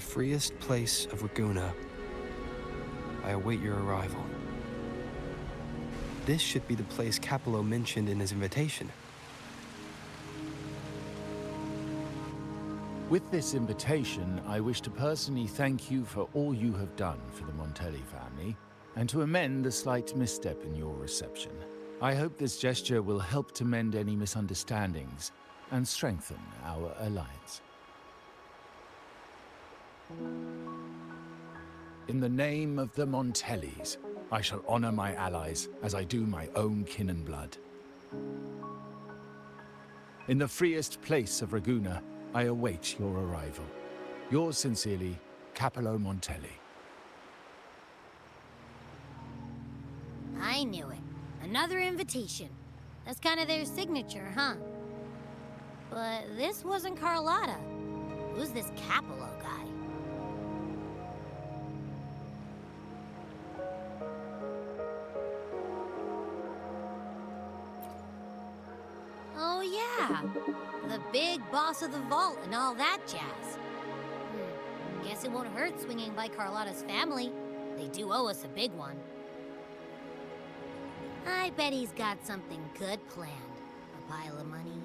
freest place of Raguna, I await your arrival. This should be the place Capello mentioned in his invitation. With this invitation, I wish to personally thank you for all you have done for the Montelli family, and to amend the slight misstep in your reception. I hope this gesture will help to mend any misunderstandings and strengthen our alliance. In the name of the Montellis, I shall honor my allies as I do my own kin and blood. In the freest place of Raguna, I await your arrival. Yours sincerely, Capello Montelli. I knew it. Another invitation. That's kind of their signature, huh? But this wasn't Carlotta. Who's this Capello guy? Oh yeah, the big boss of the vault and all that jazz. Guess it won't hurt swinging by Carlotta's family. They do owe us a big one. I bet he's got something good planned. A pile of money.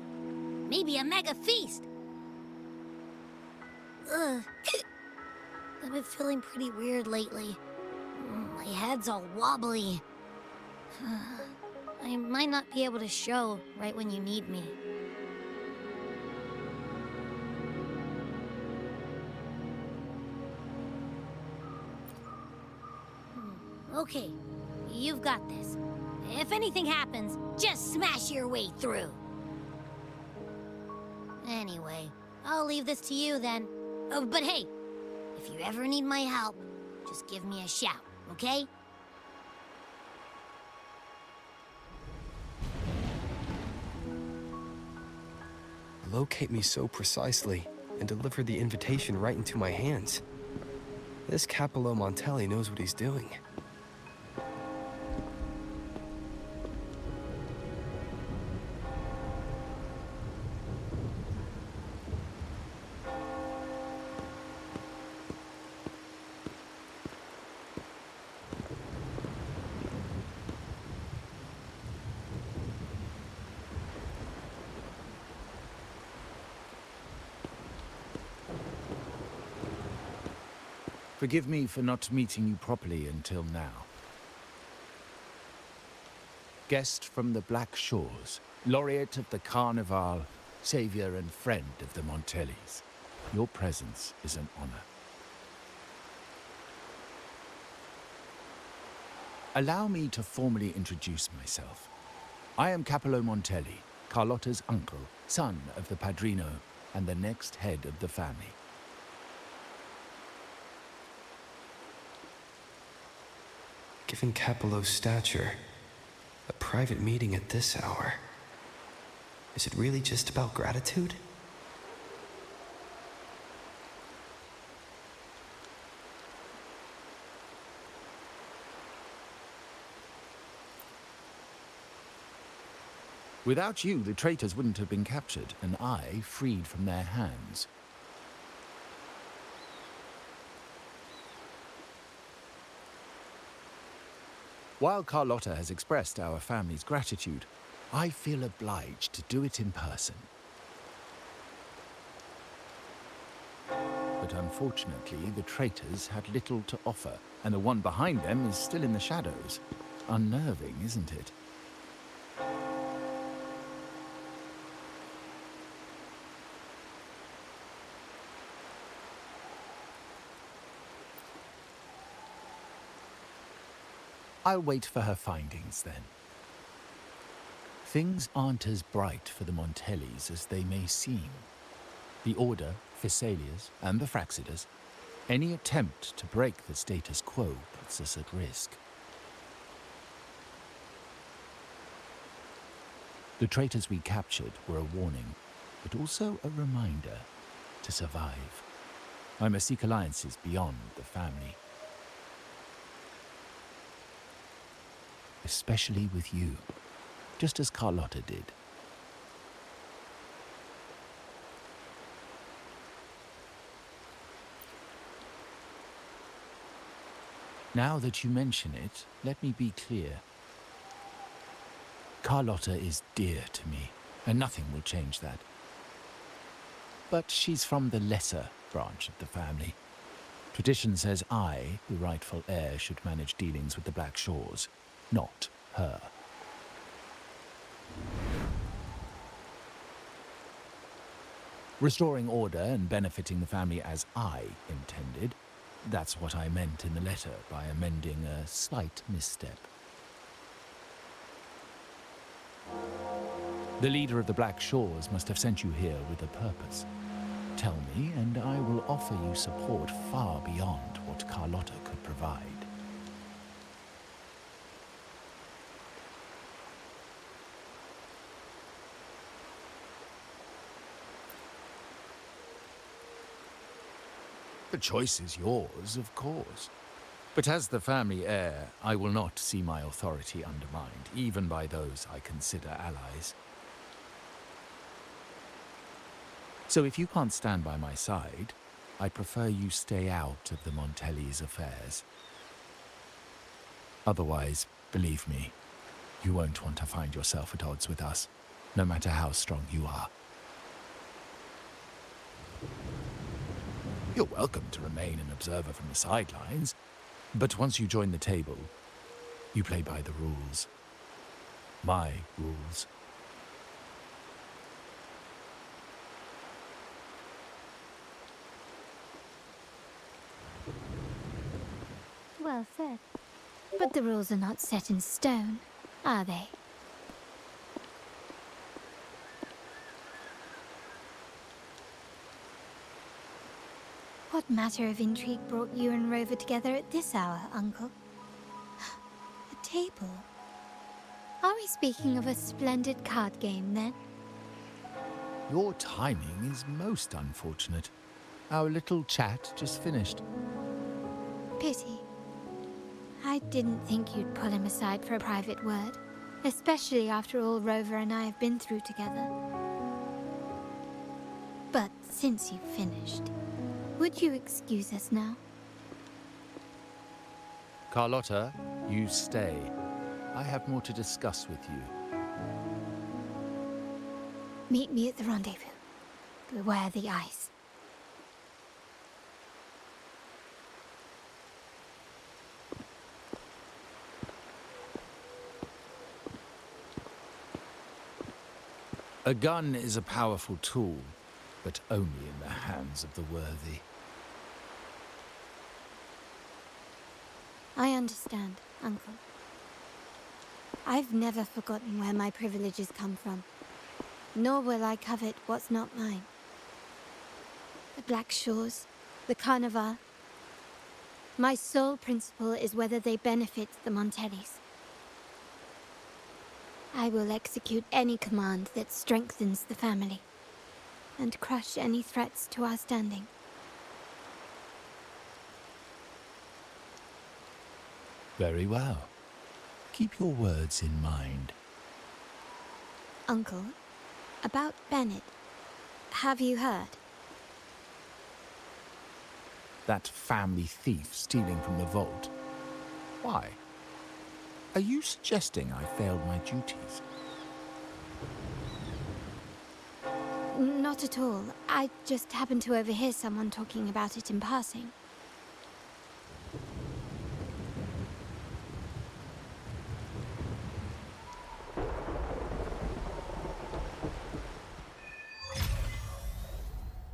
Maybe a mega feast! Ugh. I've been feeling pretty weird lately. My head's all wobbly. I might not be able to show right when you need me. Okay, you've got this. If anything happens, just smash your way through. Anyway, I'll leave this to you then. Oh, but hey, if you ever need my help, just give me a shout, okay? Locate me so precisely and deliver the invitation right into my hands. This Capello Montelli knows what he's doing. Forgive me for not meeting you properly until now. Guest from the Black Shores, laureate of the Carnival, savior and friend of the Montellis. Your presence is an honor. Allow me to formally introduce myself. I am Capello Montelli, Carlotta's uncle, son of the Padrino, and the next head of the family. Given Capello's stature, a private meeting at this hour. Is it really just about gratitude? Without you, the traitors wouldn't have been captured, and I freed from their hands. While Carlotta has expressed our family's gratitude, I feel obliged to do it in person. But unfortunately, the traitors had little to offer, and the one behind them is still in the shadows. Unnerving, isn't it? I'll wait for her findings, then. Things aren't as bright for the Montellis as they may seem. The Order, Phassalias, and the Fraxidas, any attempt to break the status quo puts us at risk. The traitors we captured were a warning, but also a reminder to survive. I must seek alliances beyond the family. Especially with you, just as Carlotta did. Now that you mention it, let me be clear. Carlotta is dear to me, and nothing will change that. But she's from the lesser branch of the family. Tradition says I, the rightful heir, should manage dealings with the Black Shores, not her. Restoring order and benefiting the family as I intended, that's what I meant in the letter by amending a slight misstep. The leader of the Black Shores must have sent you here with a purpose. Tell me, and I will offer you support far beyond what Carlotta could provide. The choice is yours, of course. But as the family heir, I will not see my authority undermined, even by those I consider allies. So if you can't stand by my side, I prefer you stay out of the Montelli's affairs. Otherwise, believe me, you won't want to find yourself at odds with us, no matter how strong you are. You're welcome to remain an observer from the sidelines, but once you join the table, you play by the rules. My rules. Well said. But the rules are not set in stone, are they? What matter of intrigue brought you and Rover together at this hour, Uncle? A table? Are we speaking of a splendid card game, then? Your timing is most unfortunate. Our little chat just finished. Pity. I didn't think you'd pull him aside for a private word, especially after all Rover and I have been through together. But since you've finished, would you excuse us now? Carlotta, you stay. I have more to discuss with you. Meet me at the rendezvous. Beware the ice. A gun is a powerful tool, but only in the hands of the worthy. I understand, Uncle. I've never forgotten where my privileges come from, nor will I covet what's not mine. The Black Shores, the Carnival. My sole principle is whether they benefit the Montellis. I will execute any command that strengthens the family, and crush any threats to our standing. Very well. Keep your words in mind. Uncle, about Bennett, have you heard? That family thief stealing from the vault. Why? Are you suggesting I failed my duties? Not at all. I just happened to overhear someone talking about it in passing.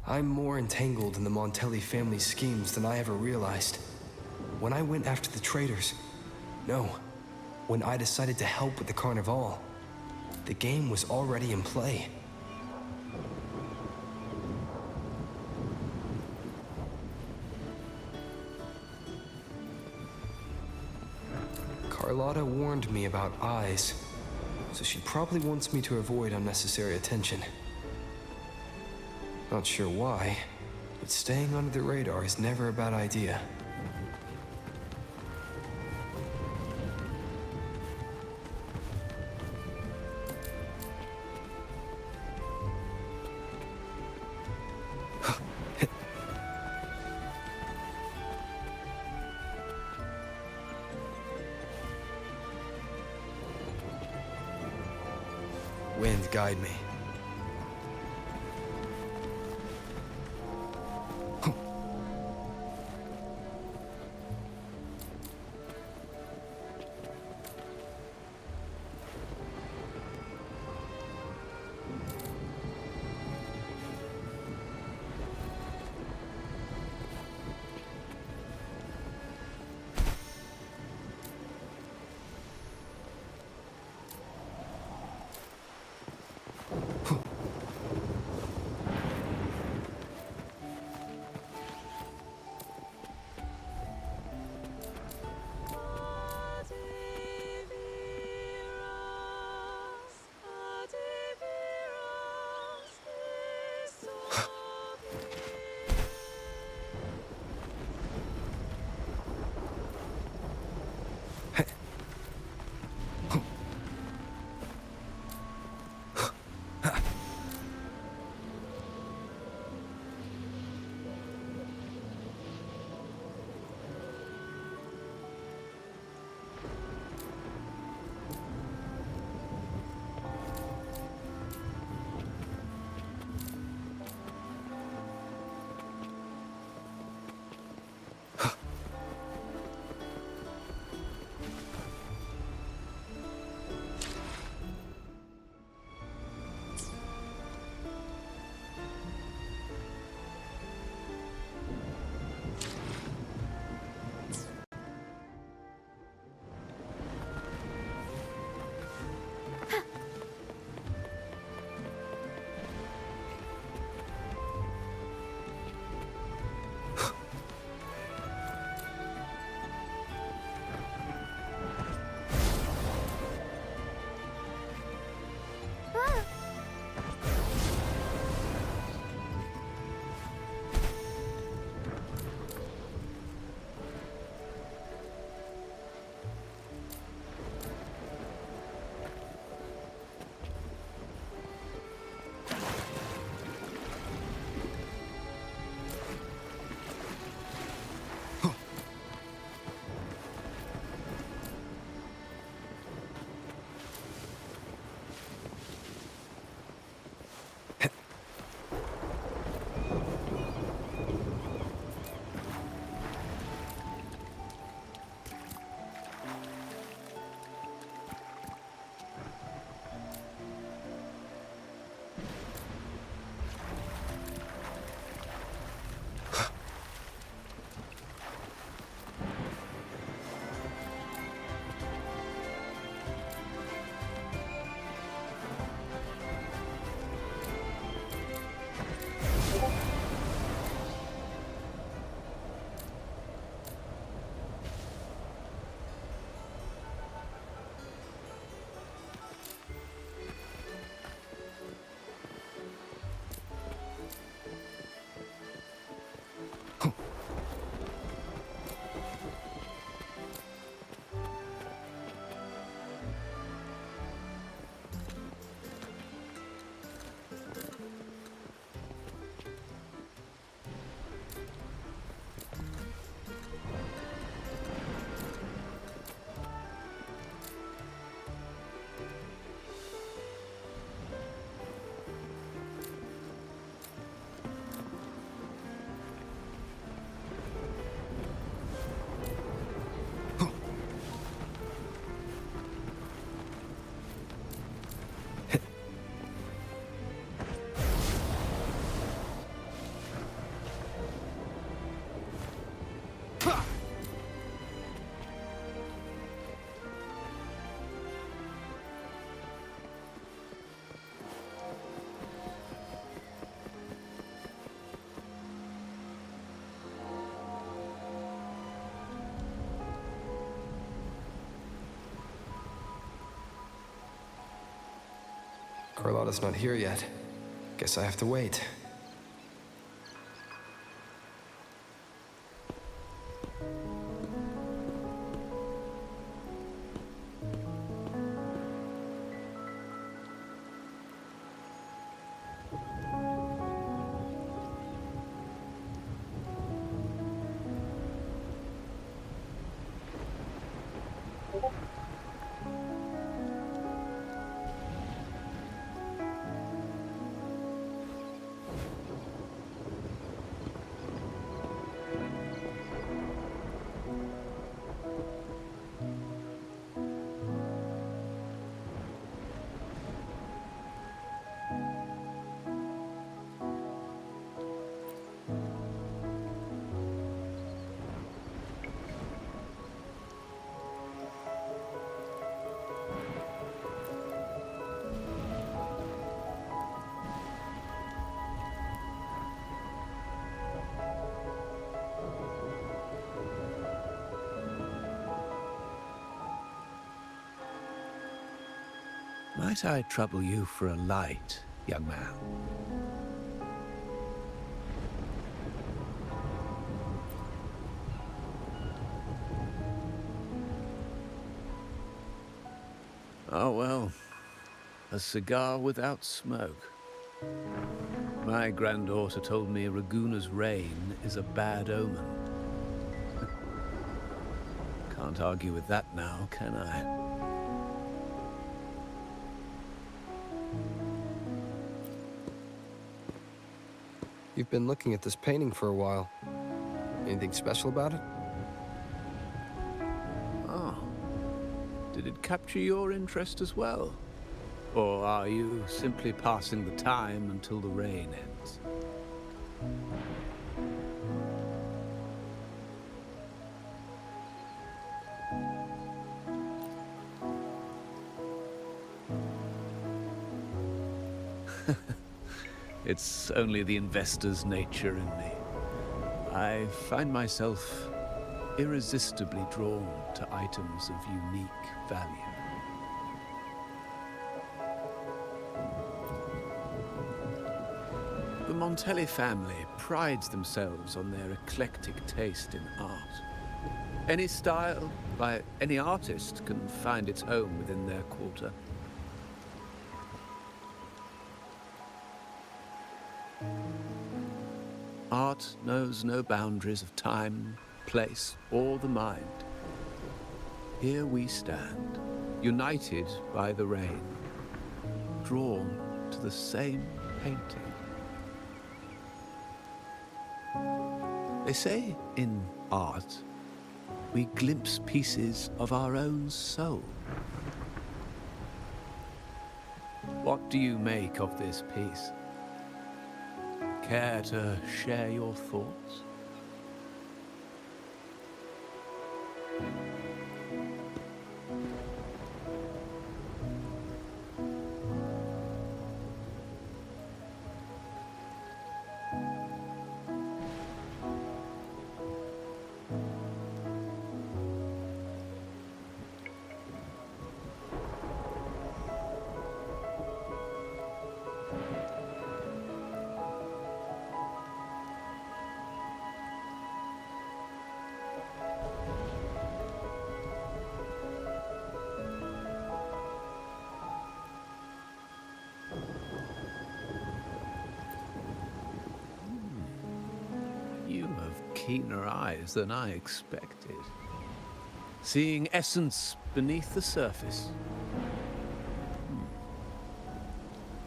I'm more entangled in the Montelli family schemes than I ever realized. When I went after the traitors, no, when I decided to help with the Carnival, the game was already in play. Carlotta warned me about eyes, so she probably wants me to avoid unnecessary attention. Not sure why, but staying under the radar is never a bad idea. Wind, guide me. Carlotta's not here yet. Guess I have to wait. Might I trouble you for a light, young man? Oh, well, a cigar without smoke. My granddaughter told me Raguna's rain is a bad omen. Can't argue with that now, can I? You've been looking at this painting for a while. Anything special about it? Oh. Did it capture your interest as well? Or are you simply passing the time until the rain ends? It's only the investor's nature in me. I find myself irresistibly drawn to items of unique value. The Montelli family prides themselves on their eclectic taste in art. Any style, by any artist, can find its home within their quarter. Art knows no boundaries of time, place, or the mind. Here we stand, united by the rain, drawn to the same painting. They say in art, we glimpse pieces of our own soul. What do you make of this piece? Care to share your thoughts? You have keener eyes than I expected. Seeing essence beneath the surface.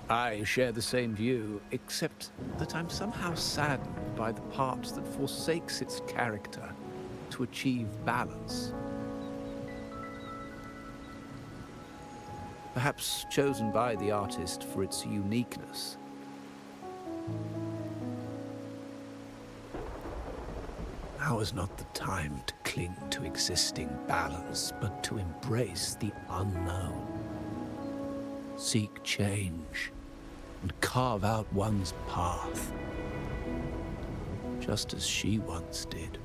I share the same view, except that I'm somehow saddened by the part that forsakes its character to achieve balance. Perhaps chosen by the artist for its uniqueness. Now is not the time to cling to existing balance, but to embrace the unknown. Seek change and carve out one's path, just as she once did.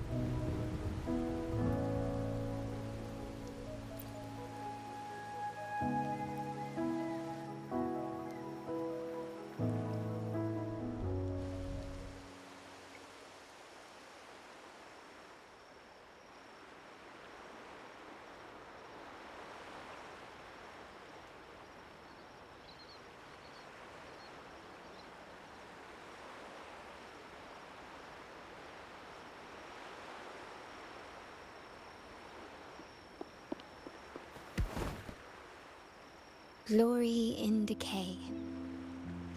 Glory in Decay.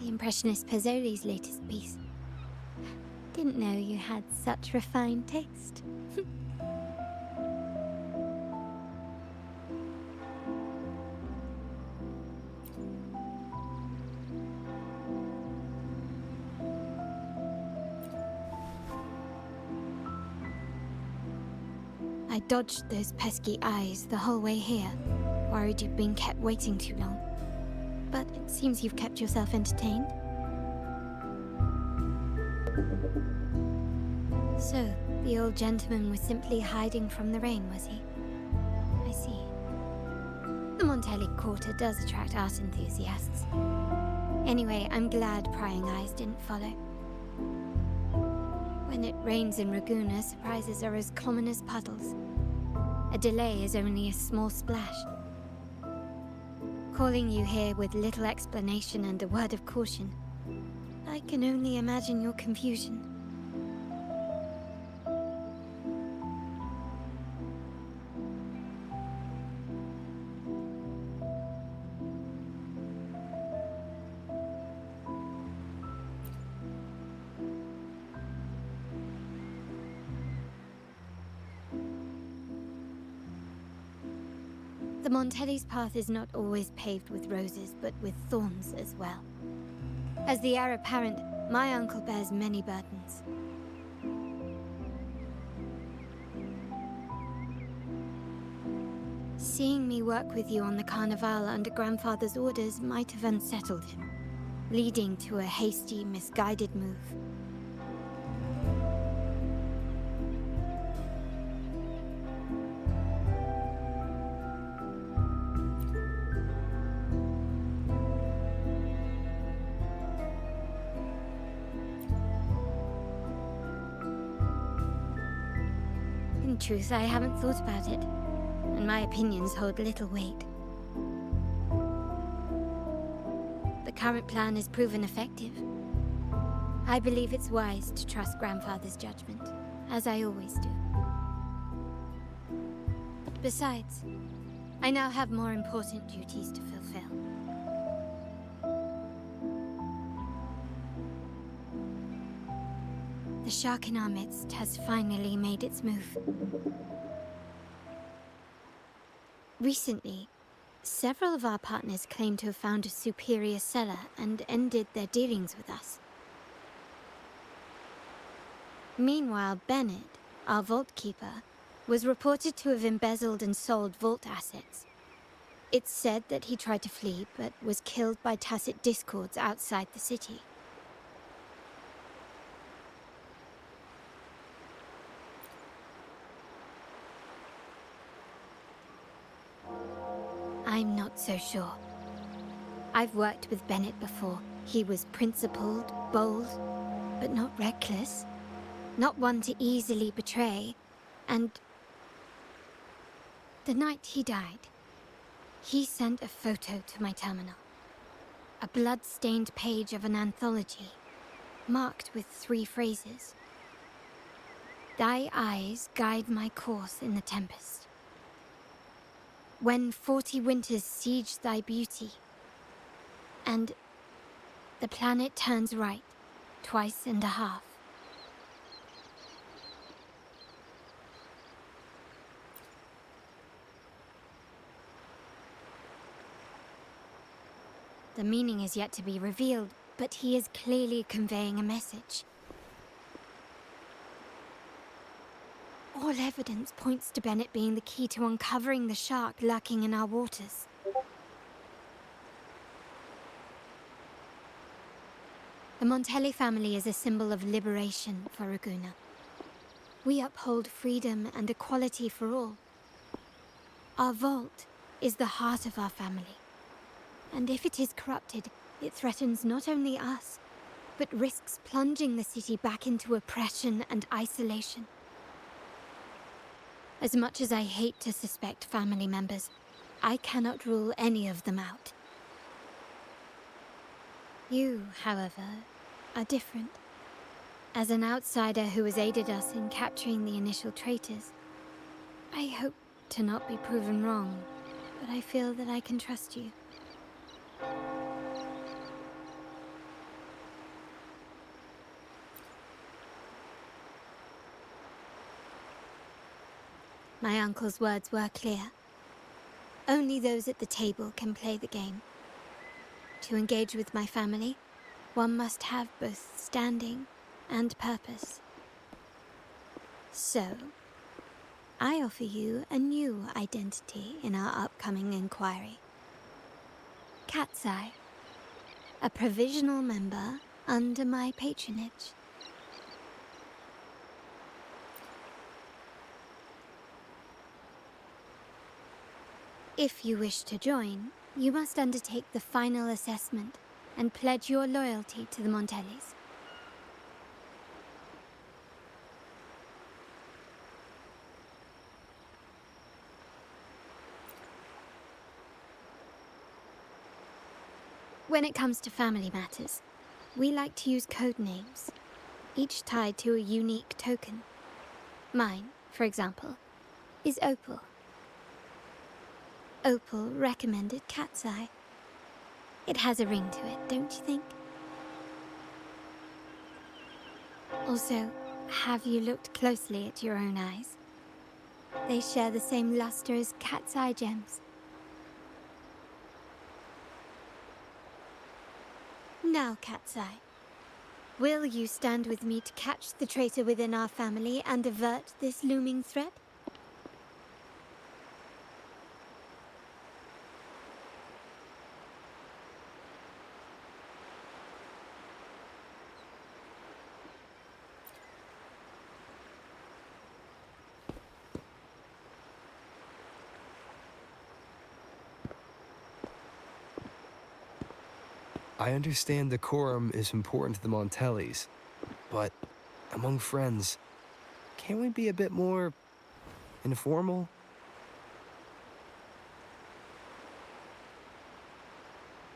The Impressionist Pazzoli's latest piece. Didn't know you had such refined taste. I dodged those pesky eyes the whole way here. Worried you'd been kept waiting too long. But it seems you've kept yourself entertained. So, the old gentleman was simply hiding from the rain, was he? I see. The Montelli Quarter does attract art enthusiasts. Anyway, I'm glad prying eyes didn't follow. When it rains in Ragusa, surprises are as common as puddles. A delay is only a small splash. Calling you here with little explanation and a word of caution, I can only imagine your confusion. The Montelli's path is not always paved with roses, but with thorns as well. As the heir apparent, my uncle bears many burdens. Seeing me work with you on the Carnival under Grandfather's orders might have unsettled him, leading to a hasty, misguided move. In truth, I haven't thought about it, and my opinions hold little weight. The current plan has proven effective. I believe it's wise to trust Grandfather's judgment, as I always do. Besides, I now have more important duties to fulfill. The shark in our midst has finally made its move. Recently, several of our partners claim to have found a superior cellar and ended their dealings with us. Meanwhile, Bennett, our vault keeper, was reported to have embezzled and sold vault assets. It's said that he tried to flee, but was killed by tacit discords outside the city. I'm not so sure. I've worked with Bennett before. He was principled, bold, but not reckless. Not one to easily betray. And the night he died, he sent a photo to my terminal. A blood-stained page of an anthology, marked with 3 phrases. Thy eyes guide my course in the tempest. When 40 winters siege thy beauty, and the planet turns right, 2.5 times. The meaning is yet to be revealed, but he is clearly conveying a message. All evidence points to Bennett being the key to uncovering the shark lurking in our waters. The Montelli family is a symbol of liberation for Ragusa. We uphold freedom and equality for all. Our vault is the heart of our family. And if it is corrupted, it threatens not only us, but risks plunging the city back into oppression and isolation. As much as I hate to suspect family members, I cannot rule any of them out. You, however, are different. As an outsider who has aided us in capturing the initial traitors, I hope to not be proven wrong, but I feel that I can trust you. My uncle's words were clear. Only those at the table can play the game. To engage with my family, one must have both standing and purpose. So, I offer you a new identity in our upcoming inquiry. Cat's Eye, a provisional member under my patronage. If you wish to join, you must undertake the final assessment and pledge your loyalty to the Montellis. When it comes to family matters, we like to use code names, each tied to a unique token. Mine, for example, is Opal. Opal recommended Cat's Eye. It has a ring to it, don't you think? Also, have you looked closely at your own eyes? They share the same luster as Cat's Eye gems. Now, Cat's Eye, will you stand with me to catch the traitor within our family and avert this looming threat? I understand decorum is important to the Montellis, but among friends, can't we be a bit more informal?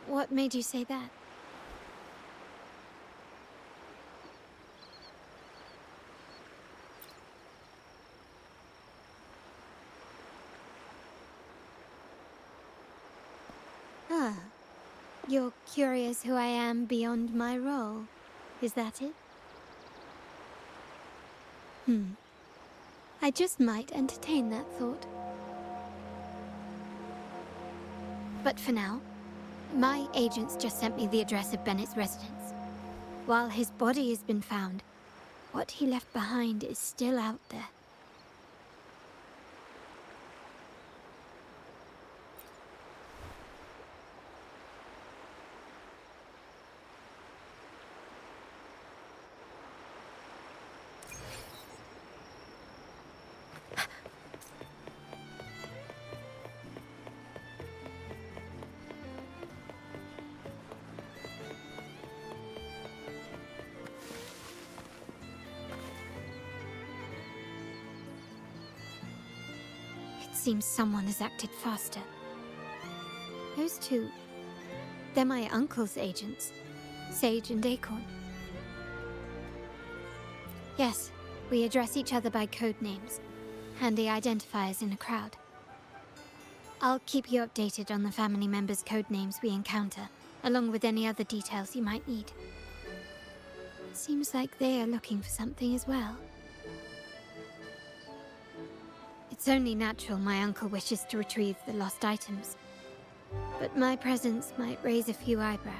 What made you say that? Ah, you're curious who I am beyond my role. Is that it? I just might entertain that thought. But for now, my agents just sent me the address of Bennett's residence. While his body has been found, what he left behind is still out there. Seems someone has acted faster. Those two, they're my uncle's agents, Sage and Acorn. Yes, we address each other by code names, handy identifiers in a crowd. I'll keep you updated on the family members' code names we encounter, along with any other details you might need. Seems like they are looking for something as well. It's only natural my uncle wishes to retrieve the lost items, but my presence might raise a few eyebrows.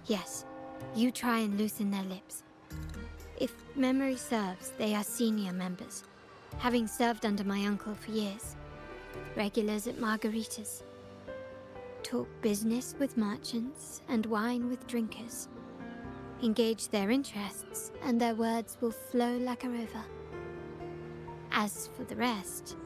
Yes, you try and loosen their lips. If memory serves, they are senior members, having served under my uncle for years. Regulars at margaritas. Talk business with merchants and wine with drinkers. Engage their interests, and their words will flow like a river. As for the rest...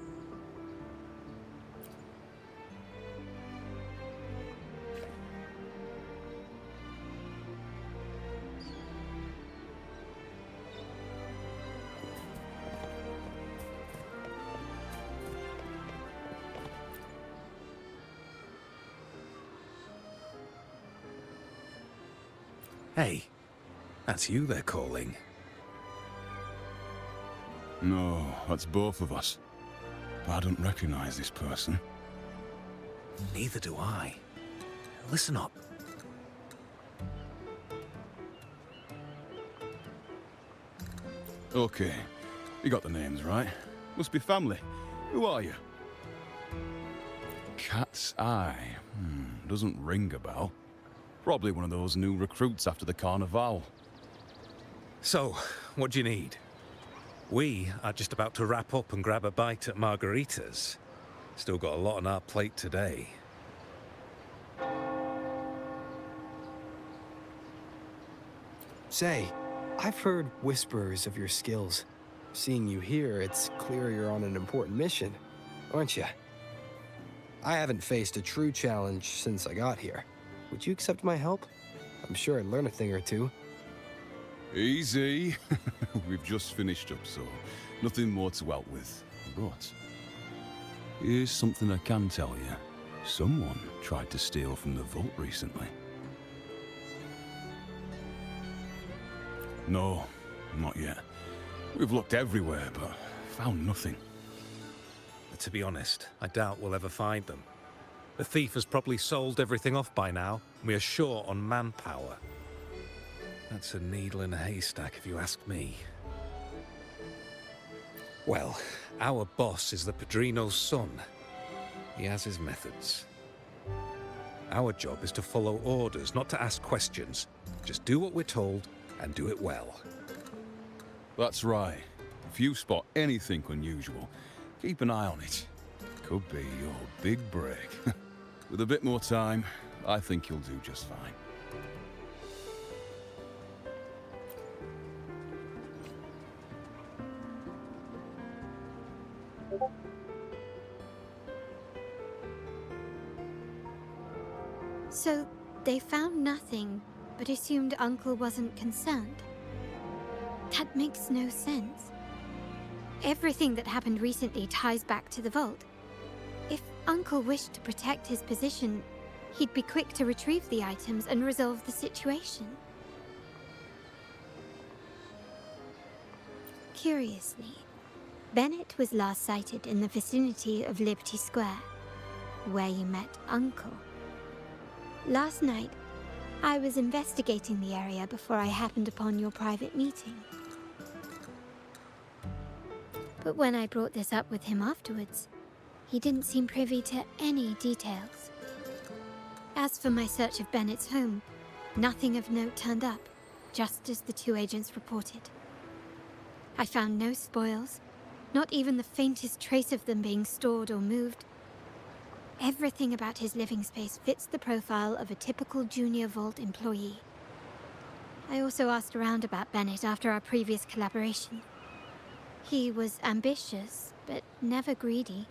Hey, that's you they're calling. No, that's both of us. But I don't recognize this person. Neither do I. Listen up. Okay, you got the names right. Must be family. Who are you? Cat's Eye. Doesn't ring a bell. Probably one of those new recruits after the Carnival. So, what do you need? We are just about to wrap up and grab a bite at margaritas. Still got a lot on our plate today. Say, I've heard whispers of your skills. Seeing you here, it's clear you're on an important mission, aren't you? I haven't faced a true challenge since I got here. Would you accept my help? I'm sure I'd learn a thing or two. Easy. We've just finished up, so nothing more to help with. But here's something I can tell you. Someone tried to steal from the vault recently. No, not yet. We've looked everywhere, but found nothing. To be honest, I doubt we'll ever find them. The thief has probably sold everything off by now, and we are short on manpower. That's a needle in a haystack, if you ask me. Well, our boss is the Padrino's son. He has his methods. Our job is to follow orders, not to ask questions. Just do what we're told, and do it well. That's right. If you spot anything unusual, keep an eye on it. Could be your big break. With a bit more time, I think you'll do just fine. So, they found nothing, but assumed Uncle wasn't concerned. That makes no sense. Everything that happened recently ties back to the vault. If Uncle wished to protect his position, he'd be quick to retrieve the items and resolve the situation. Curiously, Bennett was last sighted in the vicinity of Liberty Square, where you met Uncle. Last night, I was investigating the area before I happened upon your private meeting. But when I brought this up with him afterwards, he didn't seem privy to any details. As for my search of Bennett's home, nothing of note turned up, just as the two agents reported. I found no spoils, not even the faintest trace of them being stored or moved. Everything about his living space fits the profile of a typical Junior Vault employee. I also asked around about Bennett after our previous collaboration. He was ambitious, but never greedy.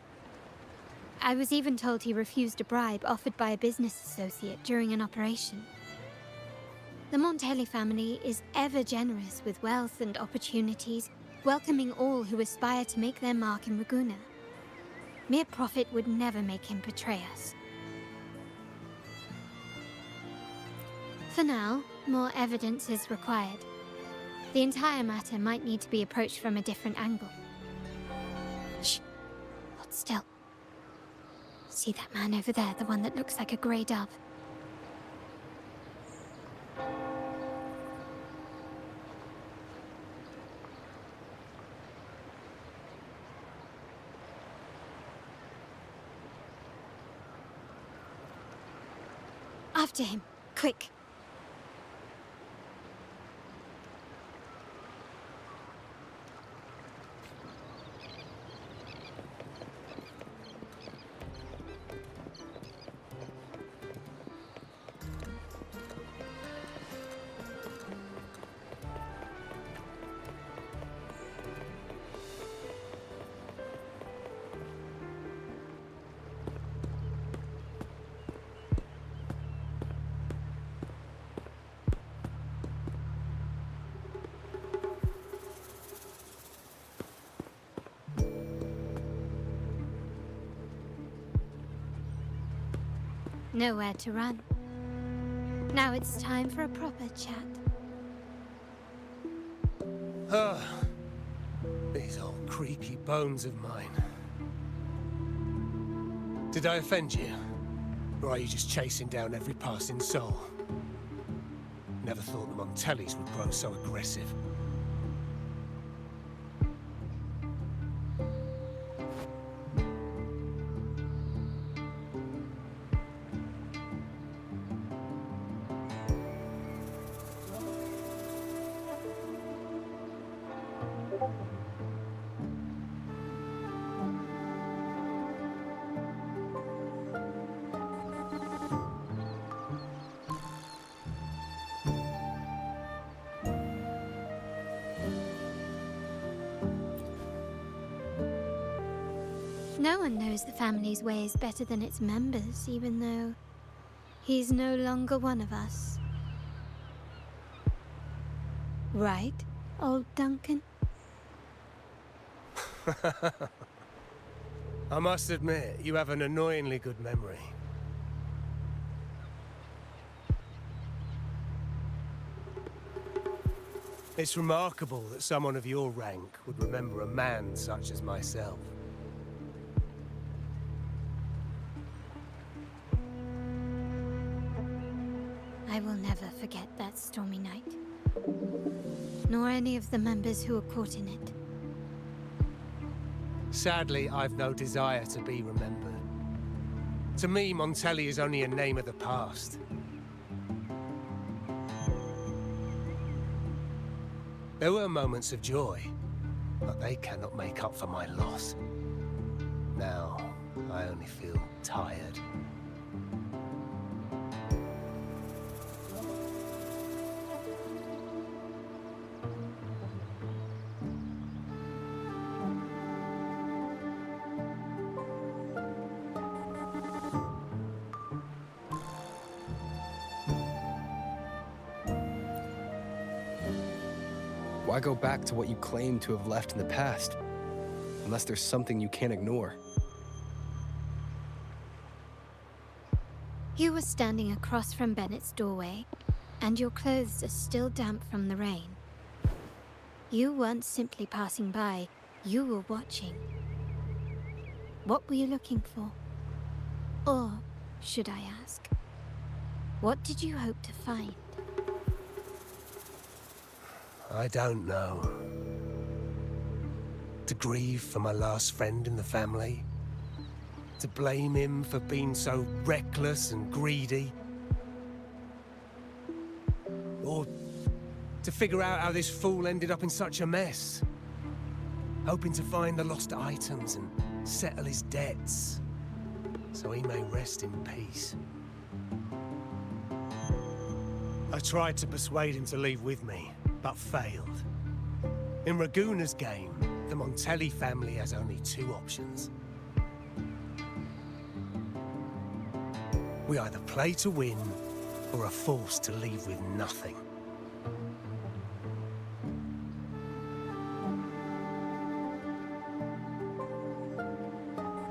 I was even told he refused a bribe offered by a business associate during an operation. The Montelli family is ever generous with wealth and opportunities, welcoming all who aspire to make their mark in Ragusa. Mere profit would never make him betray us. For now, more evidence is required. The entire matter might need to be approached from a different angle. Shh! Hold still. See that man over there, the one that looks like a grey dove? After him, quick! Nowhere to run. Now it's time for a proper chat. These old creaky bones of mine. Did I offend you? Or are you just chasing down every passing soul? Never thought the Montellis would grow so aggressive. No one knows the family's ways better than its members, even though he's no longer one of us. Right, old Duncan? I must admit, you have an annoyingly good memory. It's remarkable that someone of your rank would remember a man such as myself. I will never forget that stormy night. Nor any of the members who were caught in it. Sadly, I've no desire to be remembered. To me, Montelli is only a name of the past. There were moments of joy, but they cannot make up for my loss. Now, I only feel tired. Why go back to what you claim to have left in the past? Unless there's something you can't ignore. You were standing across from Bennett's doorway, and your clothes are still damp from the rain. You weren't simply passing by, you were watching. What were you looking for? Or, should I ask, what did you hope to find? I don't know. To grieve for my last friend in the family? To blame him for being so reckless and greedy? Or to figure out how this fool ended up in such a mess? Hoping to find the lost items and settle his debts, so he may rest in peace. I tried to persuade him to leave with me, but failed. In Raguna's game, the Montelli family has only two options. We either play to win, or are forced to leave with nothing.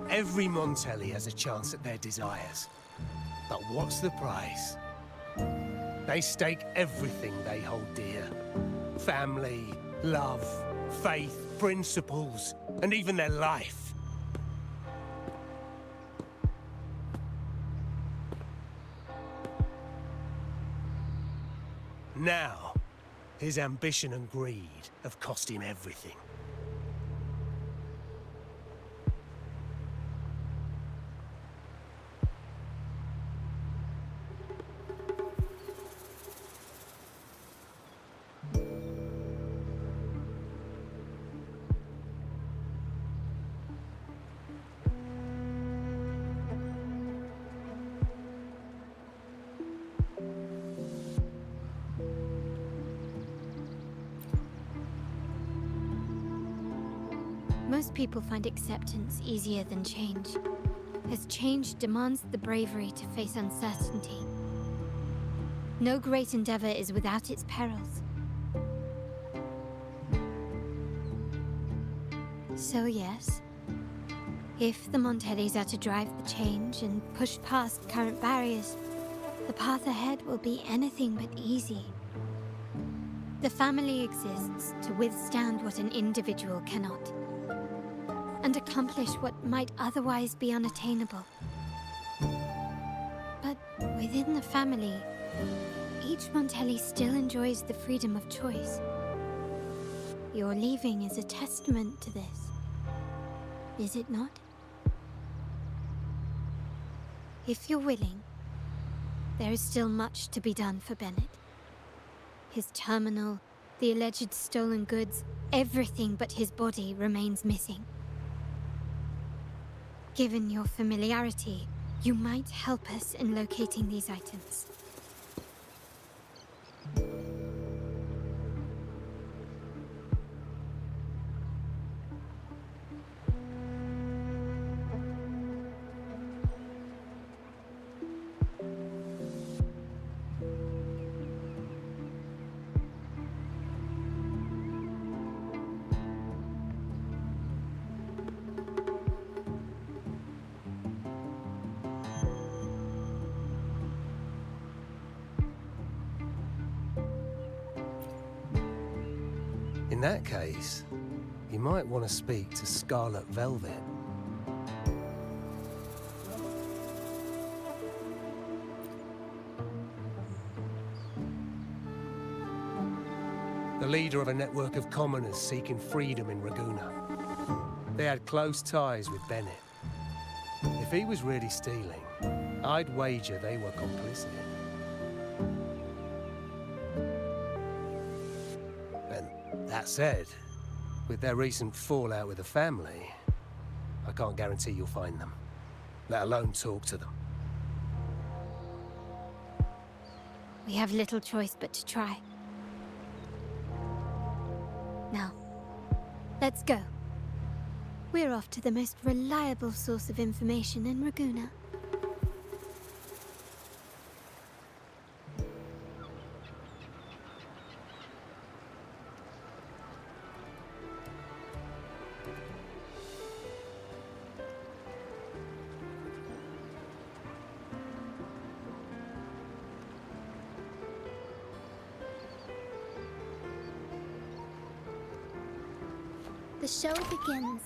Every Montelli has a chance at their desires. But what's the price? They stake everything they hold dear. Family, love, faith, principles, and even their life. Now, his ambition and greed have cost him everything. Most people find acceptance easier than change, as change demands the bravery to face uncertainty. No great endeavor is without its perils. So yes, if the Montellis are to drive the change and push past current barriers, the path ahead will be anything but easy. The family exists to withstand what an individual cannot, and accomplish what might otherwise be unattainable. But within the family, each Montelli still enjoys the freedom of choice. Your leaving is a testament to this, is it not? If you're willing, there is still much to be done for Bennett. His terminal, the alleged stolen goods, everything but his body remains missing. Given your familiarity, you might help us in locating these items. In that case, you might want to speak to Scarlet Velvet. The leader of a network of commoners seeking freedom in Raguna. They had close ties with Bennett. If he was really stealing, I'd wager they were complicit. And that said, with their recent fallout with the family, I can't guarantee you'll find them, let alone talk to them. We have little choice but to try. Now, let's go. We're off to the most reliable source of information in Raguna. The show begins.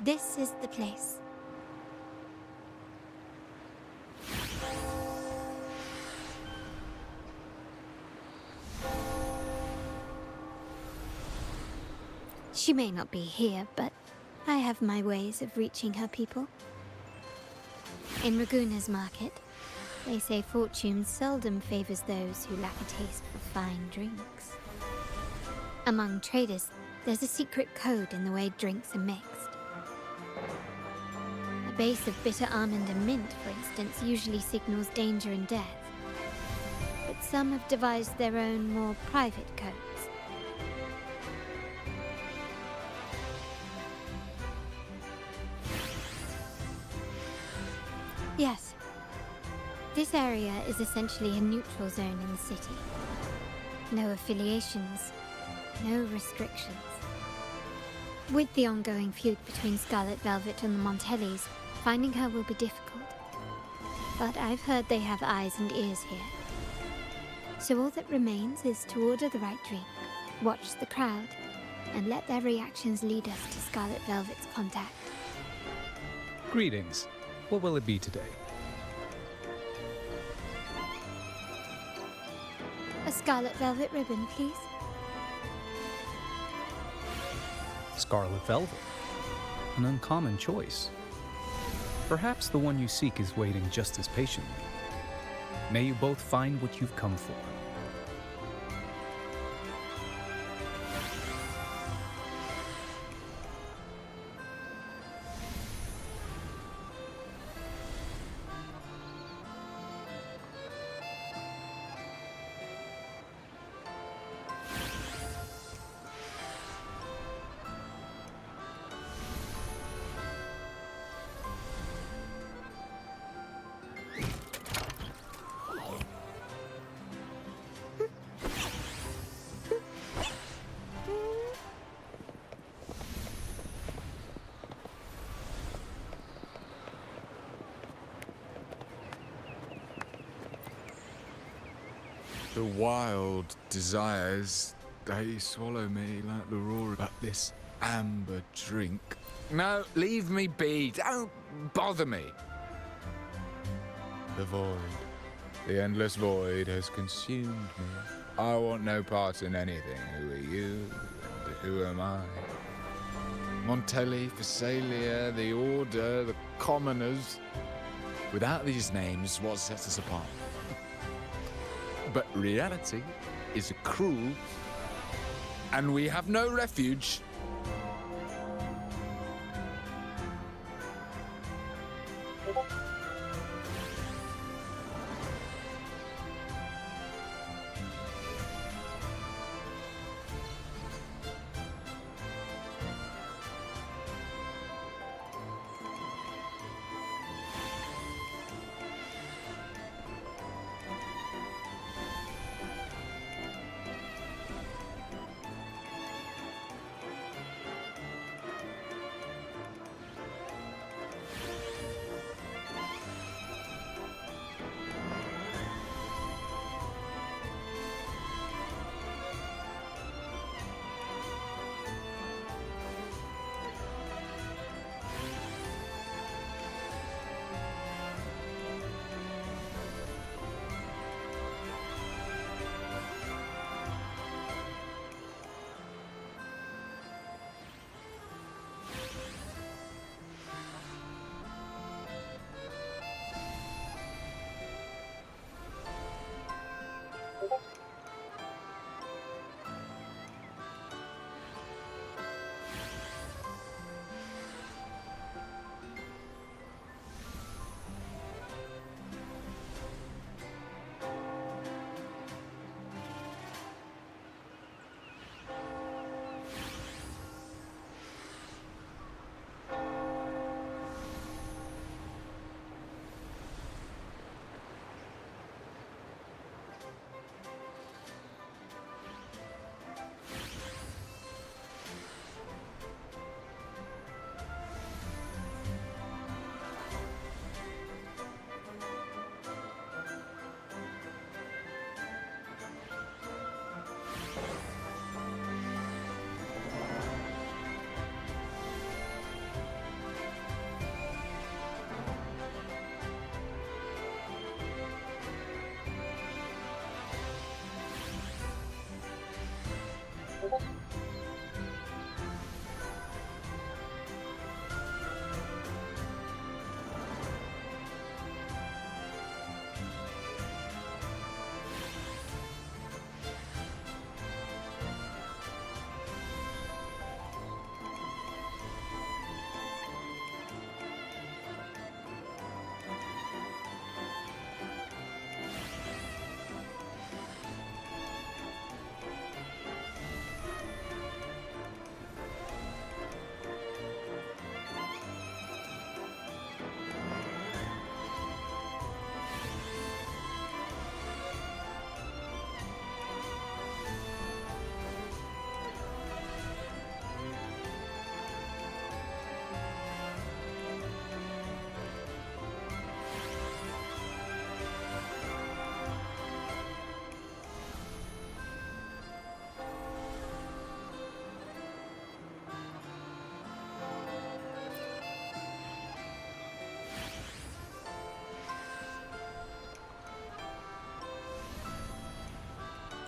This is the place. She may not be here, but I have my ways of reaching her people. In Raguna's market, they say fortune seldom favors those who lack a taste for fine drinks. Among traders, there's a secret code in the way drinks are mixed. A base of bitter almond and mint, for instance, usually signals danger and death. But some have devised their own, more private codes. Yes. This area is essentially a neutral zone in the city. No affiliations, no restrictions. With the ongoing feud between Scarlet Velvet and the Montellis, finding her will be difficult. But I've heard they have eyes and ears here. So all that remains is to order the right drink, watch the crowd, and let their reactions lead us to Scarlet Velvet's contact. Greetings. What will it be today? A Scarlet Velvet ribbon, please. Scarlet Velvet. An uncommon choice. Perhaps the one you seek is waiting just as patiently. May you both find what you've come for. The wild desires, they swallow me like the roar of this amber drink. No, leave me be. Don't bother me. The void, the endless void has consumed me. I want no part in anything. Who are you? And who am I? Montelli, Phasalia, the Order, the Commoners. Without these names, what sets us apart? But reality is cruel, and we have no refuge.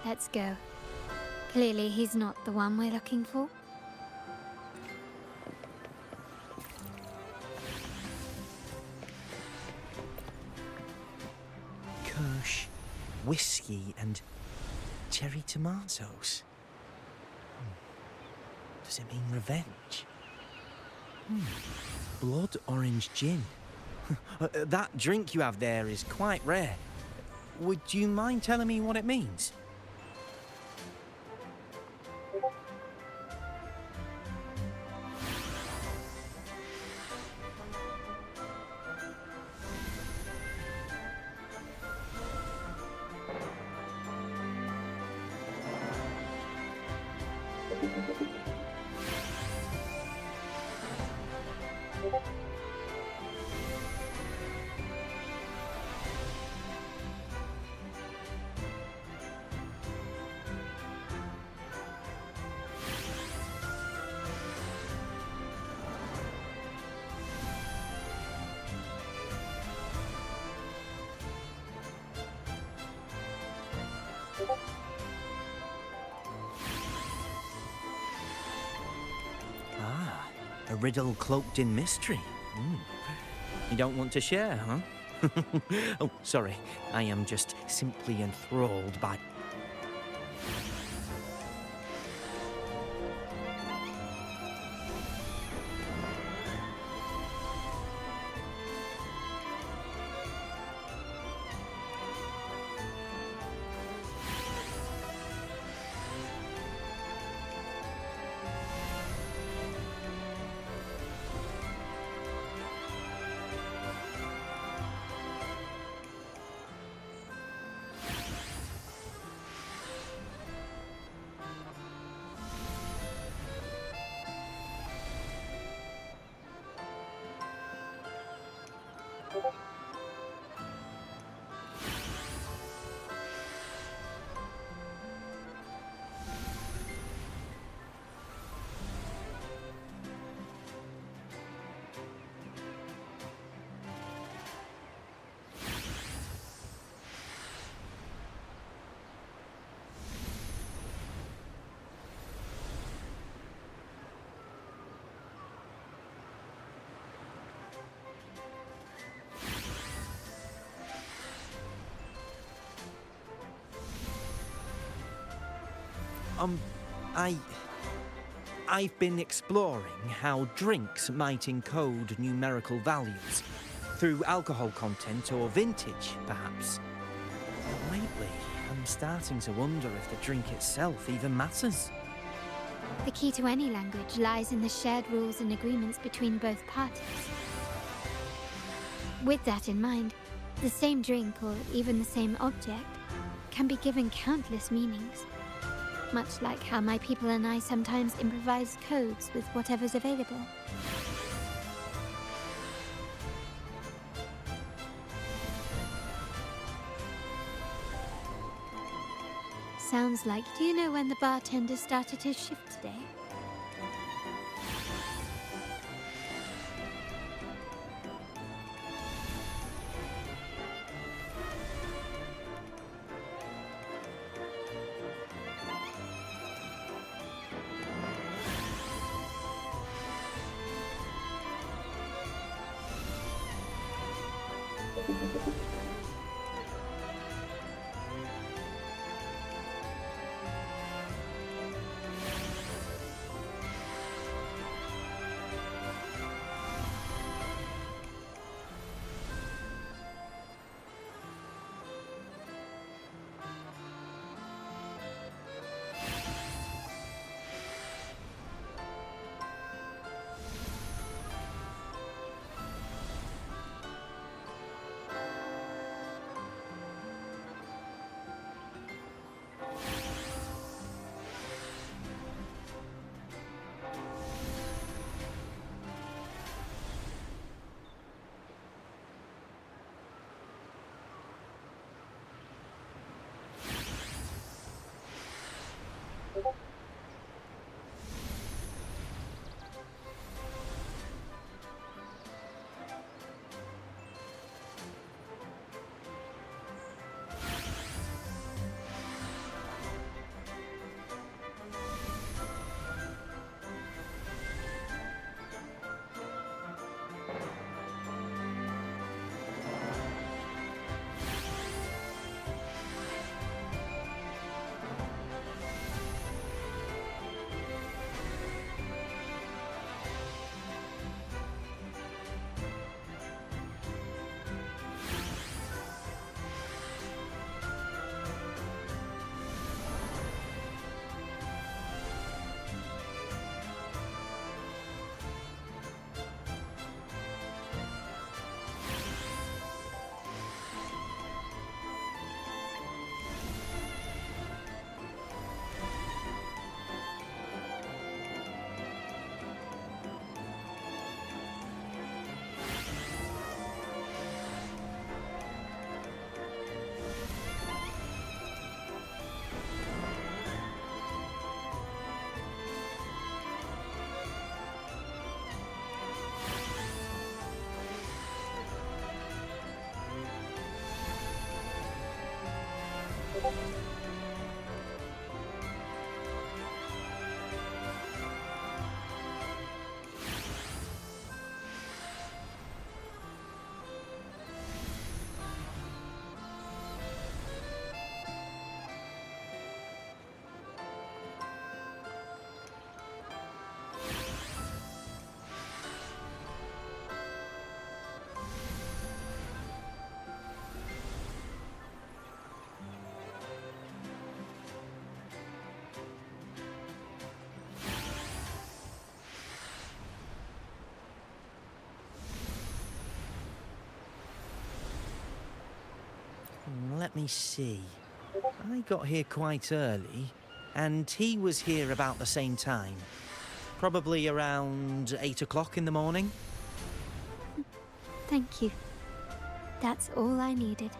Let's go. Clearly, he's not the one we're looking for. Kirsch, whiskey, and cherry tomatoes. Does it mean revenge? Blood orange gin. That drink you have there is quite rare. Would you mind telling me what it means? Ah, a riddle cloaked in mystery. You don't want to share, huh? Oh, sorry. I am just simply enthralled by... I've been exploring how drinks might encode numerical values through alcohol content or vintage, perhaps. But lately, I'm starting to wonder if the drink itself even matters. The key to any language lies in the shared rules and agreements between both parties. With that in mind, the same drink or even the same object can be given countless meanings. Much like how my people and I sometimes improvise codes with whatever's available. Sounds like... Do you know when the bartender started his shift today? Let me see. I got here quite early, and he was here about the same time. Probably around 8 o'clock in the morning. Thank you. That's all I needed.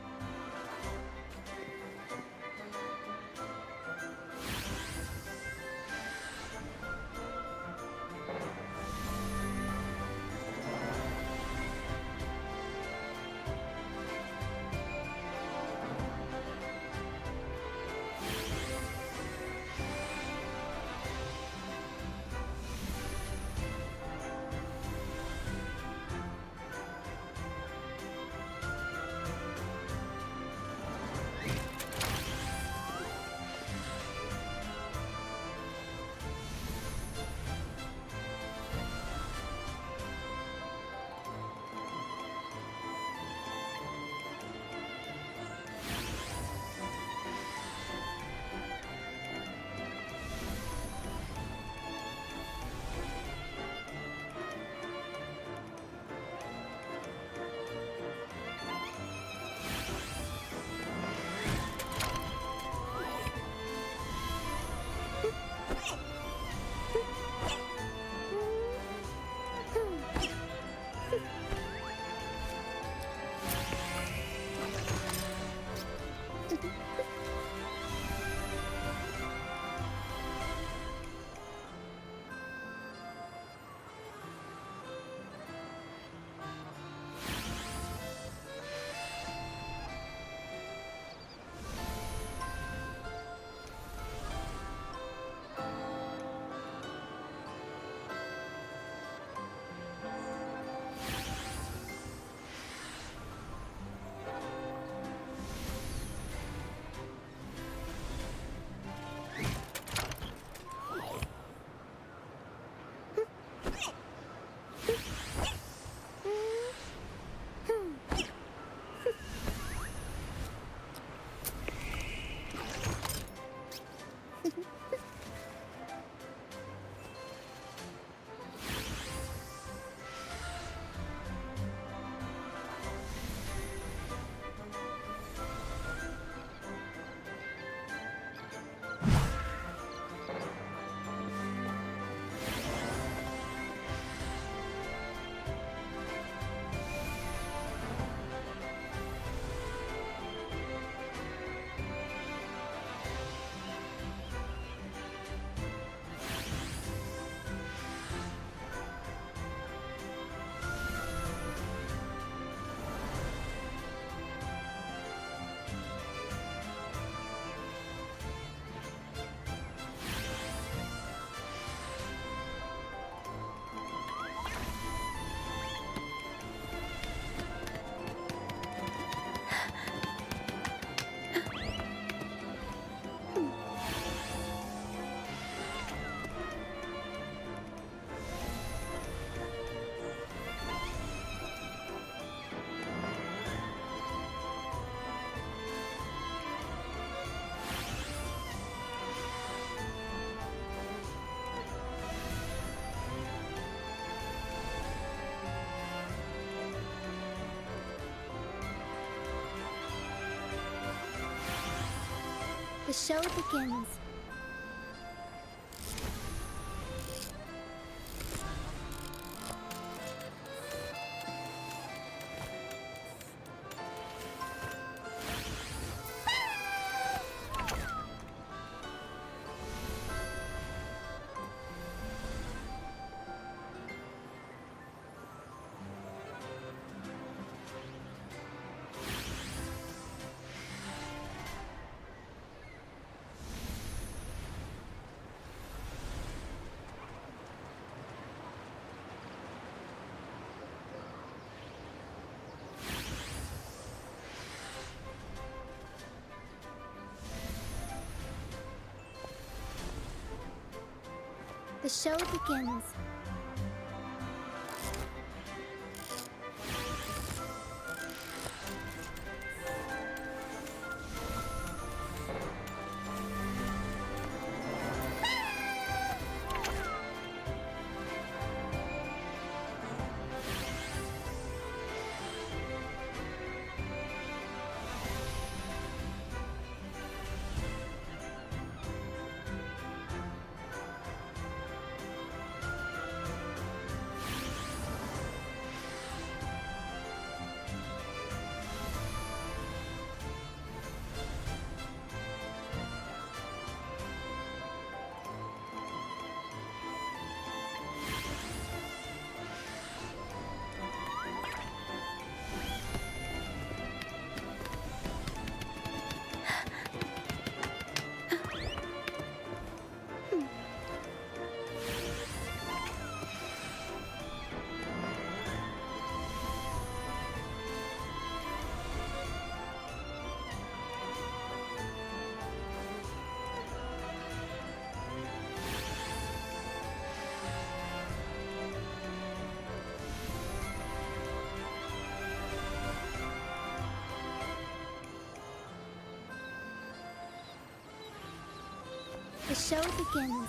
The show begins. The show begins. The show begins.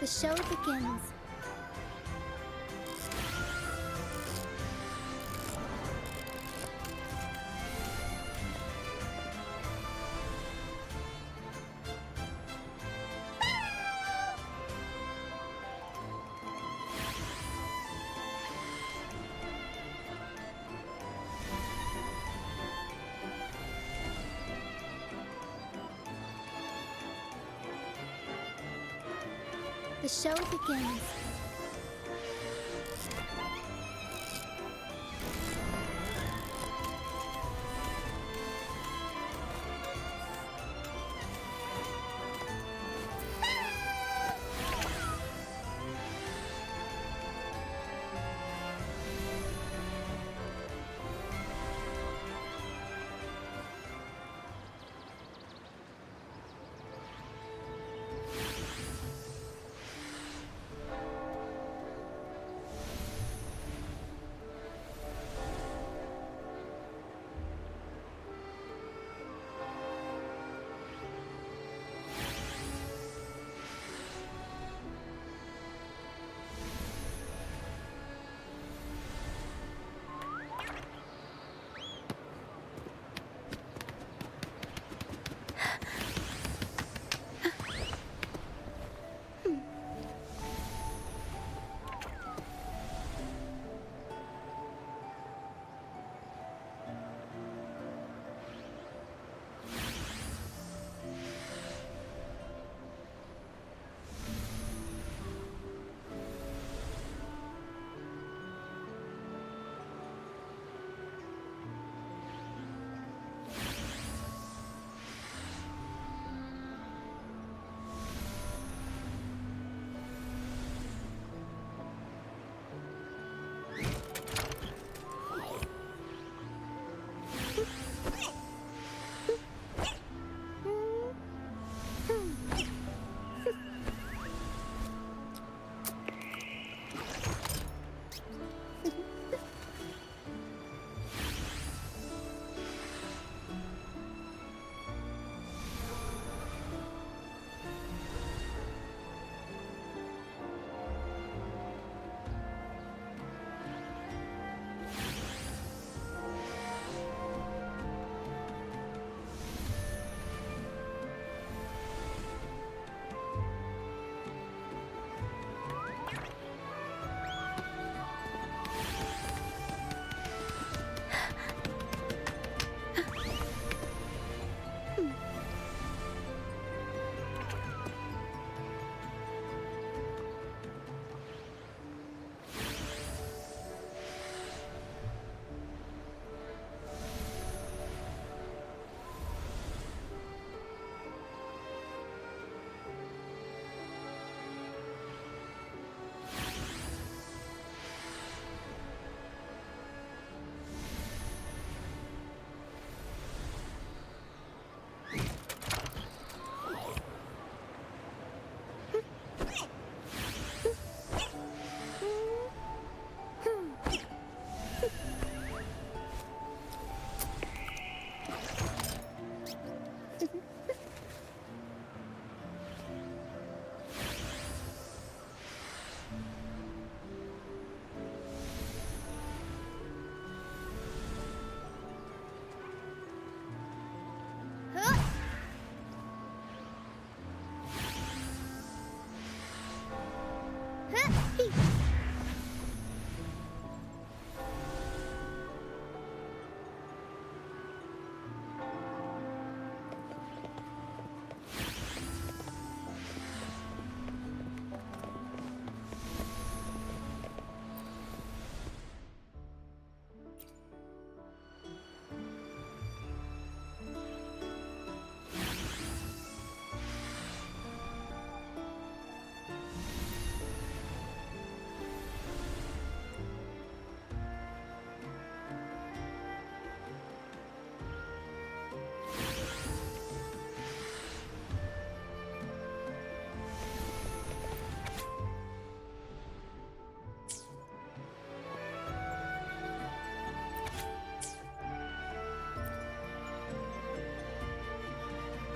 The show begins. The show begins.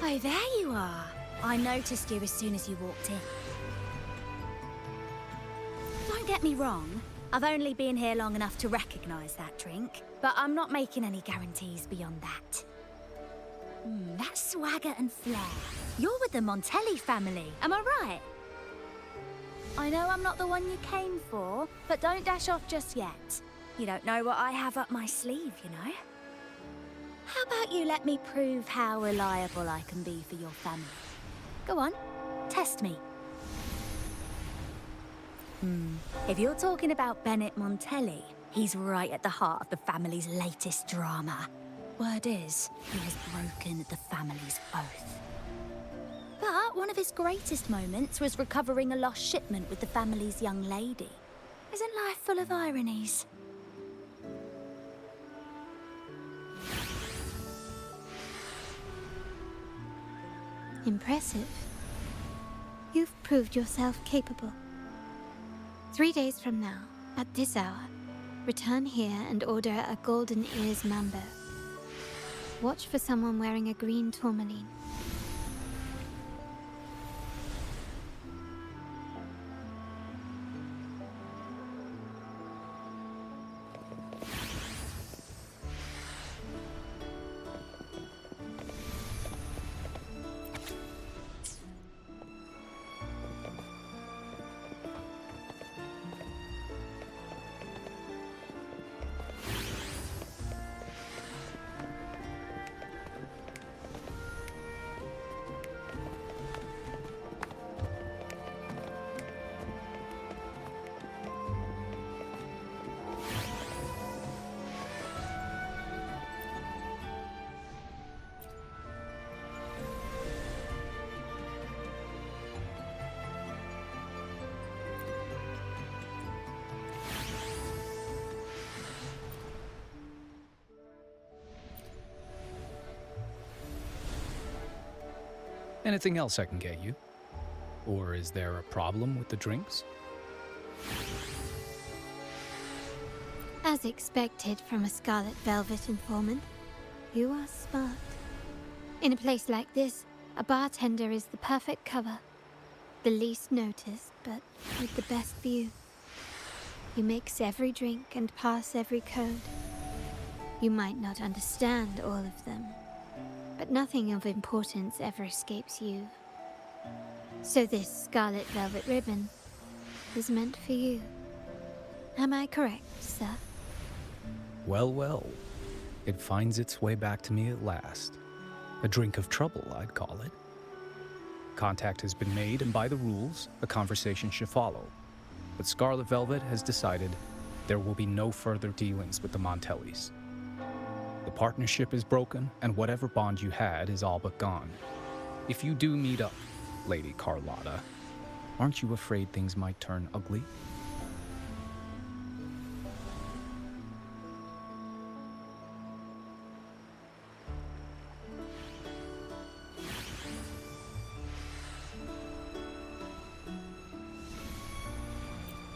Oh, there you are. I noticed you as soon as you walked in. get me wrong. I've only been here long enough to recognize that drink, but I'm not making any guarantees beyond that. That swagger and flair. You're with the Montelli family, am I right? I know I'm not the one you came for, but don't dash off just yet. You don't know what I have up my sleeve, you know? How about you let me prove how reliable I can be for your family? Go on, test me. If you're talking about Bennett Montelli, he's right at the heart of the family's latest drama. Word is, he has broken the family's oath. But one of his greatest moments was recovering a lost shipment with the family's young lady. Isn't life full of ironies? Impressive. You've proved yourself capable. 3 days from now, at this hour, return here and order a golden ears mambo. Watch for someone wearing a green tourmaline. Anything else I can get you? Or is there a problem with the drinks? As expected from a Scarlet Velvet informant, you are smart. In a place like this, a bartender is the perfect cover. The least noticed, but with the best view. You mix every drink and pass every code. You might not understand all of them, but nothing of importance ever escapes you. So this Scarlet Velvet ribbon is meant for you. Am I correct, sir? Well, well. It finds its way back to me at last. A drink of trouble, I'd call it. Contact has been made, and by the rules, a conversation should follow. But Scarlet Velvet has decided there will be no further dealings with the Montellis. The partnership is broken, and whatever bond you had is all but gone. If you do meet up, Lady Carlotta, aren't you afraid things might turn ugly?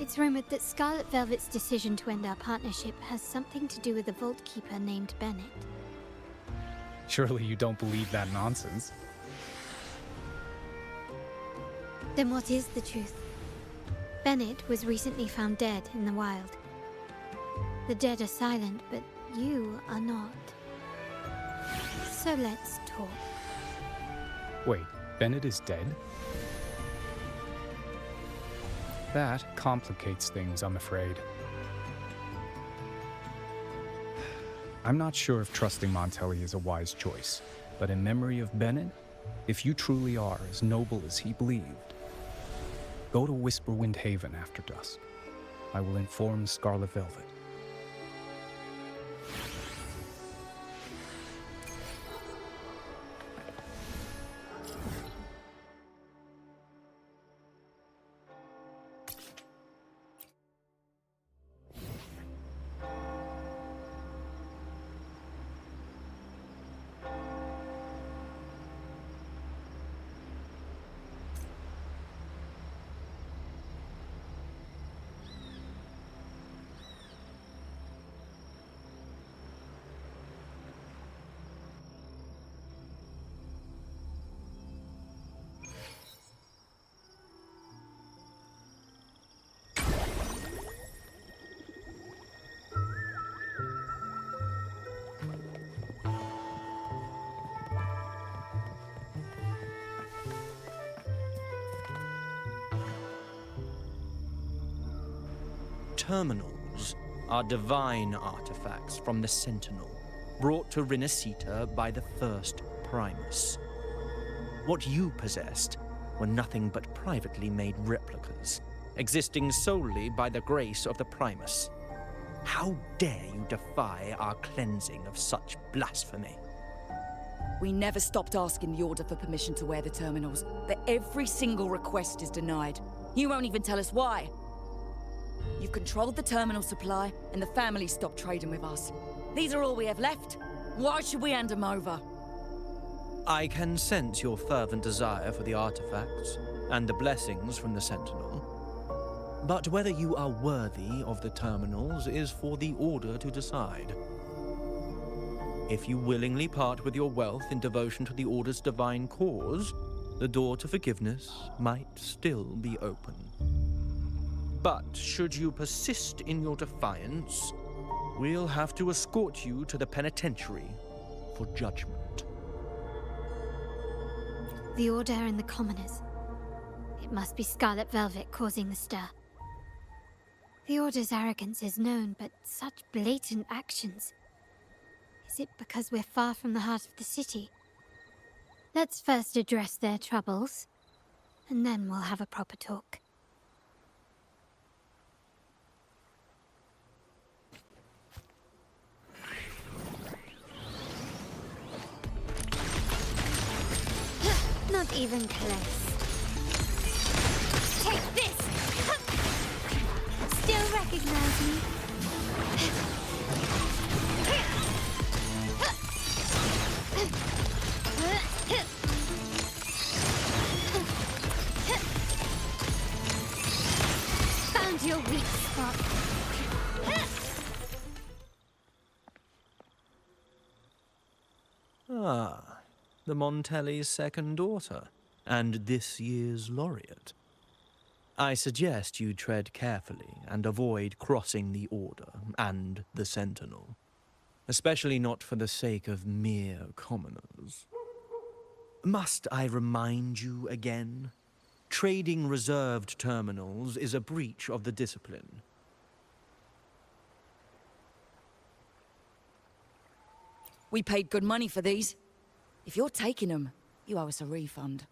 It's rumored that Scarlet Velvet's decision to end our partnership has something to do with a vault keeper named Bennett. Surely you don't believe that nonsense. Then what is the truth? Bennett was recently found dead in the wild. The dead are silent, but you are not. So let's talk. Wait, Bennett is dead? That complicates things, I'm afraid. I'm not sure if trusting Montelli is a wise choice, but in memory of Bennett, if you truly are as noble as he believed, go to Whisperwind Haven after dusk. I will inform Scarlet Velvet. terminals are divine artifacts from the Sentinel, brought to Rinascita by the first Primus. What you possessed were nothing but privately made replicas, existing solely by the grace of the Primus. How dare you defy our cleansing of such blasphemy? We never stopped asking the Order for permission to wear the terminals, but every single request is denied. You won't even tell us why. You've controlled the terminal supply, and the family stopped trading with us. These are all we have left. Why should we hand them over? I can sense your fervent desire for the artifacts and the blessings from the Sentinel. But whether you are worthy of the terminals is for the Order to decide. If you willingly part with your wealth in devotion to the Order's divine cause, the door to forgiveness might still be open. But should you persist in your defiance, we'll have to escort you to the penitentiary for judgment. The Order and the commoners. It must be Scarlet Velvet causing the stir. The Order's arrogance is known, but such blatant actions. Is it because we're far from the heart of the city? Let's first address their troubles, and then we'll have a proper talk. Not even close. Take this! Still recognize me? Found your weak spot. Ah, the Montelli's second daughter, and this year's laureate. I suggest you tread carefully and avoid crossing the Order and the Sentinel, especially not for the sake of mere commoners. Must I remind you again? Trading reserved terminals is a breach of the discipline. We paid good money for these. If you're taking them, you owe us a refund.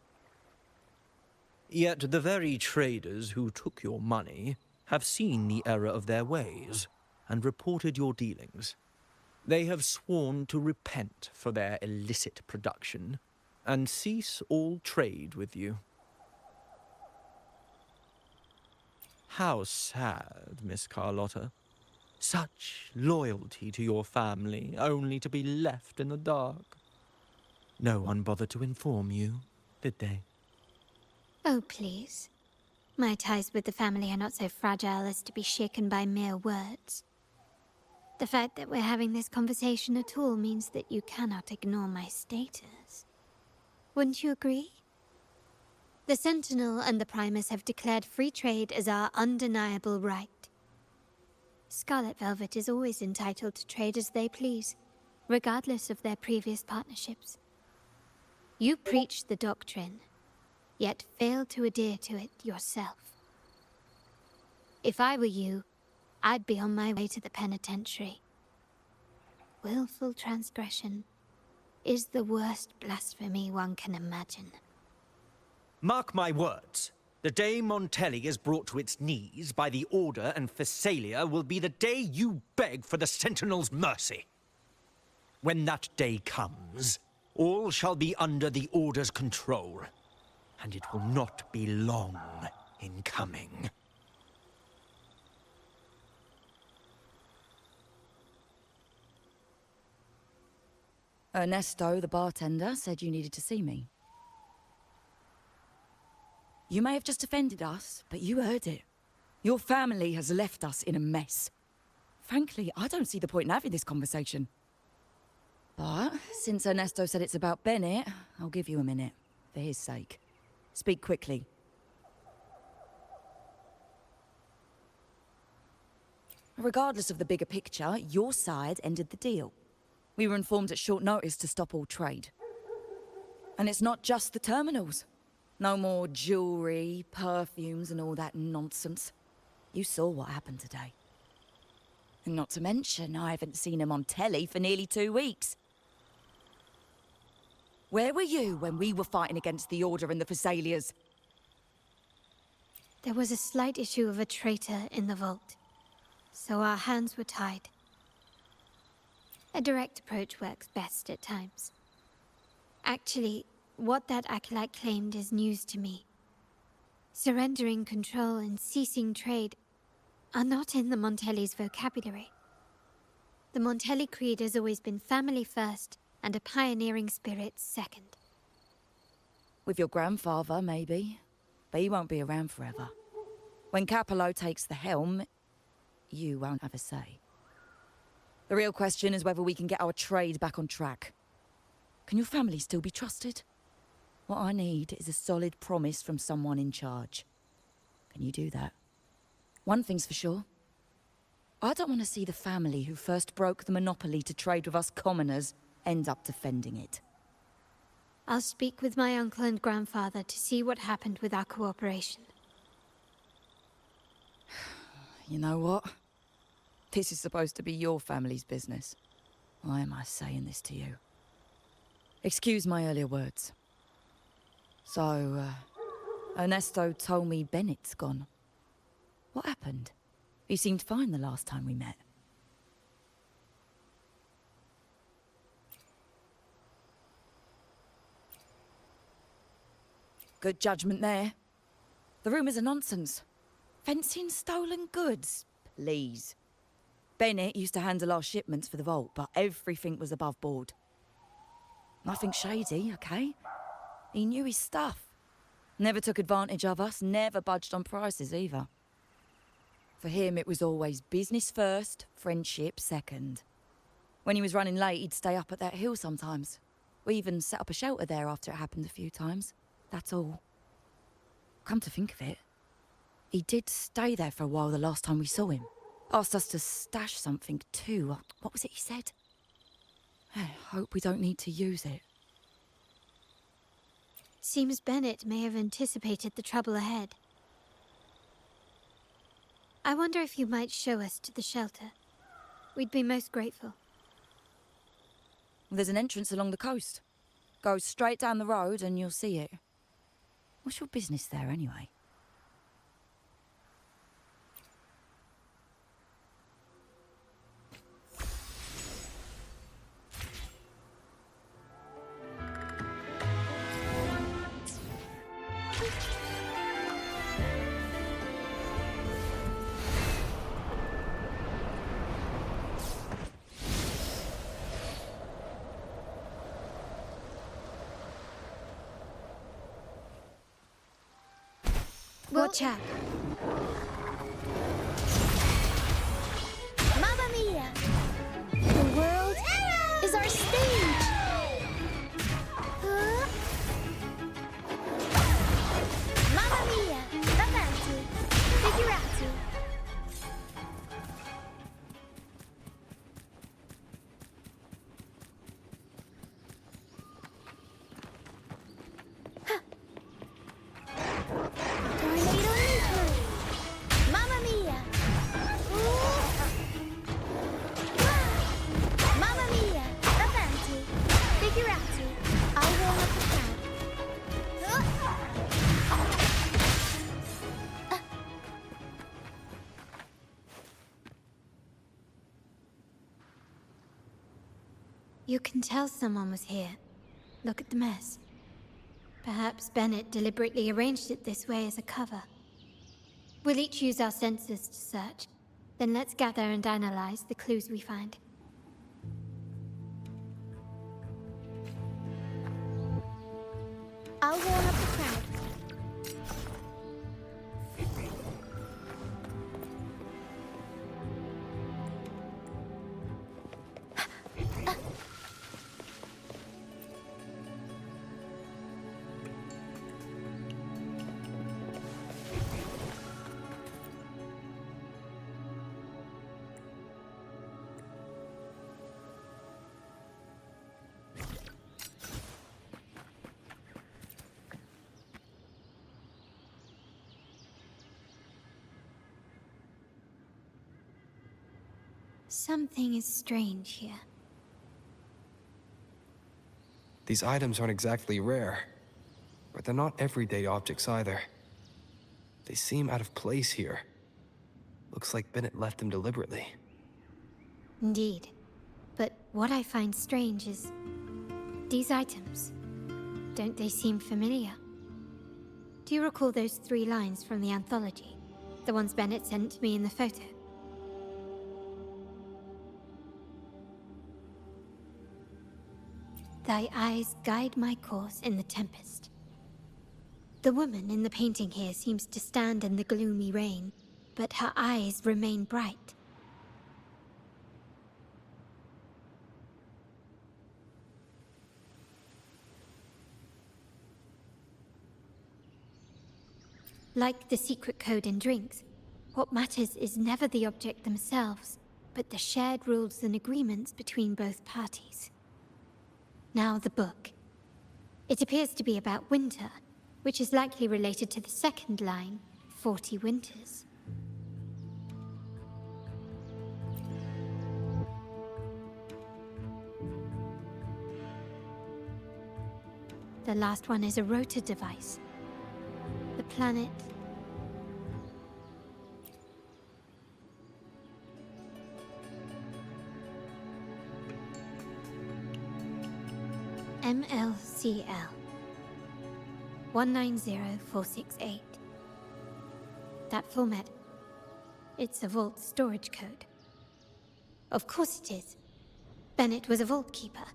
Yet the very traders who took your money have seen the error of their ways and reported your dealings. They have sworn to repent for their illicit production and cease all trade with you. How sad, Miss Carlotta. Such loyalty to your family, only to be left in the dark. No one bothered to inform you, did they? Oh, please. My ties with the family are not so fragile as to be shaken by mere words. The fact that we're having this conversation at all means that you cannot ignore my status. Wouldn't you agree? The Sentinel and the Primus have declared free trade as our undeniable right. Scarlet Velvet is always entitled to trade as they please, regardless of their previous partnerships. You preach the doctrine, yet fail to adhere to it yourself. If I were you, I'd be on my way to the penitentiary. Willful transgression is the worst blasphemy one can imagine. Mark my words. The day Montelli is brought to its knees by the Order and Phasalia will be the day you beg for the Sentinel's mercy. When that day comes, all shall be under the Order's control, and it will not be long in coming. Ernesto, the bartender, said you needed to see me. You may have just offended us, but you heard it. Your family has left us in a mess. Frankly, I don't see the point in having this conversation. But since Ernesto said it's about Bennett, I'll give you a minute, for his sake. Speak quickly. Regardless of the bigger picture, your side ended the deal. We were informed at short notice to stop all trade. And it's not just the terminals. No more jewelry, perfumes, and all that nonsense. You saw what happened today. And not to mention, I haven't seen a Montelli for nearly 2 weeks. Where were you when we were fighting against the Order and the Thessalias? There was a slight issue of a traitor in the vault, so our hands were tied. A direct approach works best at times. Actually, what that acolyte claimed is news to me. Surrendering control and ceasing trade are not in the Montelli's vocabulary. The Montelli creed has always been family first and a pioneering spirit second. With your grandfather, maybe. But he won't be around forever. When Capello takes the helm, you won't have a say. The real question is whether we can get our trade back on track. Can your family still be trusted? What I need is a solid promise from someone in charge. Can you do that? One thing's for sure. I don't want to see the family who first broke the monopoly to trade with us commoners end up defending it. I'll speak with my uncle and grandfather to see what happened with our cooperation. You know what? This is supposed to be your family's business. Why am I saying this to you? Excuse my earlier words. So, Ernesto told me Bennett's gone. What happened? He seemed fine the last time we met. Good judgment there. The rumours are nonsense. Fencing stolen goods, please. Bennett used to handle our shipments for the vault, but everything was above board. Nothing shady, okay? He knew his stuff. Never took advantage of us, never budged on prices either. For him, it was always business first, friendship second. When he was running late, he'd stay up at that hill sometimes. We even set up a shelter there after it happened a few times. That's all. Come to think of it, he did stay there for a while the last time we saw him. Asked us to stash something too. What was it he said? I hope we don't need to use it. Seems Bennett may have anticipated the trouble ahead. I wonder if you might show us to the shelter. We'd be most grateful. There's an entrance along the coast. Go straight down the road and you'll see it. What's your business there anyway? Watch out. Mamma mia! The world is our stage! Mamma mia! Avanti! Figurati! You can tell someone was here. Look at the mess. Perhaps Bennett deliberately arranged it this way as a cover. We'll each use our senses to search. Then let's gather and analyze the clues we find. I'll warm up the crowd. Something is strange here. These items aren't exactly rare, but they're not everyday objects either. They seem out of place here. Looks like Bennett left them deliberately. Indeed. But what I find strange is these items. Don't they seem familiar? Do you recall those 3 lines from the anthology? The ones Bennett sent me in the photo? Thy eyes guide my course in the tempest. The woman in the painting here seems to stand in the gloomy rain, but her eyes remain bright. Like the secret code in drinks, what matters is never the object themselves, but the shared rules and agreements between both parties. Now the book. It appears to be about winter, which is likely related to the second line, 40 winters. The last one is a rotor device. The planet... MLCL 190468. That format. It's a vault storage code. Of course it is. Bennett was a vault keeper.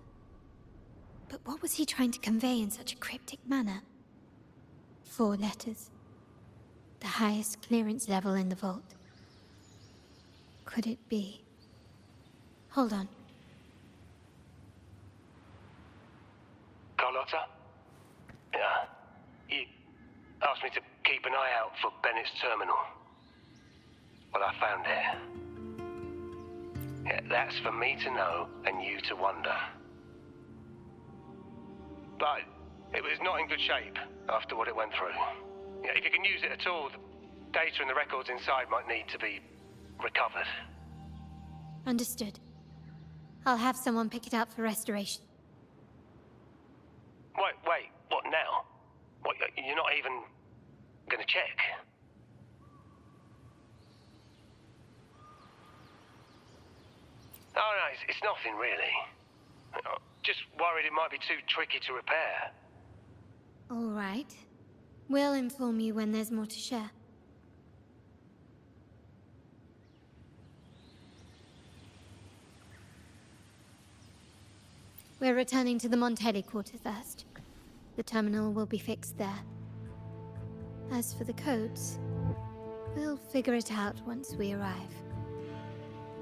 But what was he trying to convey in such a cryptic manner? 4 letters. The highest clearance level in the vault. Could it be? Hold on. Carlotta? Yeah. You asked me to keep an eye out for Bennett's terminal. Well, I found it. Yeah, that's for me to know and you to wonder. But it was not in good shape after what it went through. Yeah, if you can use it at all, the data and the records inside might need to be recovered. Understood. I'll have someone pick it up for restoration. Wait, what now? What, you're not even gonna check? Oh, no, it's nothing really. Just worried it might be too tricky to repair. All right. We'll inform you when there's more to share. We're returning to the Montelli quarter first. The terminal will be fixed there. As for the codes, we'll figure it out once we arrive.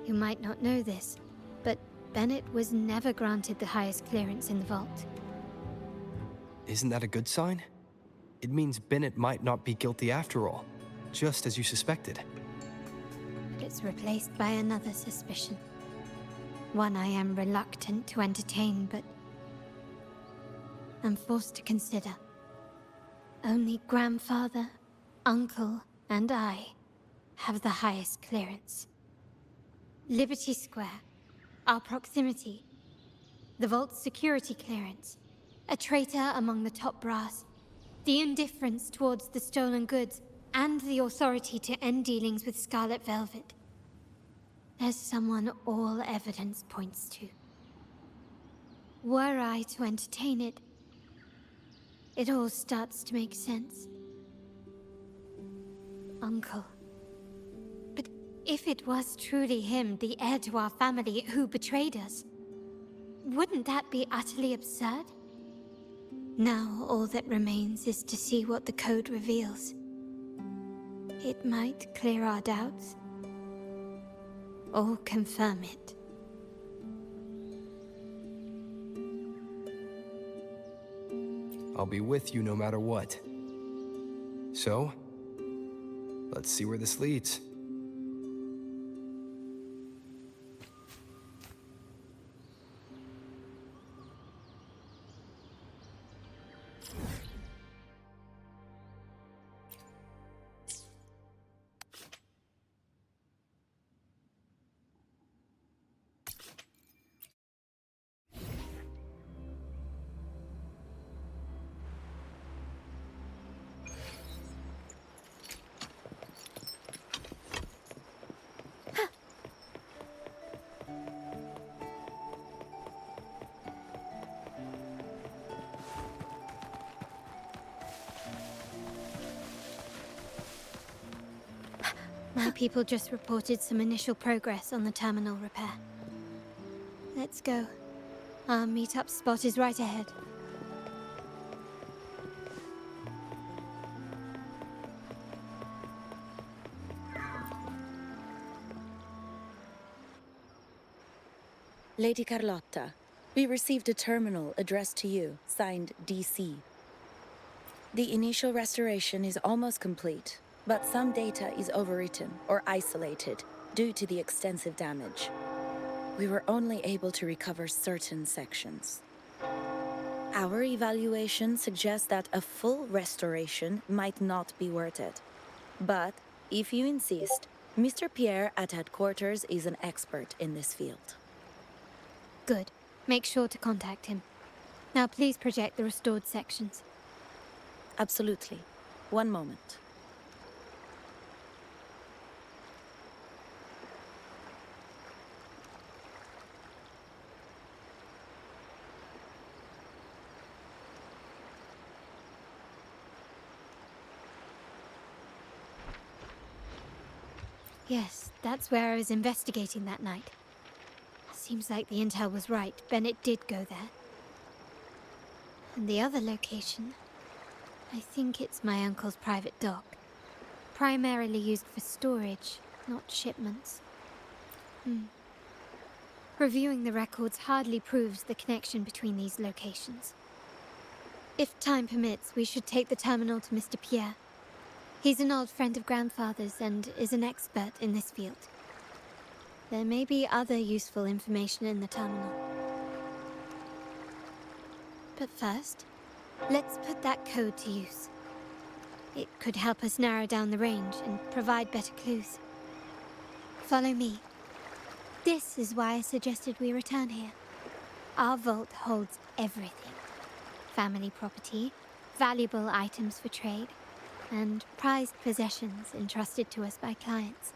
You might not know this, but Bennett was never granted the highest clearance in the vault. Isn't that a good sign? It means Bennett might not be guilty after all, just as you suspected. But it's replaced by another suspicion. One I am reluctant to entertain, but I'm forced to consider. Only grandfather, uncle, and I have the highest clearance. Liberty Square, our proximity, the vault's security clearance, a traitor among the top brass, the indifference towards the stolen goods, and the authority to end dealings with Scarlet Velvet. There's someone all evidence points to. Were I to entertain it, it all starts to make sense. Uncle. But if it was truly him, the heir to our family, who betrayed us, wouldn't that be utterly absurd? Now all that remains is to see what the code reveals. It might clear our doubts, or confirm it. I'll be with you no matter what. So, let's see where this leads. My people just reported some initial progress on the terminal repair. Let's go. Our meetup spot is right ahead. Lady Carlotta, we received a terminal addressed to you, signed DC. The initial restoration is almost complete, but some data is overwritten or isolated due to the extensive damage. We were only able to recover certain sections. Our evaluation suggests that a full restoration might not be worth it. But, if you insist, Mr. Pierre at headquarters is an expert in this field. Good. Make sure to contact him. Now please project the restored sections. Absolutely. One moment. Yes, that's where I was investigating that night. Seems like the intel was right. Bennett did go there. And the other location, I think it's my uncle's private dock. Primarily used for storage, not shipments. Reviewing the records hardly proves the connection between these locations. If time permits, we should take the terminal to Mr. Pierre. He's an old friend of Grandfather's and is an expert in this field. There may be other useful information in the terminal. But first, let's put that code to use. It could help us narrow down the range and provide better clues. Follow me. This is why I suggested we return here. Our vault holds everything. Family property, valuable items for trade, and prized possessions entrusted to us by clients.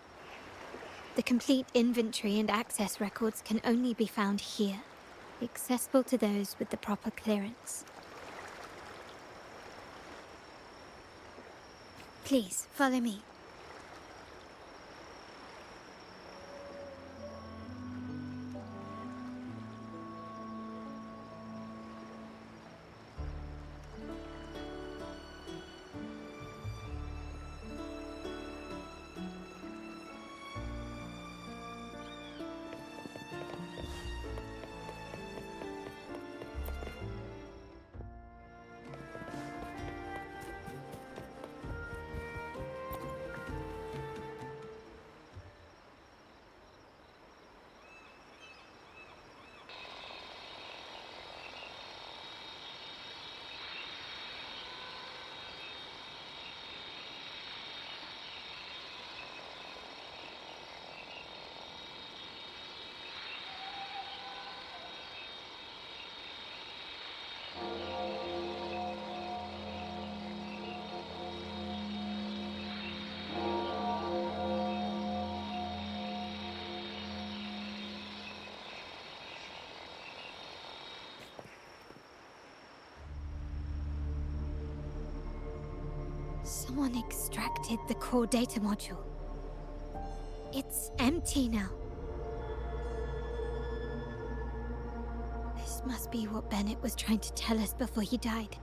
The complete inventory and access records can only be found here, accessible to those with the proper clearance. Please, follow me. Someone extracted the core data module. It's empty now. This must be what Bennett was trying to tell us before he died.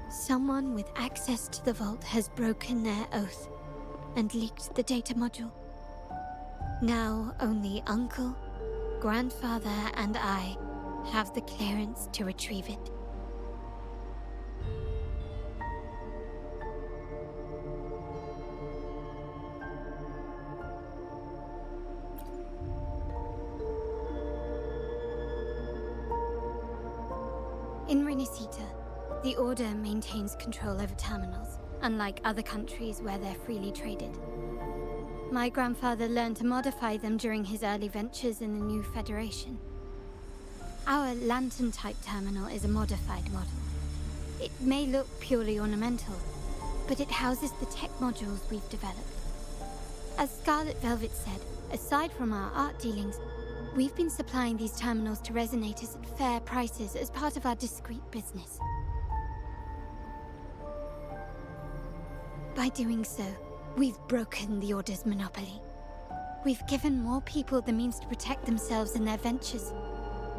Someone with access to the vault has broken their oath and leaked the data module. Now only Uncle, Grandfather, and I have the clearance to retrieve it. In Renisita, the Order maintains control over terminals, unlike other countries where they're freely traded. My grandfather learned to modify them during his early ventures in the new Federation. Our lantern-type terminal is a modified model. It may look purely ornamental, but it houses the tech modules we've developed. As Scarlet Velvet said, aside from our art dealings, we've been supplying these terminals to resonators at fair prices as part of our discreet business. By doing so, We've broken the Order's monopoly. We've given more people the means to protect themselves in their ventures,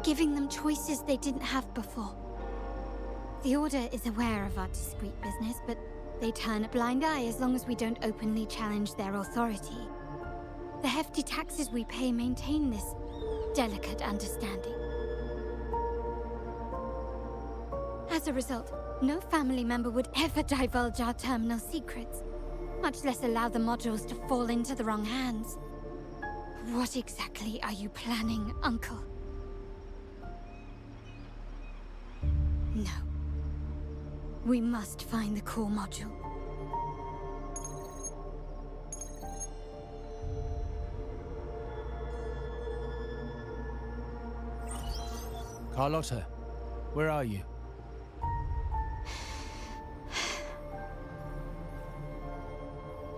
giving them choices they didn't have before. The Order is aware of our discreet business, but they turn a blind eye as long as we don't openly challenge their authority. The hefty taxes we pay maintain this delicate understanding. As a result, no family member would ever divulge our terminal secrets, much less allow the modules to fall into the wrong hands. What exactly are you planning, Uncle? No. We must find the core module. Carlotta, where are you?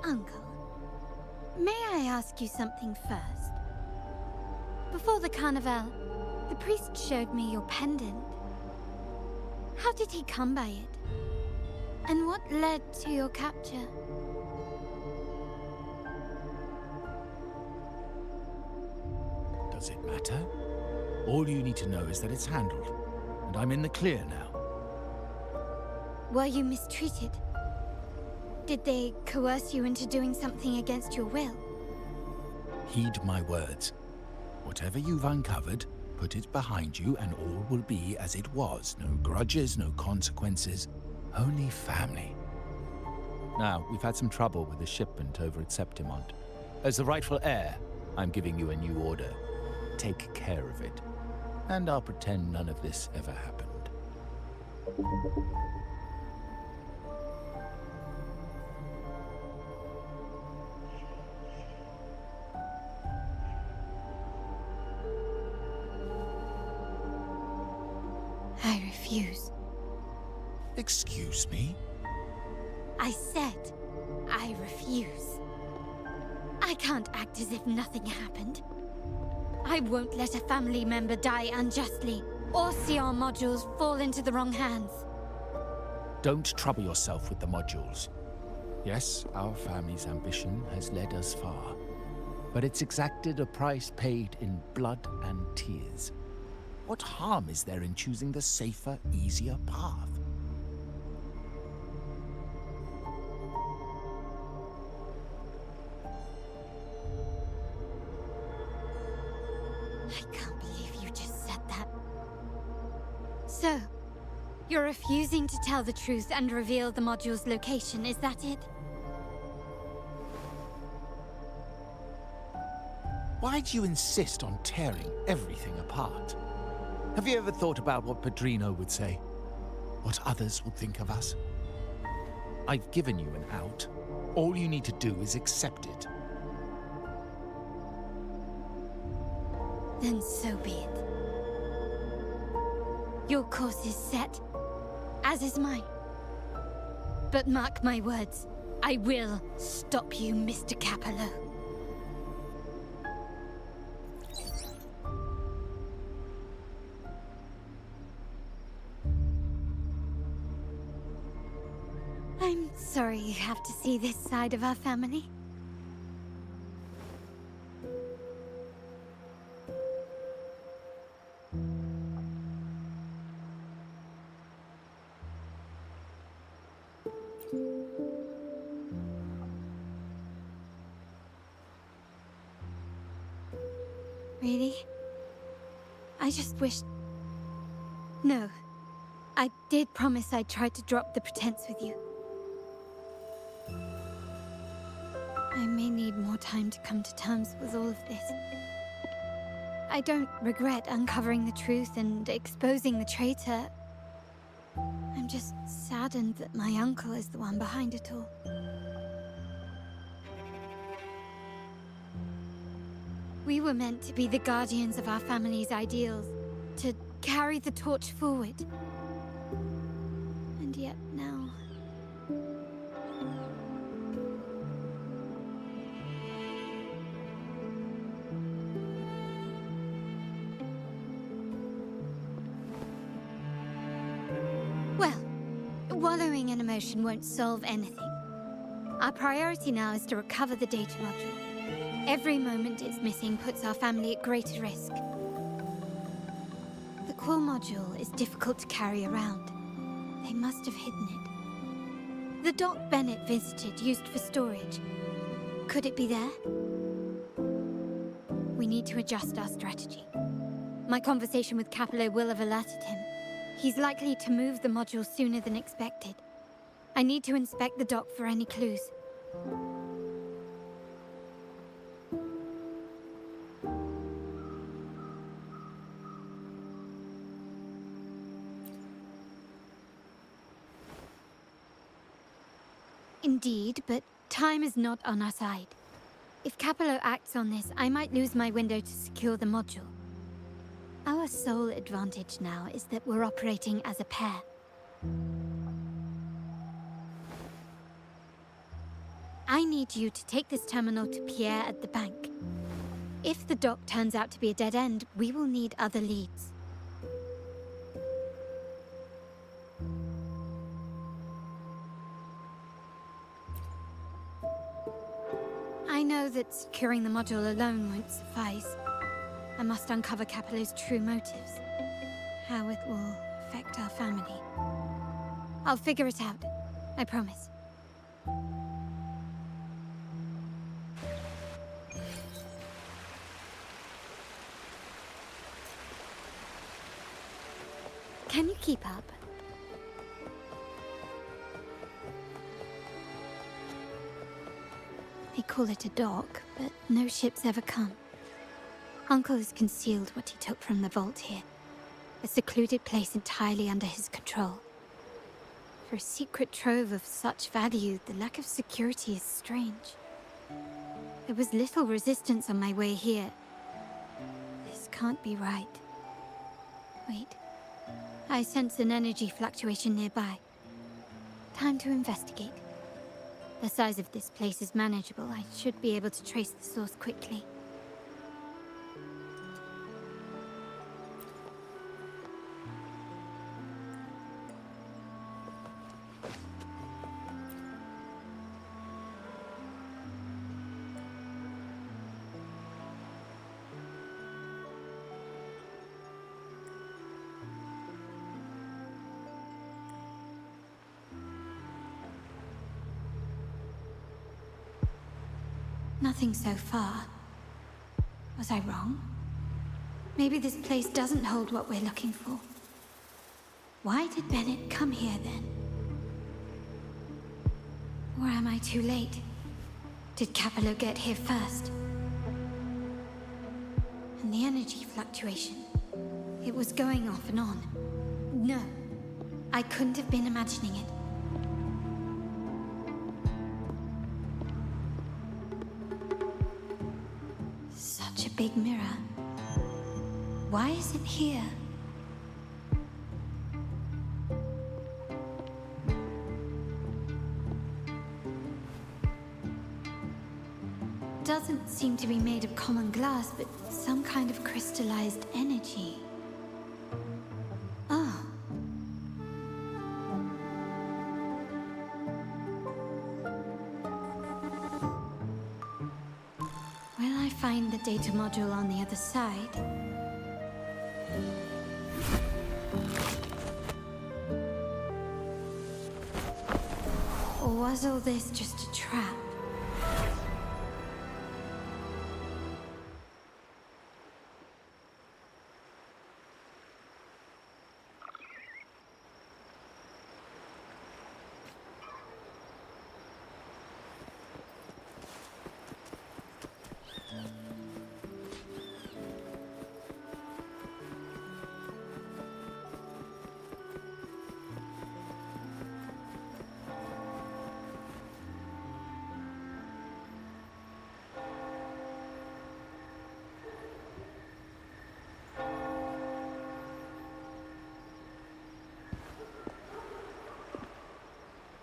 Uncle, may I ask you something first? Before the carnival, the priest showed me your pendant. How did he come by it? And what led to your capture? Does it matter? All you need to know is that it's handled, and I'm in the clear now. Were you mistreated? Did they coerce you into doing something against your will? Heed my words. Whatever you've uncovered, put it behind you and all will be as it was. No grudges, no consequences, only family. Now, we've had some trouble with the shipment over at Septimont. As the rightful heir, I'm giving you a new order. Take care of it. And I'll pretend none of this ever happened. I refuse. Excuse me? I said I refuse. I can't act as if nothing happened. I won't let a family member die unjustly, or see our modules fall into the wrong hands. Don't trouble yourself with the modules. Yes, our family's ambition has led us far, but it's exacted a price paid in blood and tears. What harm is there in choosing the safer, easier path? I can't believe you just said that. So, you're refusing to tell the truth and reveal the module's location, is that it? Why do you insist on tearing everything apart? Have you ever thought about what Padrino would say? What others would think of us? I've given you an out. All you need to do is accept it. Then so be it. Your course is set, as is mine. But mark my words, I will stop you, Mr. Capello. I'm sorry you have to see this side of our family. Really? I just wished... No. I did promise I'd try to drop the pretense with you. I may need more time to come to terms with all of this. I don't regret uncovering the truth and exposing the traitor. I'm just saddened that my uncle is the one behind it all. We were meant to be the guardians of our family's ideals, to carry the torch forward. And yet now... Well, wallowing in emotion won't solve anything. Our priority now is to recover the data module. Every moment it's missing puts our family at greater risk. The core module is difficult to carry around. They must have hidden it. The dock Bennett visited, used for storage. Could it be there? We need to adjust our strategy. My conversation with Capello will have alerted him. He's likely to move the module sooner than expected. I need to inspect the dock for any clues. Indeed, but time is not on our side. If Capello acts on this, I might lose my window to secure the module. Our sole advantage now is that we're operating as a pair. I need you to take this terminal to Pierre at the bank. If the dock turns out to be a dead end, we will need other leads. I know that securing the module alone won't suffice. I must uncover Capello's true motives. How it will affect our family. I'll figure it out. I promise. Can you keep up? They call it a dock, but no ships ever come. Uncle has concealed what he took from the vault here. A secluded place entirely under his control. For a secret trove of such value, the lack of security is strange. There was little resistance on my way here. This can't be right. Wait. I sense an energy fluctuation nearby. Time to investigate. The size of this place is manageable. I should be able to trace the source quickly. Nothing so far. Was I wrong? Maybe this place doesn't hold what we're looking for. Why did Bennett come here then? Or am I too late? Did Capello get here first? And the energy fluctuation. It was going off and on. No, I couldn't have been imagining it. Such a big mirror. Why is it here? Doesn't seem to be made of common glass, but some kind of crystallized energy. Ah. Will I find the data module on the other side? Or was all this just a trap?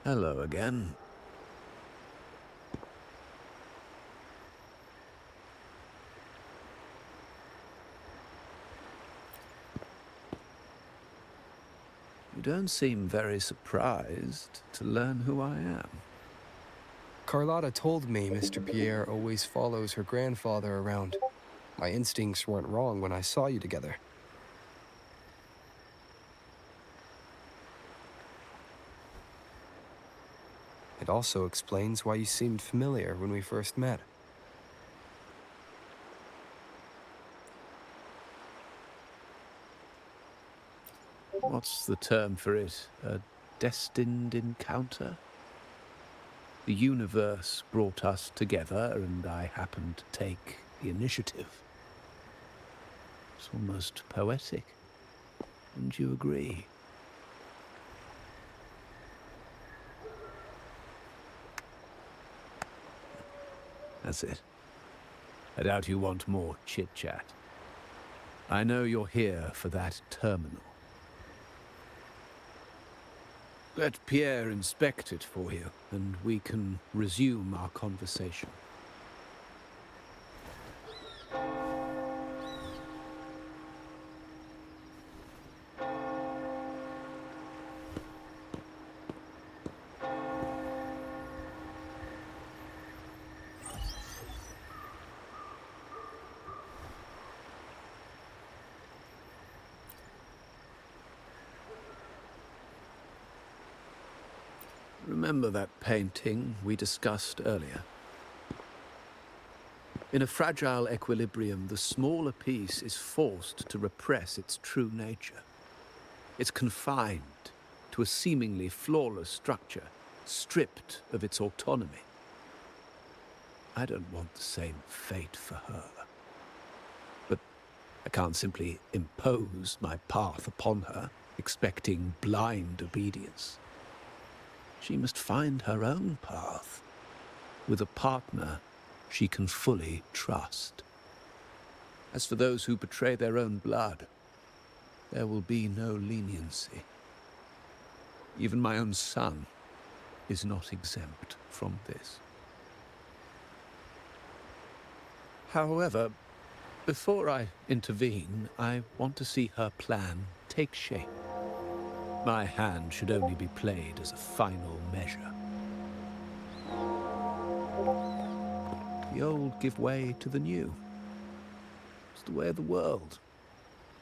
Hello again. You don't seem very surprised to learn who I am. Carlotta told me Mr. Pierre always follows her grandfather around. My instincts weren't wrong when I saw you together. It also explains why you seemed familiar when we first met. What's the term for it? A destined encounter? The universe brought us together, and I happened to take the initiative. It's almost poetic. Wouldn't you agree? That's it. I doubt you want more chit-chat. I know you're here for that terminal. Let Pierre inspect it for you, and we can resume our conversation. Remember that painting we discussed earlier? In a fragile equilibrium, the smaller piece is forced to repress its true nature. It's confined to a seemingly flawless structure, stripped of its autonomy. I don't want the same fate for her. But I can't simply impose my path upon her, expecting blind obedience. She must find her own path, with a partner she can fully trust. As for those who betray their own blood, there will be no leniency. Even my own son is not exempt from this. However, before I intervene, I want to see her plan take shape. My hand should only be played as a final measure. The old give way to the new. It's the way of the world.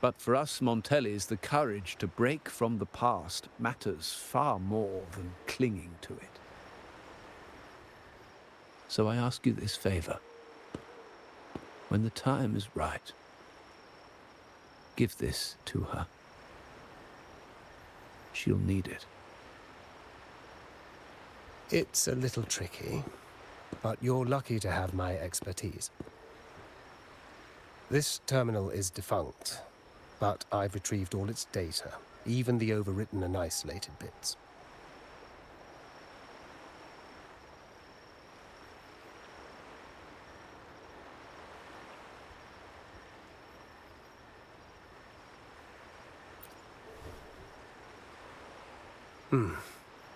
But for us Montellis, the courage to break from the past matters far more than clinging to it. So I ask you this favor. When the time is right, give this to her. She'll need it. It's a little tricky, but you're lucky to have my expertise. This terminal is defunct, but I've retrieved all its data, even the overwritten and isolated bits.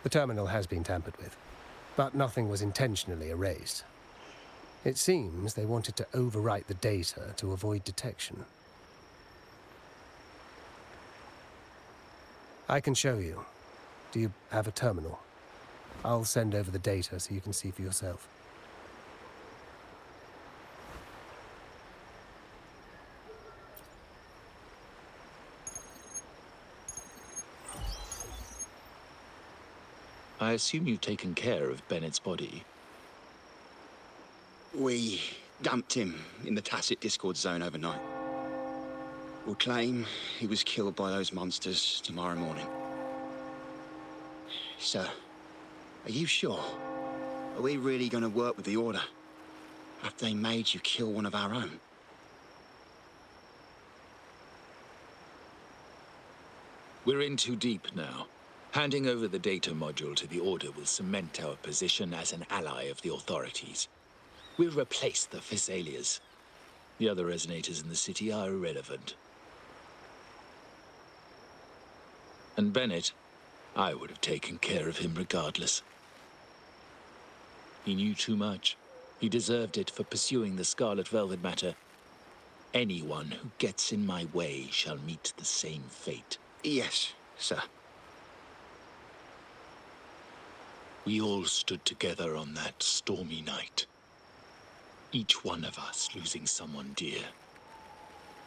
The terminal has been tampered with, but nothing was intentionally erased. It seems they wanted to overwrite the data to avoid detection. I can show you. Do you have a terminal? I'll send over the data so you can see for yourself. I assume you've taken care of Bennett's body. We dumped him in the tacit discord zone overnight. We'll claim he was killed by those monsters tomorrow morning. Sir, are you sure? Are we really going to work with the Order? Have they made you kill one of our own? We're in too deep now. Handing over the data module to the Order will cement our position as an ally of the authorities. We'll replace the Physalias. The other resonators in the city are irrelevant. And Bennett, I would have taken care of him regardless. He knew too much. He deserved it for pursuing the Scarlet Velvet matter. Anyone who gets in my way shall meet the same fate. Yes, sir. We all stood together on that stormy night. Each one of us losing someone dear.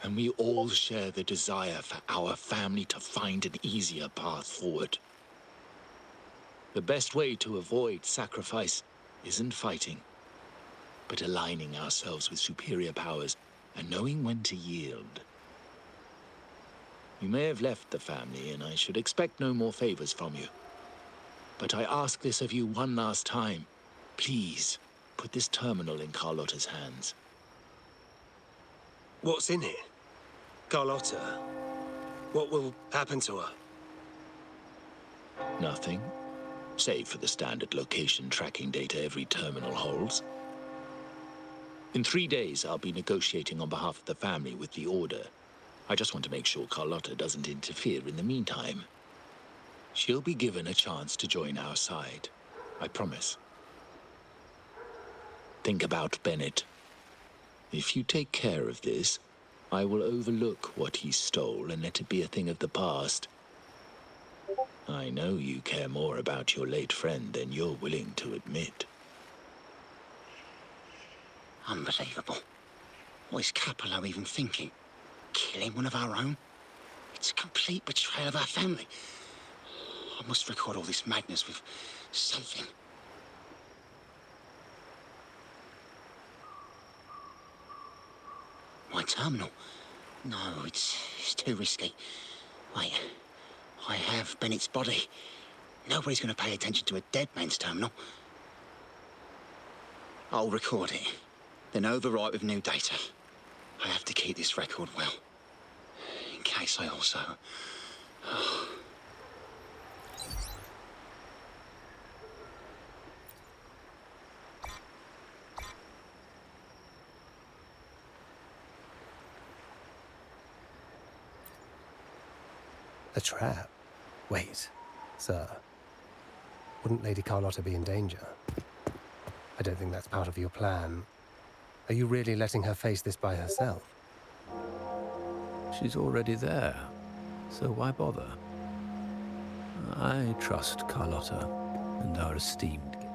And we all share the desire for our family to find an easier path forward. The best way to avoid sacrifice isn't fighting, but aligning ourselves with superior powers and knowing when to yield. You may have left the family, and I should expect no more favors from you. But I ask this of you one last time. Please, put this terminal in Carlotta's hands. What's in it? Carlotta? What will happen to her? Nothing, save for the standard location tracking data every terminal holds. In 3 days, I'll be negotiating on behalf of the family with the Order. I just want to make sure Carlotta doesn't interfere in the meantime. She'll be given a chance to join our side. I promise. Think about Bennett. If you take care of this, I will overlook what he stole and let it be a thing of the past. I know you care more about your late friend than you're willing to admit. Unbelievable. What is Capello even thinking? Killing one of our own? It's a complete betrayal of our family. I must record all this madness with something. My terminal? No, it's too risky. Wait, I have Bennett's body. Nobody's going to pay attention to a dead man's terminal. I'll record it, then overwrite with new data. I have to keep this record well, in case I also... A trap? Wait, sir. Wouldn't Lady Carlotta be in danger? I don't think that's part of your plan. Are you really letting her face this by herself? She's already there, so why bother? I trust Carlotta and our esteemed guest.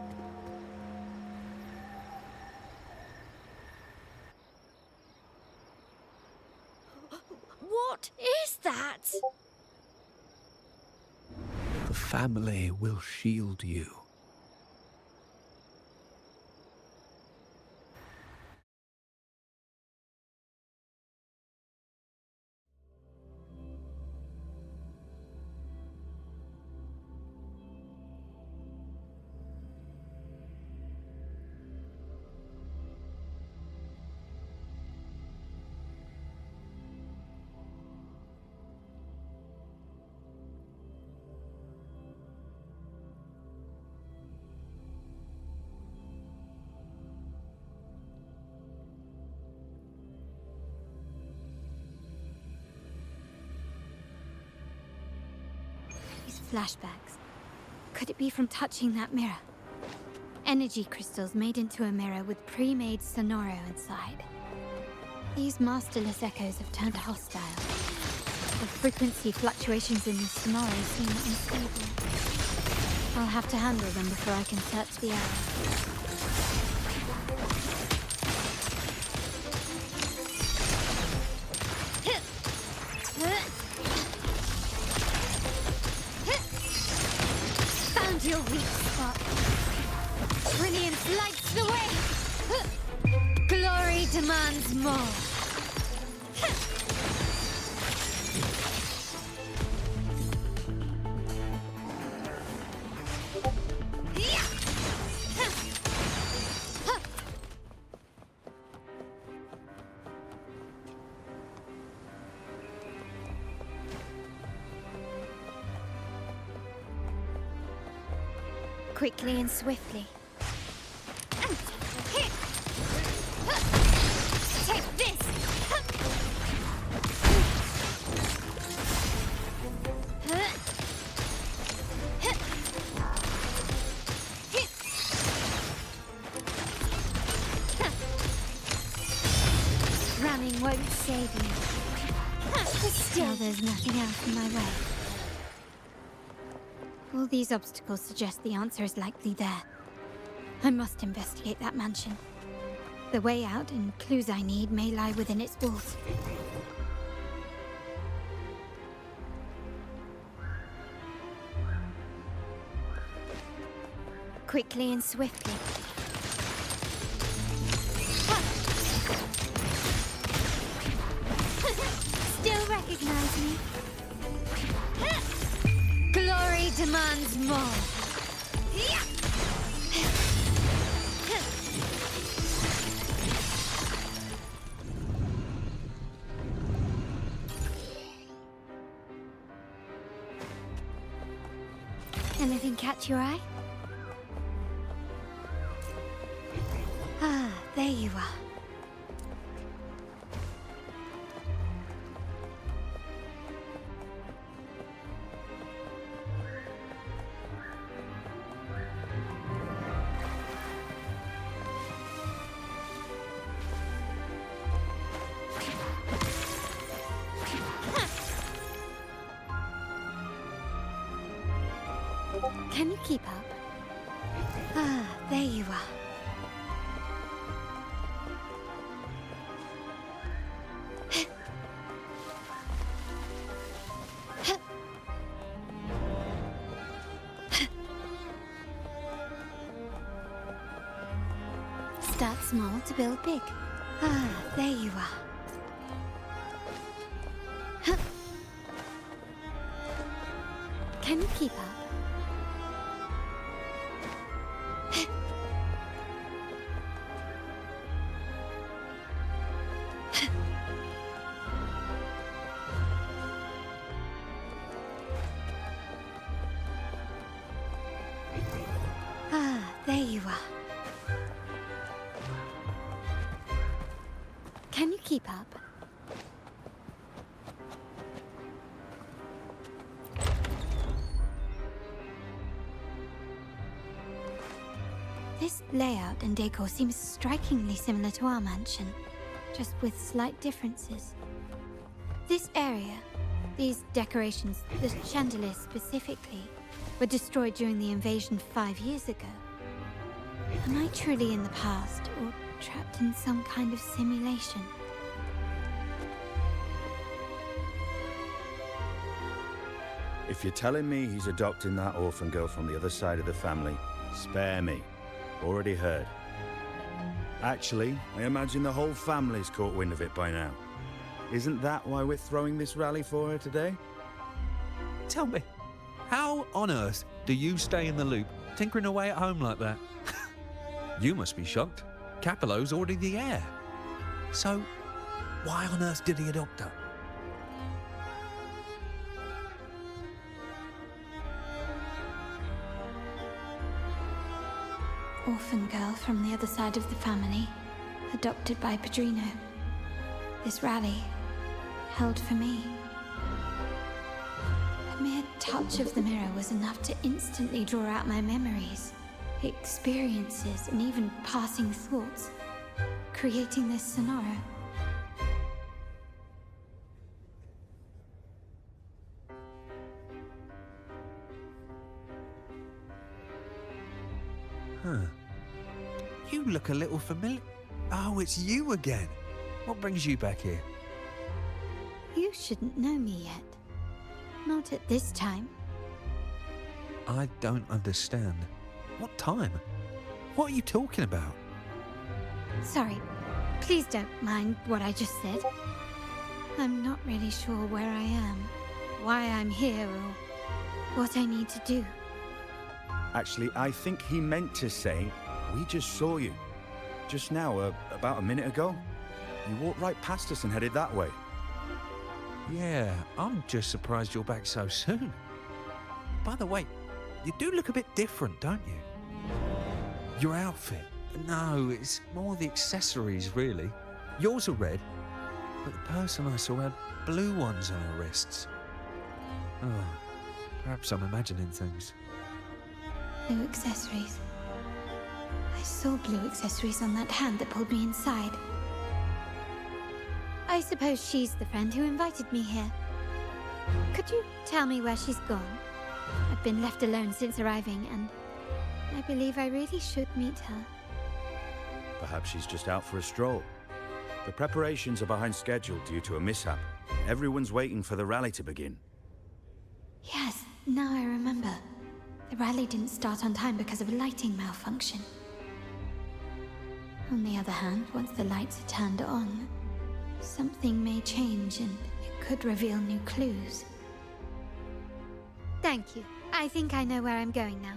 What is that? The family will shield you. Flashbacks. Could it be from touching that mirror? Energy crystals made into a mirror with pre-made sonoro inside. These masterless echoes have turned hostile. The frequency fluctuations in the sonoro seem unstable. I'll have to handle them before I can search the area. Your weak spot. Brilliance lights the way. Glory demands more. Quickly and swiftly. Take this. Running won't save you. Still, there's nothing else in my way. All these obstacles suggest the answer is likely there. I must investigate that mansion. The way out and clues I need may lie within its walls. Quickly and swiftly. Still recognize me? Glory demands more. Anything catch your eye? Ah, there you are. Can you keep up? Ah, there you are. Start small to build big. Ah, there you are. Can you keep up? Ah, there you are. Can you keep up? This layout and decor seems strikingly similar to our mansion, just with slight differences. This area, these decorations, the chandeliers specifically, were destroyed during the invasion 5 years ago. Am I truly in the past, or trapped in some kind of simulation? If you're telling me he's adopting that orphan girl from the other side of the family, spare me. Already heard. Actually, I imagine the whole family's caught wind of it by now. Isn't that why we're throwing this rally for her today? Tell me, how on earth do you stay in the loop, tinkering away at home like that? You must be shocked. Capello's already the heir. So, why on earth did he adopt her? Orphan girl from the other side of the family, adopted by Padrino. This rally, held for me. A mere touch of the mirror was enough to instantly draw out my memories, experiences, and even passing thoughts, creating this scenario. Huh. You look a little familiar. Oh, it's you again. What brings you back here? You shouldn't know me yet. Not at this time. I don't understand. What time? What are you talking about? Sorry. Please don't mind what I just said. I'm not really sure where I am, why I'm here, or what I need to do. Actually, I think he meant to say, we just saw you. Just now, about a minute ago. You walked right past us and headed that way. Yeah, I'm just surprised you're back so soon. By the way, you do look a bit different, don't you? Your outfit. No, it's more the accessories, really. Yours are red, but the person I saw had blue ones on her wrists. Oh, perhaps I'm imagining things. Blue accessories. I saw blue accessories on that hand that pulled me inside. I suppose she's the friend who invited me here. Could you tell me where she's gone? I've been left alone since arriving, and I believe I really should meet her. Perhaps she's just out for a stroll. The preparations are behind schedule due to a mishap. Everyone's waiting for the rally to begin. Yes, now I remember. The rally didn't start on time because of a lighting malfunction. On the other hand, once the lights are turned on, something may change and it could reveal new clues. Thank you. I think I know where I'm going now.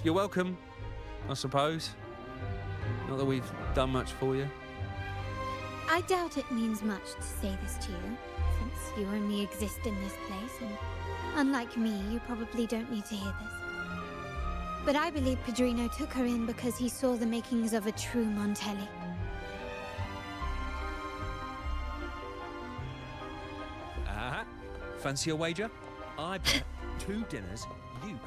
You're welcome, I suppose. Not that we've done much for you. I doubt it means much to say this to you, since you only exist in this place, and unlike me, you probably don't need to hear this. But I believe Padrino took her in because he saw the makings of a true Montelli. Fancy a wager? I bet 2 dinners you can't.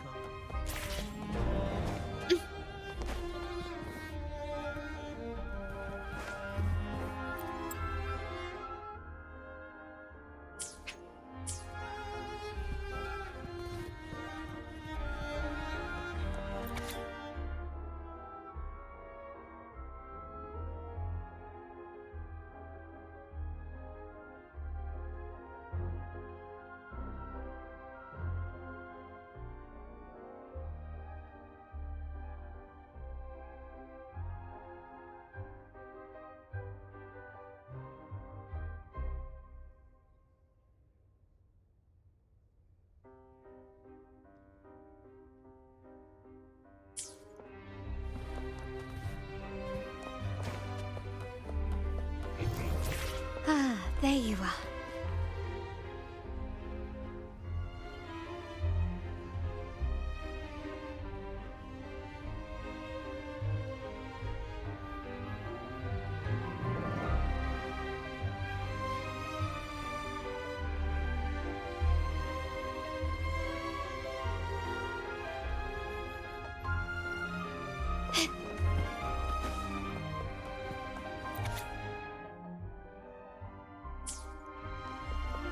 Ah, there you are.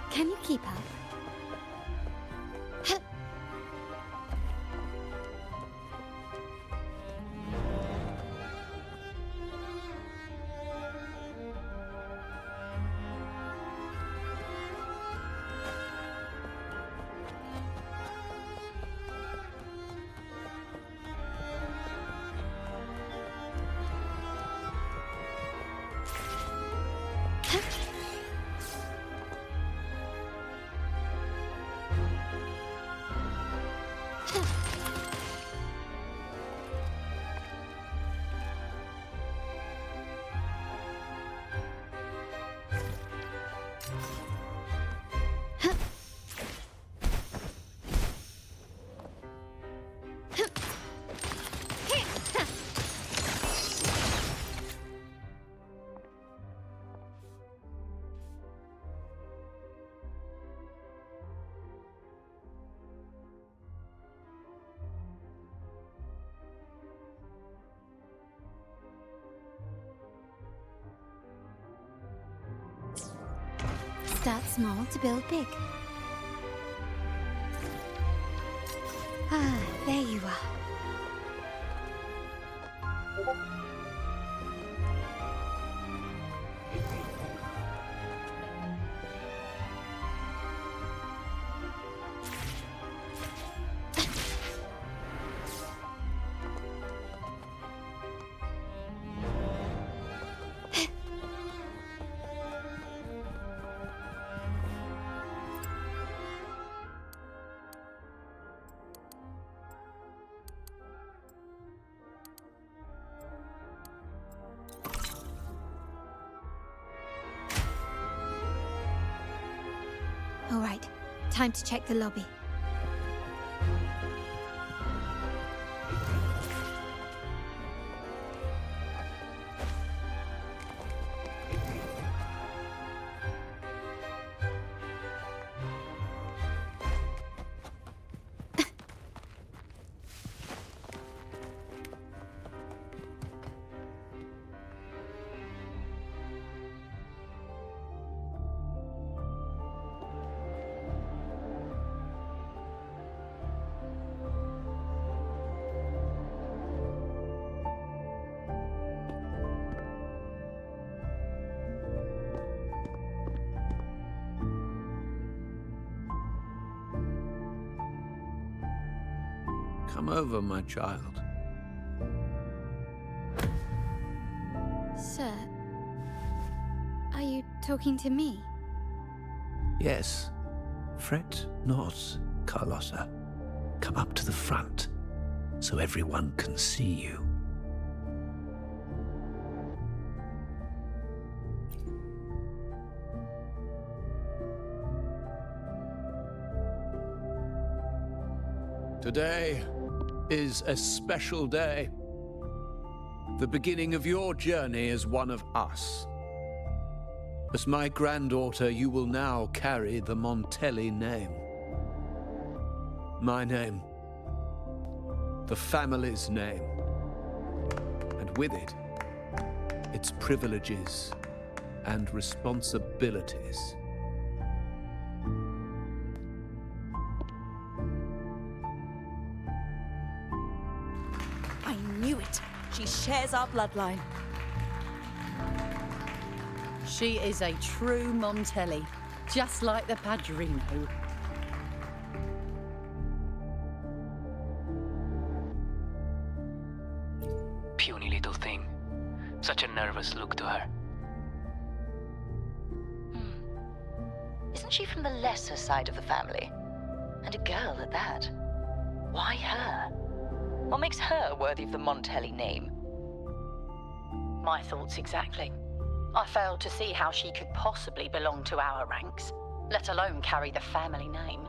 Can you keep up? Start small to build big. Ah, there you are. All right, time to check the lobby. Come over, my child. Sir, are you talking to me? Yes. Fret not, Carlotta. Come up to the front, so everyone can see you. Today is a special day. The beginning of your journey as one of us. As my granddaughter, you will now carry the Montelli name. My name. The family's name. And with it, its privileges and responsibilities. I knew it. She shares our bloodline. She is a true Montelli, just like the Padrino. Puny little thing. Such a nervous look to her. Isn't she from the lesser side of the family? And a girl at that. Why her? What makes her worthy of the Montelli name? My thoughts exactly. I failed to see how she could possibly belong to our ranks, let alone carry the family name.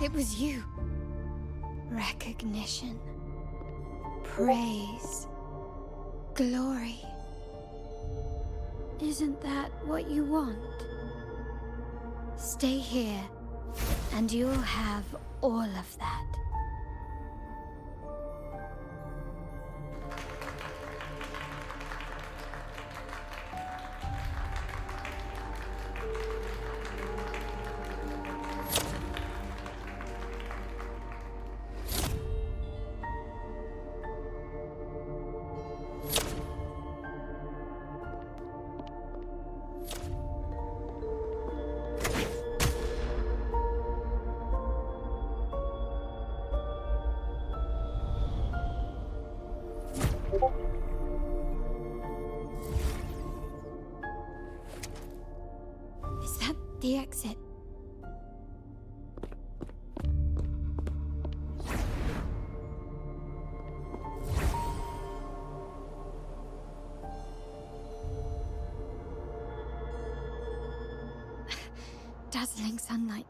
It was you. Recognition. Praise. Glory. Isn't that what you want? Stay here, and you'll have all of that. Is that the exit? Dazzling sunlight.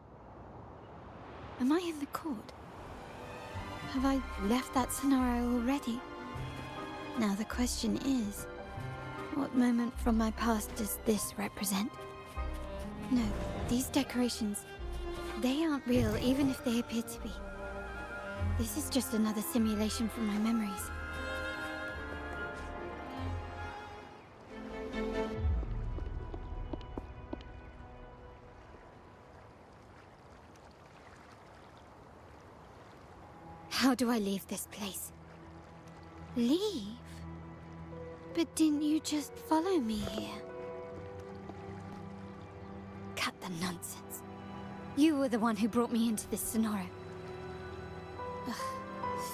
Am I in the court? Have I left that scenario already? Now the question is, what moment from my past does this represent? No, these decorations, they aren't real even if they appear to be. This is just another simulation from my memories. How do I leave this place? Leave? But didn't you just follow me here? Cut the nonsense. You were the one who brought me into this scenario. Ugh,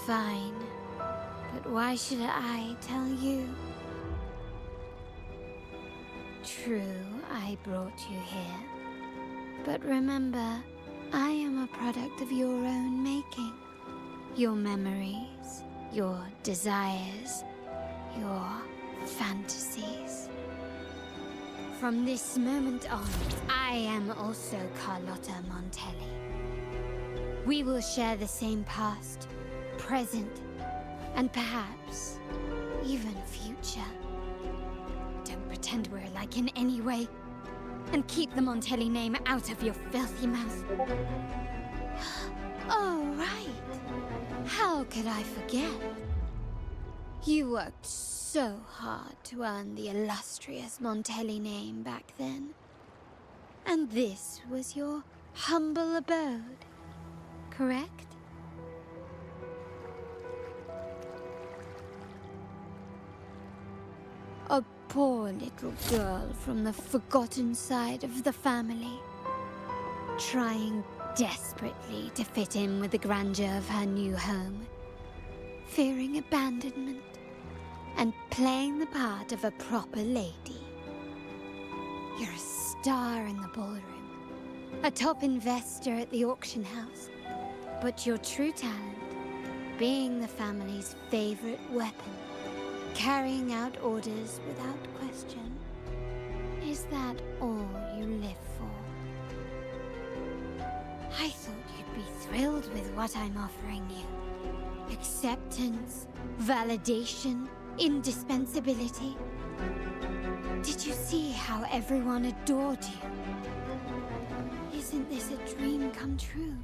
fine. But why should I tell you? True, I brought you here. But remember, I am a product of your own making. Your memories, your desires, your fantasies. From this moment on, I am also Carlotta Montelli. We will share the same past, present, and perhaps even future. Don't pretend we're alike in any way, and keep the Montelli name out of your filthy mouth. Oh, right. How could I forget? You worked so hard to earn the illustrious Montelli name back then. And this was your humble abode, correct? poor little girl from the forgotten side of the family, trying desperately to fit in with the grandeur of her new home, fearing abandonment, and playing the part of a proper lady. You're a star in the ballroom, a top investor at the auction house, but your true talent, being the family's favorite weapon, carrying out orders without question. Is that all you live for? I thought you'd be thrilled with what I'm offering you. Acceptance, validation, indispensability. Did you see how everyone adored you? Isn't this a dream come true?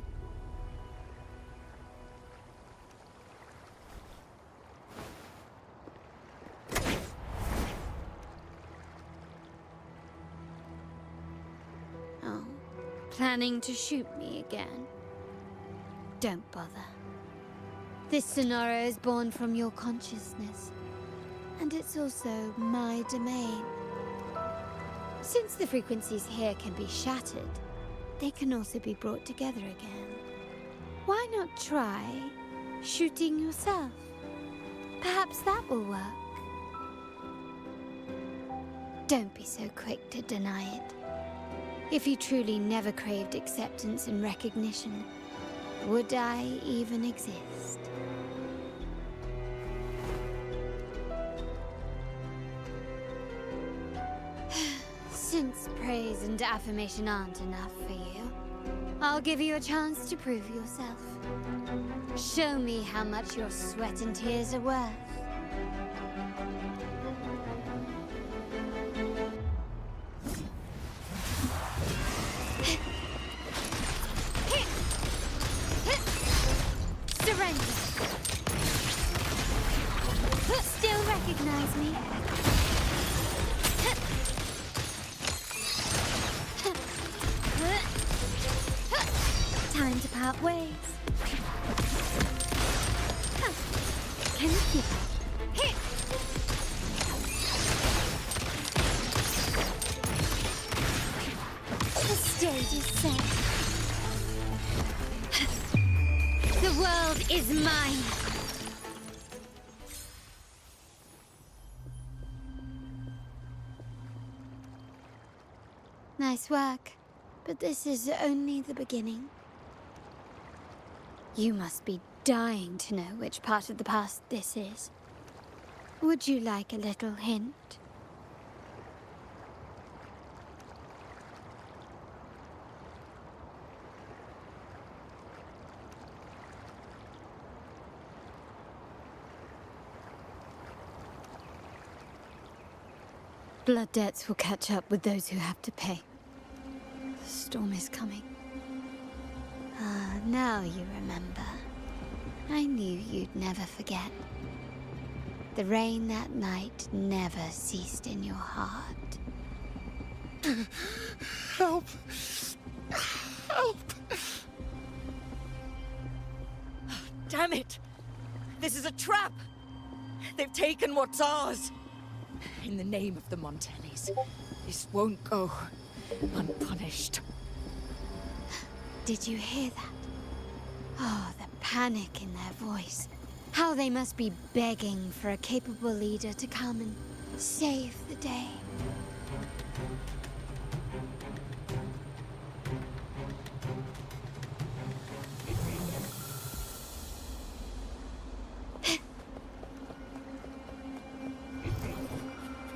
Oh, planning to shoot me again? Don't bother. This scenario is born from your consciousness, and it's also my domain. Since the frequencies here can be shattered, they can also be brought together again. Why not try shooting yourself? Perhaps that will work. Don't be so quick to deny it. If you truly never craved acceptance and recognition, would I even exist? Since praise and affirmation aren't enough for you, I'll give you a chance to prove yourself. Show me how much your sweat and tears are worth. Surrender. Still recognize me? Time to part ways. Can you keep up? The stage is set. The world is mine. Nice work, but this is only the beginning. You must be dying to know which part of the past this is. Would you like a little hint? Blood debts will catch up with those who have to pay. The storm is coming. Ah, now you remember. I knew you'd never forget. The rain that night never ceased in your heart. Help! Help! Damn it! This is a trap! They've taken what's ours! In the name of the Montellis, this won't go unpunished. Did you hear that? Oh, the panic in their voice. How they must be begging for a capable leader to come and save the day.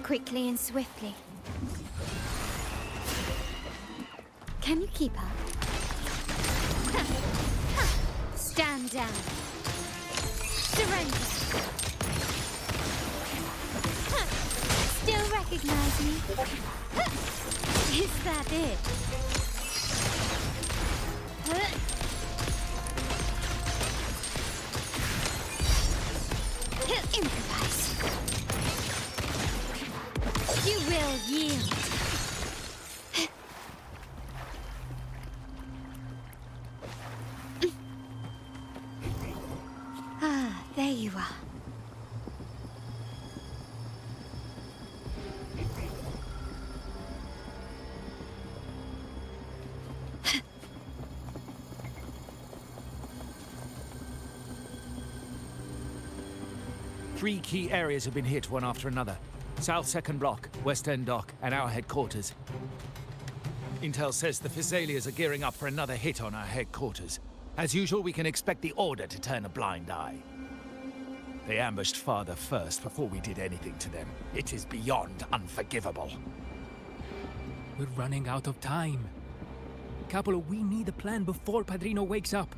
Quickly and swiftly. Can you keep up? Stand down. Surrender. Still recognize me? Is that it? Improvise. You will yield. Ah, there you are. 3 key areas have been hit one after another. South 2nd Block, West End Dock, and our headquarters. Intel says the Physaelias are gearing up for another hit on our headquarters. As usual, we can expect the Order to turn a blind eye. They ambushed Father first before we did anything to them. It is beyond unforgivable. We're running out of time. Capolo, we need a plan before Padrino wakes up.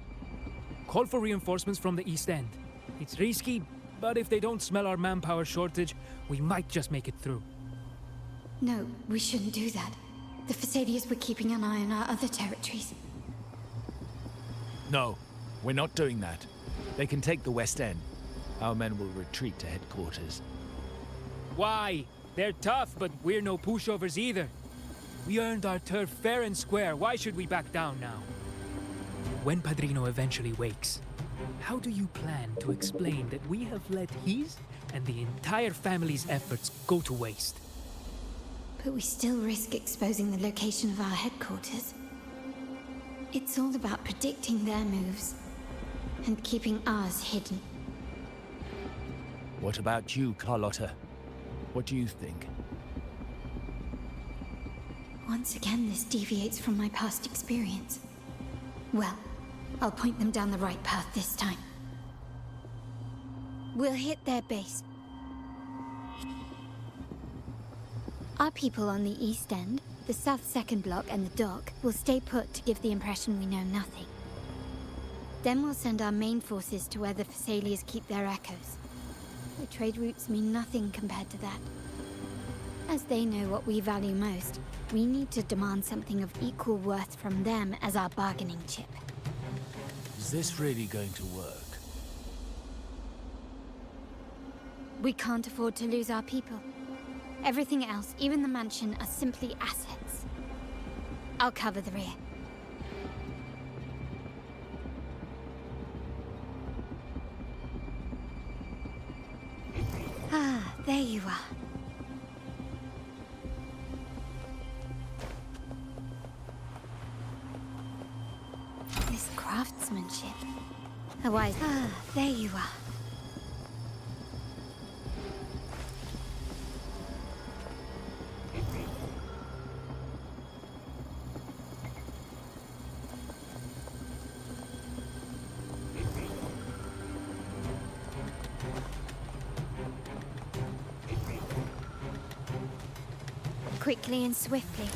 Call for reinforcements from the East End. It's risky, but if they don't smell our manpower shortage, we might just make it through. No, we shouldn't do that. The Physaelias were keeping an eye on our other territories. No, we're not doing that. They can take the West End. Our men will retreat to headquarters. Why? They're tough, but we're no pushovers either. We earned our turf fair and square. Why should we back down now? When Padrino eventually wakes, how do you plan to explain that we have let his and the entire family's efforts go to waste? But we still risk exposing the location of our headquarters. It's all about predicting their moves and keeping ours hidden. What about you, Carlotta? What do you think? Once again, this deviates from my past experience. Well, I'll point them down the right path this time. We'll hit their base. Our people on the East End, the South 2nd Block and the dock will stay put to give the impression we know nothing. Then we'll send our main forces to where the Physaelias keep their echoes. The trade routes mean nothing compared to that. As they know what we value most, we need to demand something of equal worth from them as our bargaining chip. Is this really going to work? We can't afford to lose our people. Everything else, even the mansion, are simply assets. I'll cover the rear. Ah, there you are. This craftsmanship. A wise... Ah, there you are. Quickly and swiftly.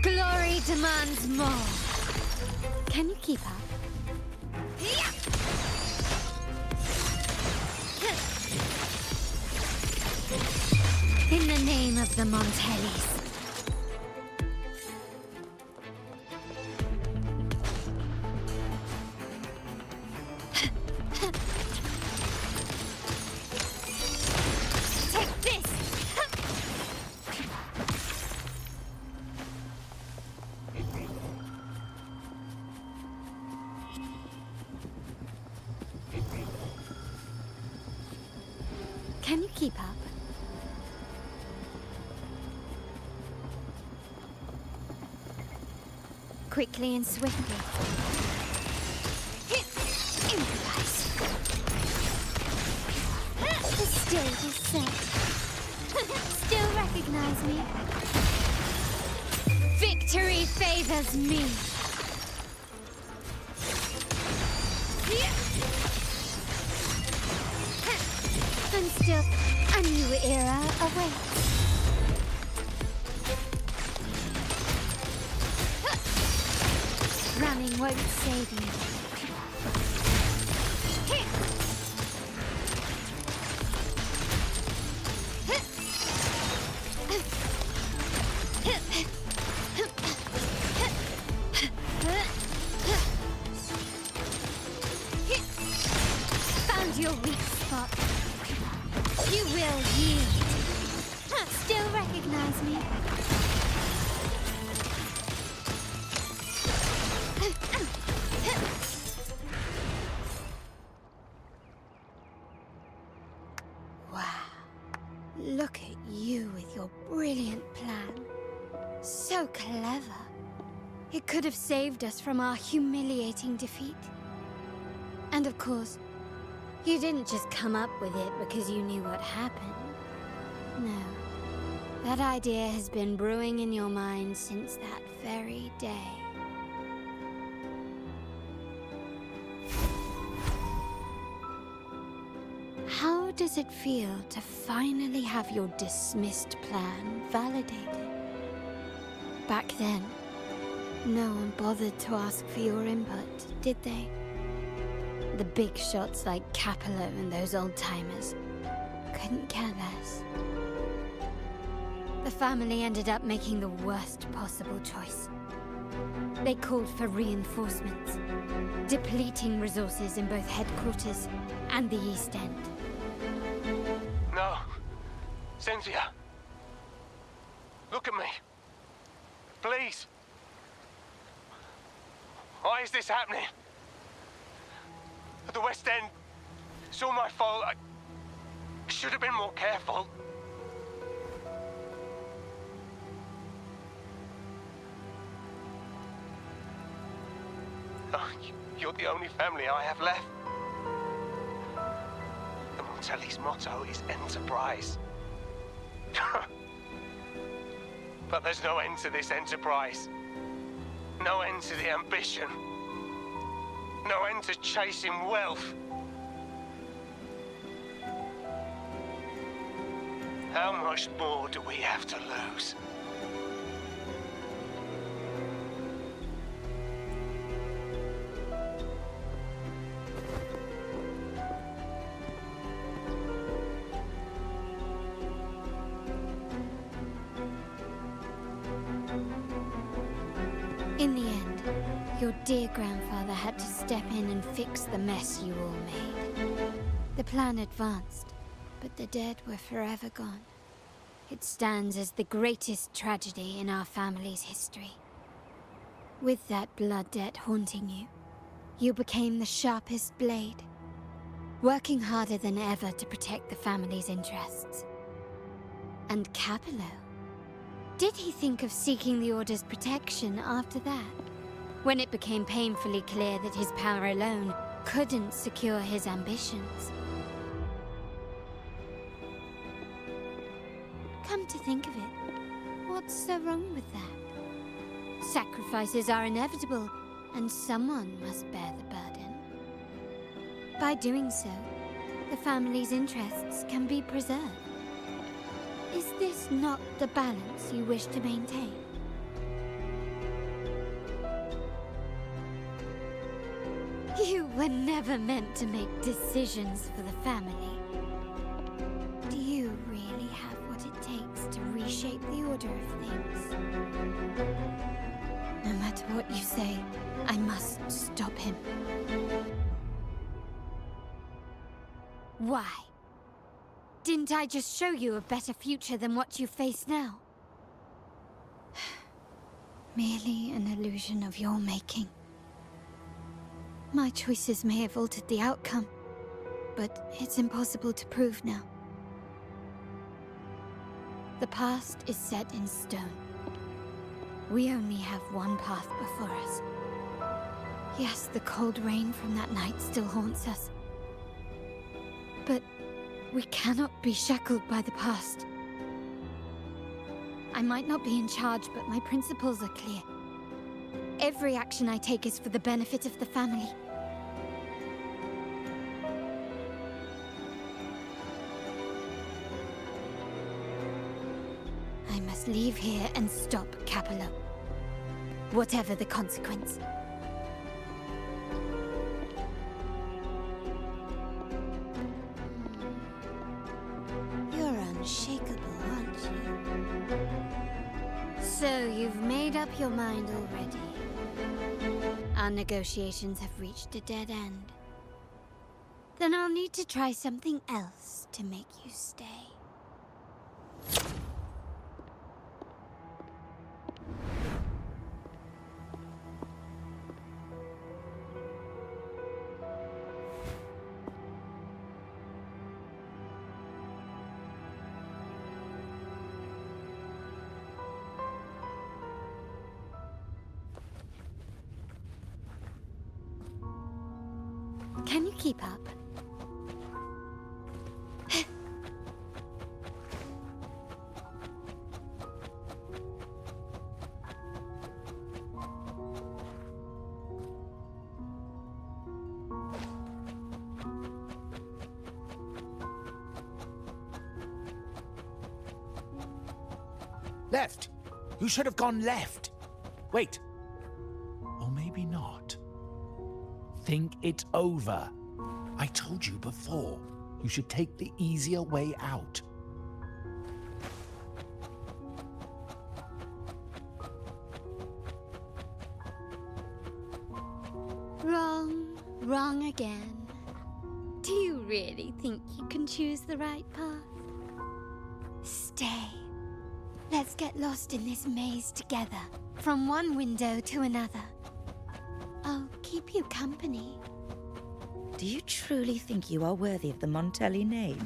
Glory demands more. Can you keep up? In the name of the Montellis. Can you keep up? Quickly and swiftly. Improvise. The stage is set. Still recognize me? Victory favors me. And still, a new era awaits. Running won't save you. Found your weak spot. You will yield. Still recognize me? Wow. could have saved us from our humiliating defeat. And of course, you didn't just come up with it because you knew what happened. No. That idea has been brewing in your mind since that very day. How does it feel to finally have your dismissed plan validated? Back then, no one bothered to ask for your input, did they? The big shots like Capello and those old-timers couldn't care less. The family ended up making the worst possible choice. They called for reinforcements, depleting resources in both headquarters and the East End. No. Cynthia. Look at me. Please. Why is this happening? At the West End, it's all my fault. I should have been more careful. Oh, you're the only family I have left. The Montelli's motto is enterprise. But there's no end to this enterprise. No end to the ambition. No end to chasing wealth. How much more do we have to lose? In the end, your dear grandfather had to step in and fix the mess you all made. The plan advanced, but the dead were forever gone. It stands as the greatest tragedy in our family's history. With that blood debt haunting you, you became the sharpest blade, working harder than ever to protect the family's interests. And Capello? Did he think of seeking the Order's protection after that? When it became painfully clear that his power alone couldn't secure his ambitions. Come to think of it, what's so wrong with that? Sacrifices are inevitable, and someone must bear the burden. By doing so, the family's interests can be preserved. Is this not the balance you wish to maintain? You were never meant to make decisions for the family. Do you really have what it takes to reshape the order of things? No matter what you say, I must stop him. Why? Didn't I just show you a better future than what you face now? Merely an illusion of your making. My choices may have altered the outcome, but it's impossible to prove now. The past is set in stone. We only have one path before us. Yes, the cold rain from that night still haunts us. But we cannot be shackled by the past. I might not be in charge, but my principles are clear. Every action I take is for the benefit of the family. I must leave here and stop Capello. Whatever the consequence. You're unshakable, aren't you? So you've made up your mind already. Our negotiations have reached a dead end. Then I'll need to try something else to make you stay. Can you keep up? Left! You should have gone left! Wait. Or maybe not. Think it over. I told you before. You should take the easier way out. Wrong. Wrong again. Do you really think you can choose the right path? Stay. Let's get lost in this maze together, from one window to another. I'll keep you company. Do you truly think you are worthy of the Montelli name?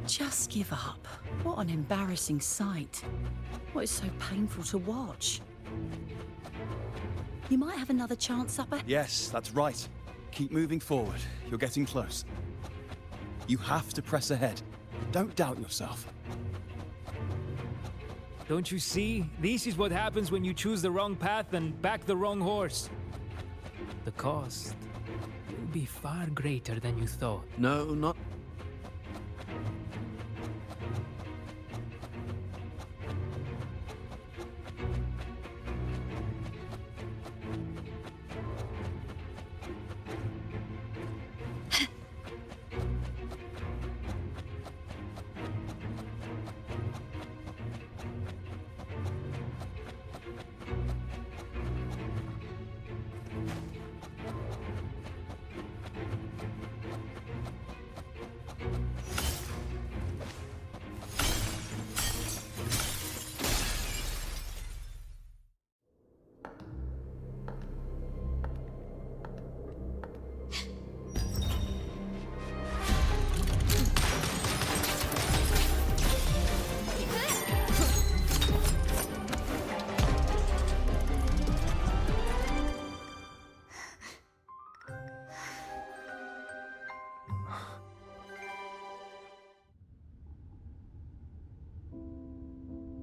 Just give up. What an embarrassing sight. What is so painful to watch? You might have another chance up ahead. Yes, that's right. Keep moving forward. You're getting close. You have to press ahead. Don't doubt yourself. Don't you see? This is what happens when you choose the wrong path and back the wrong horse. The cost will be far greater than you thought. No, not...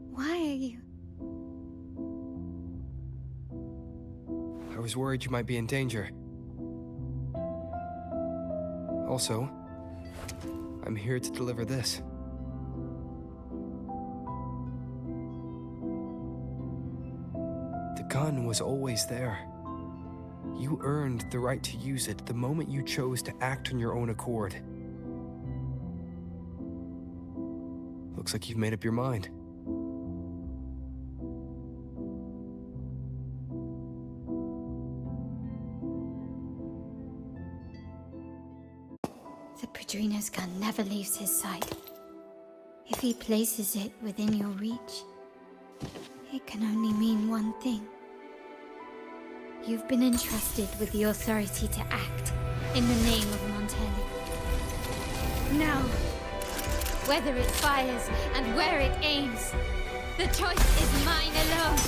Why are you? I was worried you might be in danger. Also, I'm here to deliver this. The gun was always there. You earned the right to use it the moment you chose to act on your own accord. Looks like you've made up your mind. The Padrino's gun never leaves his sight. If he places it within your reach, it can only mean one thing. You've been entrusted with the authority to act in the name of Montelli. Now, whether it fires and where it aims, the choice is mine alone.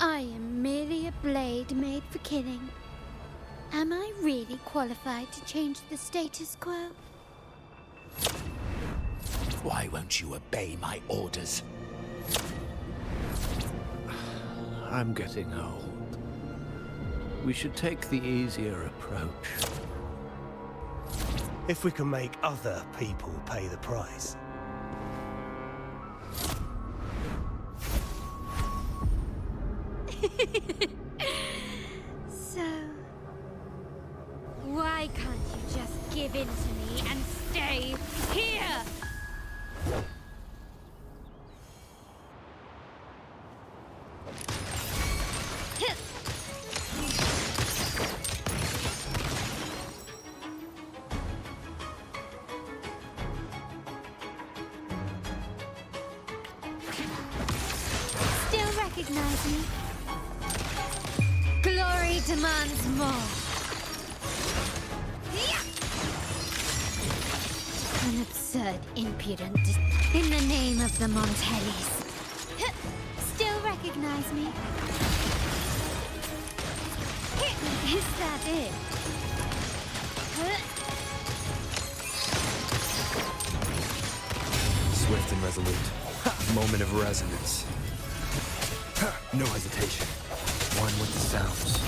I am merely a blade made for killing. Am I really qualified to change the status quo? Why won't you obey my orders? I'm getting old. We should take the easier approach. If we can make other people pay the price. So, why can't you just give in to me and stay here? Still recognize me? Glory demands more. An absurd impudence in the name of the Montellis. Still recognize me? Is that it? Swift and resolute. Moment of resonance. No hesitation. One with the sounds.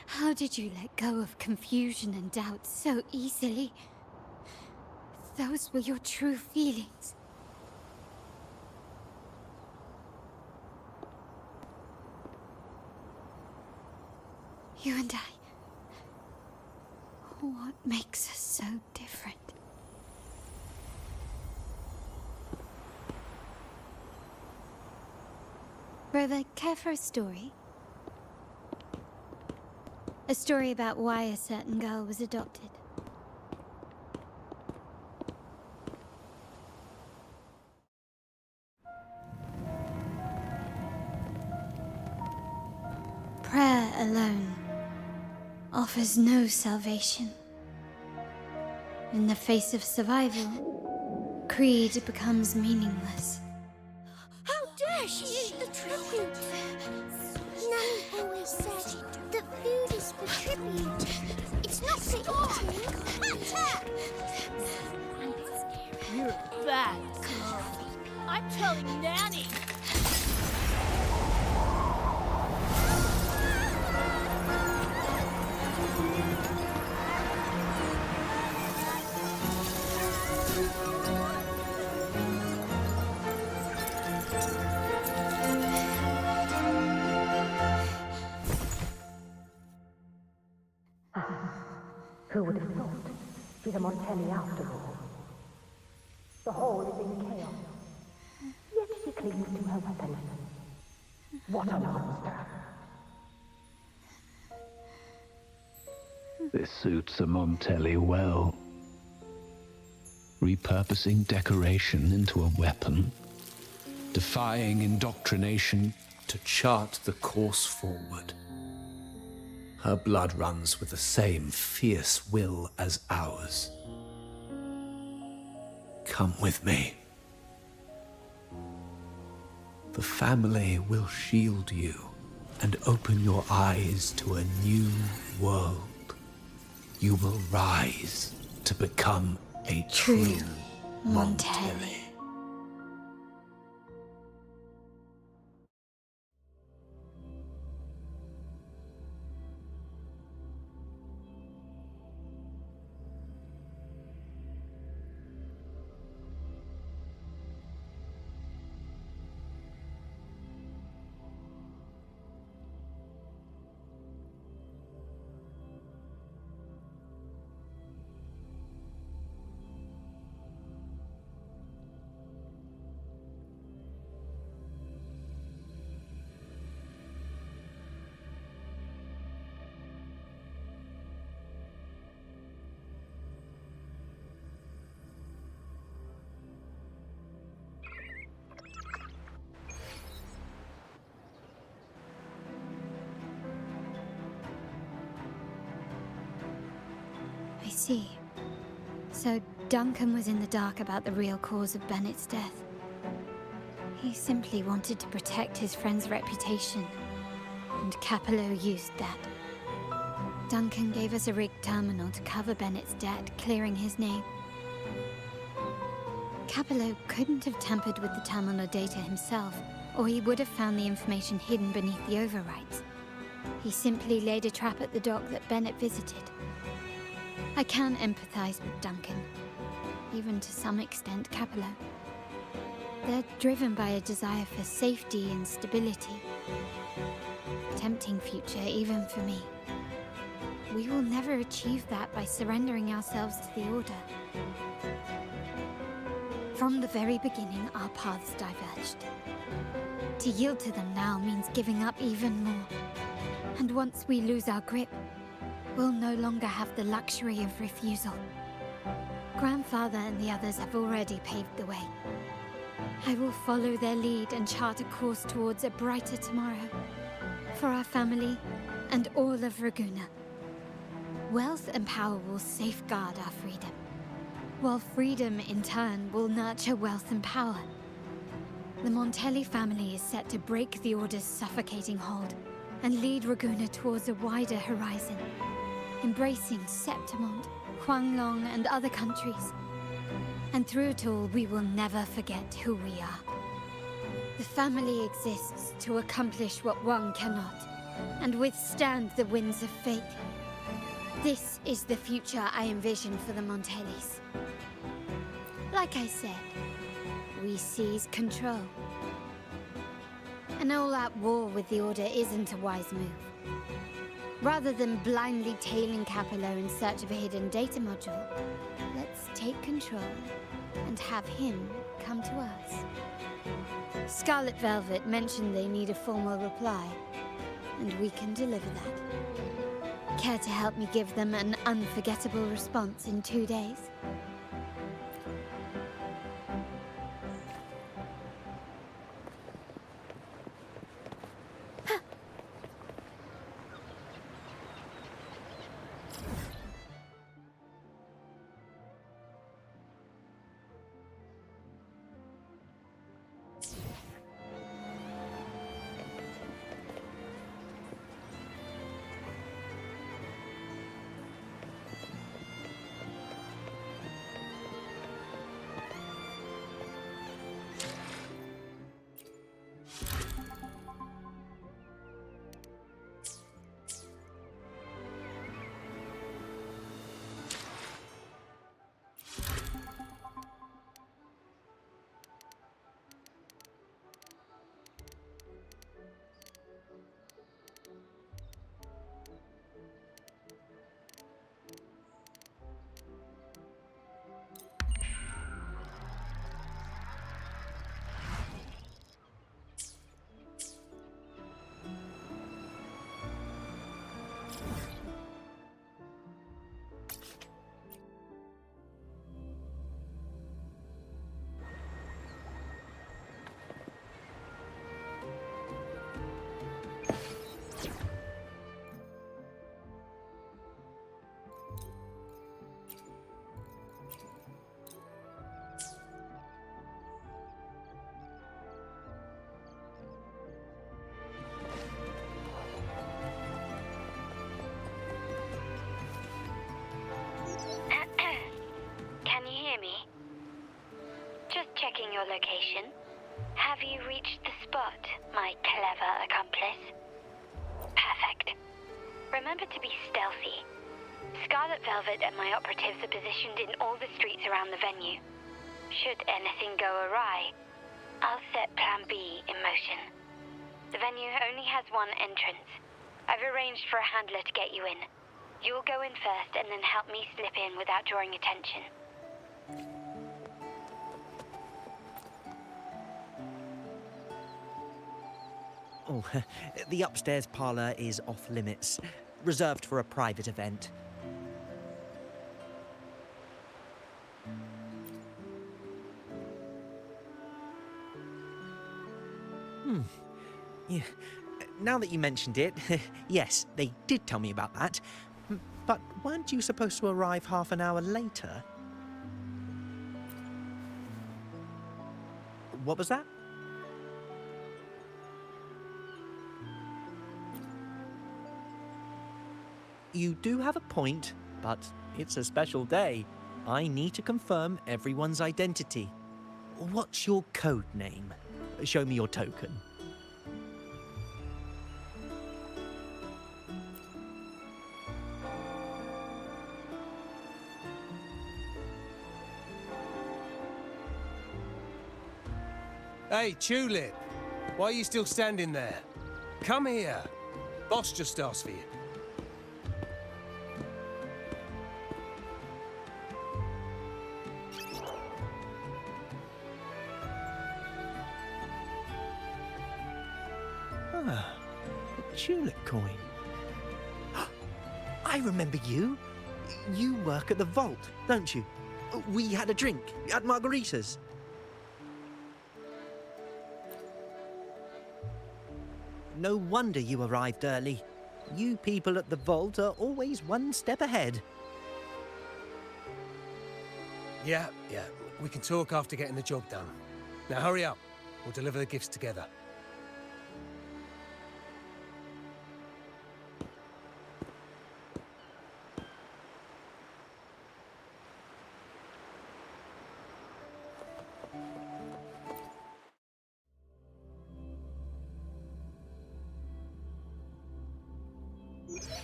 How did you let go of confusion and doubt so easily? Those were your true feelings. You and I. What makes us so different? Rover, care for a story? A story about why a certain girl was adopted. Prayer alone offers no salvation. In the face of survival, creed becomes meaningless. How dare she eat the tribute? Nanny always said that food is for tribute. It's not for eating. You're bad, girl. I'm telling Nanny. Who would have thought? She's a Montelli after all. The hall is in chaos. Yet she clings to her weapon. What a monster! This suits a Montelli well. Repurposing decoration into a weapon, defying indoctrination to chart the course forward. Her blood runs with the same fierce will as ours. Come with me. The family will shield you and open your eyes to a new world. You will rise to become a true Montelli. I see. So Duncan was in the dark about the real cause of Bennett's death. He simply wanted to protect his friend's reputation, and Capello used that. Duncan gave us a rigged terminal to cover Bennett's debt, clearing his name. Capello couldn't have tampered with the terminal data himself, or he would have found the information hidden beneath the overwrites. He simply laid a trap at the dock that Bennett visited. I can empathize with Duncan, even to some extent Capello. They're driven by a desire for safety and stability. Tempting future even for me. We will never achieve that by surrendering ourselves to the Order. From the very beginning, our paths diverged. To yield to them now means giving up even more. And once we lose our grip, we'll no longer have the luxury of refusal. Grandfather and the others have already paved the way. I will follow their lead and chart a course towards a brighter tomorrow. For our family and all of Raguna. Wealth and power will safeguard our freedom, while freedom in turn will nurture wealth and power. The Montelli family is set to break the Order's suffocating hold and lead Raguna towards a wider horizon, embracing Septimont, Huanglong, and other countries. And through it all, we will never forget who we are. The family exists to accomplish what one cannot, and withstand the winds of fate. This is the future I envision for the Montellis. Like I said, we seize control. An all-out war with the Order isn't a wise move. Rather than blindly tailing Capello in search of a hidden data module, let's take control and have him come to us. Scarlet Velvet mentioned they need a formal reply, and we can deliver that. Care to help me give them an unforgettable response in 2 days? Checking your location. Have you reached the spot, my clever accomplice? Perfect. Remember to be stealthy. Scarlet Velvet and my operatives are positioned in all the streets around the venue. Should anything go awry, I'll set Plan B in motion. The venue only has one entrance. I've arranged for a handler to get you in. You'll go in first and then help me slip in without drawing attention. Oh, the upstairs parlor is off limits, reserved for a private event. Yeah. Now that you mentioned it, yes, they did tell me about that. But weren't you supposed to arrive half an hour later? What was that? You do have a point, but it's a special day. I need to confirm everyone's identity. What's your code name? Show me your token. Hey, Tulip! Why are you still standing there? Come here. Boss just asked for you. Ah, a tulip coin. I remember you. You work at the vault, don't you? We had a drink at margaritas. No wonder you arrived early. You people at the vault are always one step ahead. Yeah. We can talk after getting the job done. Now hurry up. We'll deliver the gifts together.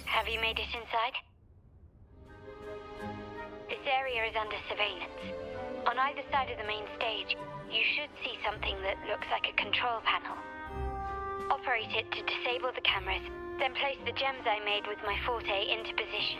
Have you made it inside? This area is under surveillance. On either side of the main stage, you should see something that looks like a control panel. Operate it to disable the cameras, then place the gems I made with my forte into position.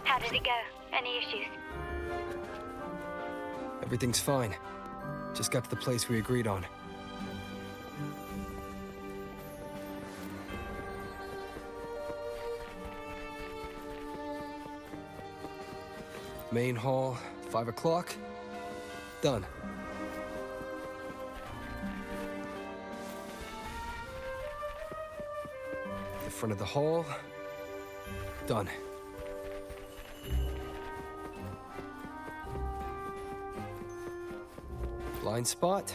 How did it go? Any issues? Everything's fine. Just got to the place we agreed on. Main hall, 5 o'clock. Done. The front of the hall. Done. Blind spot.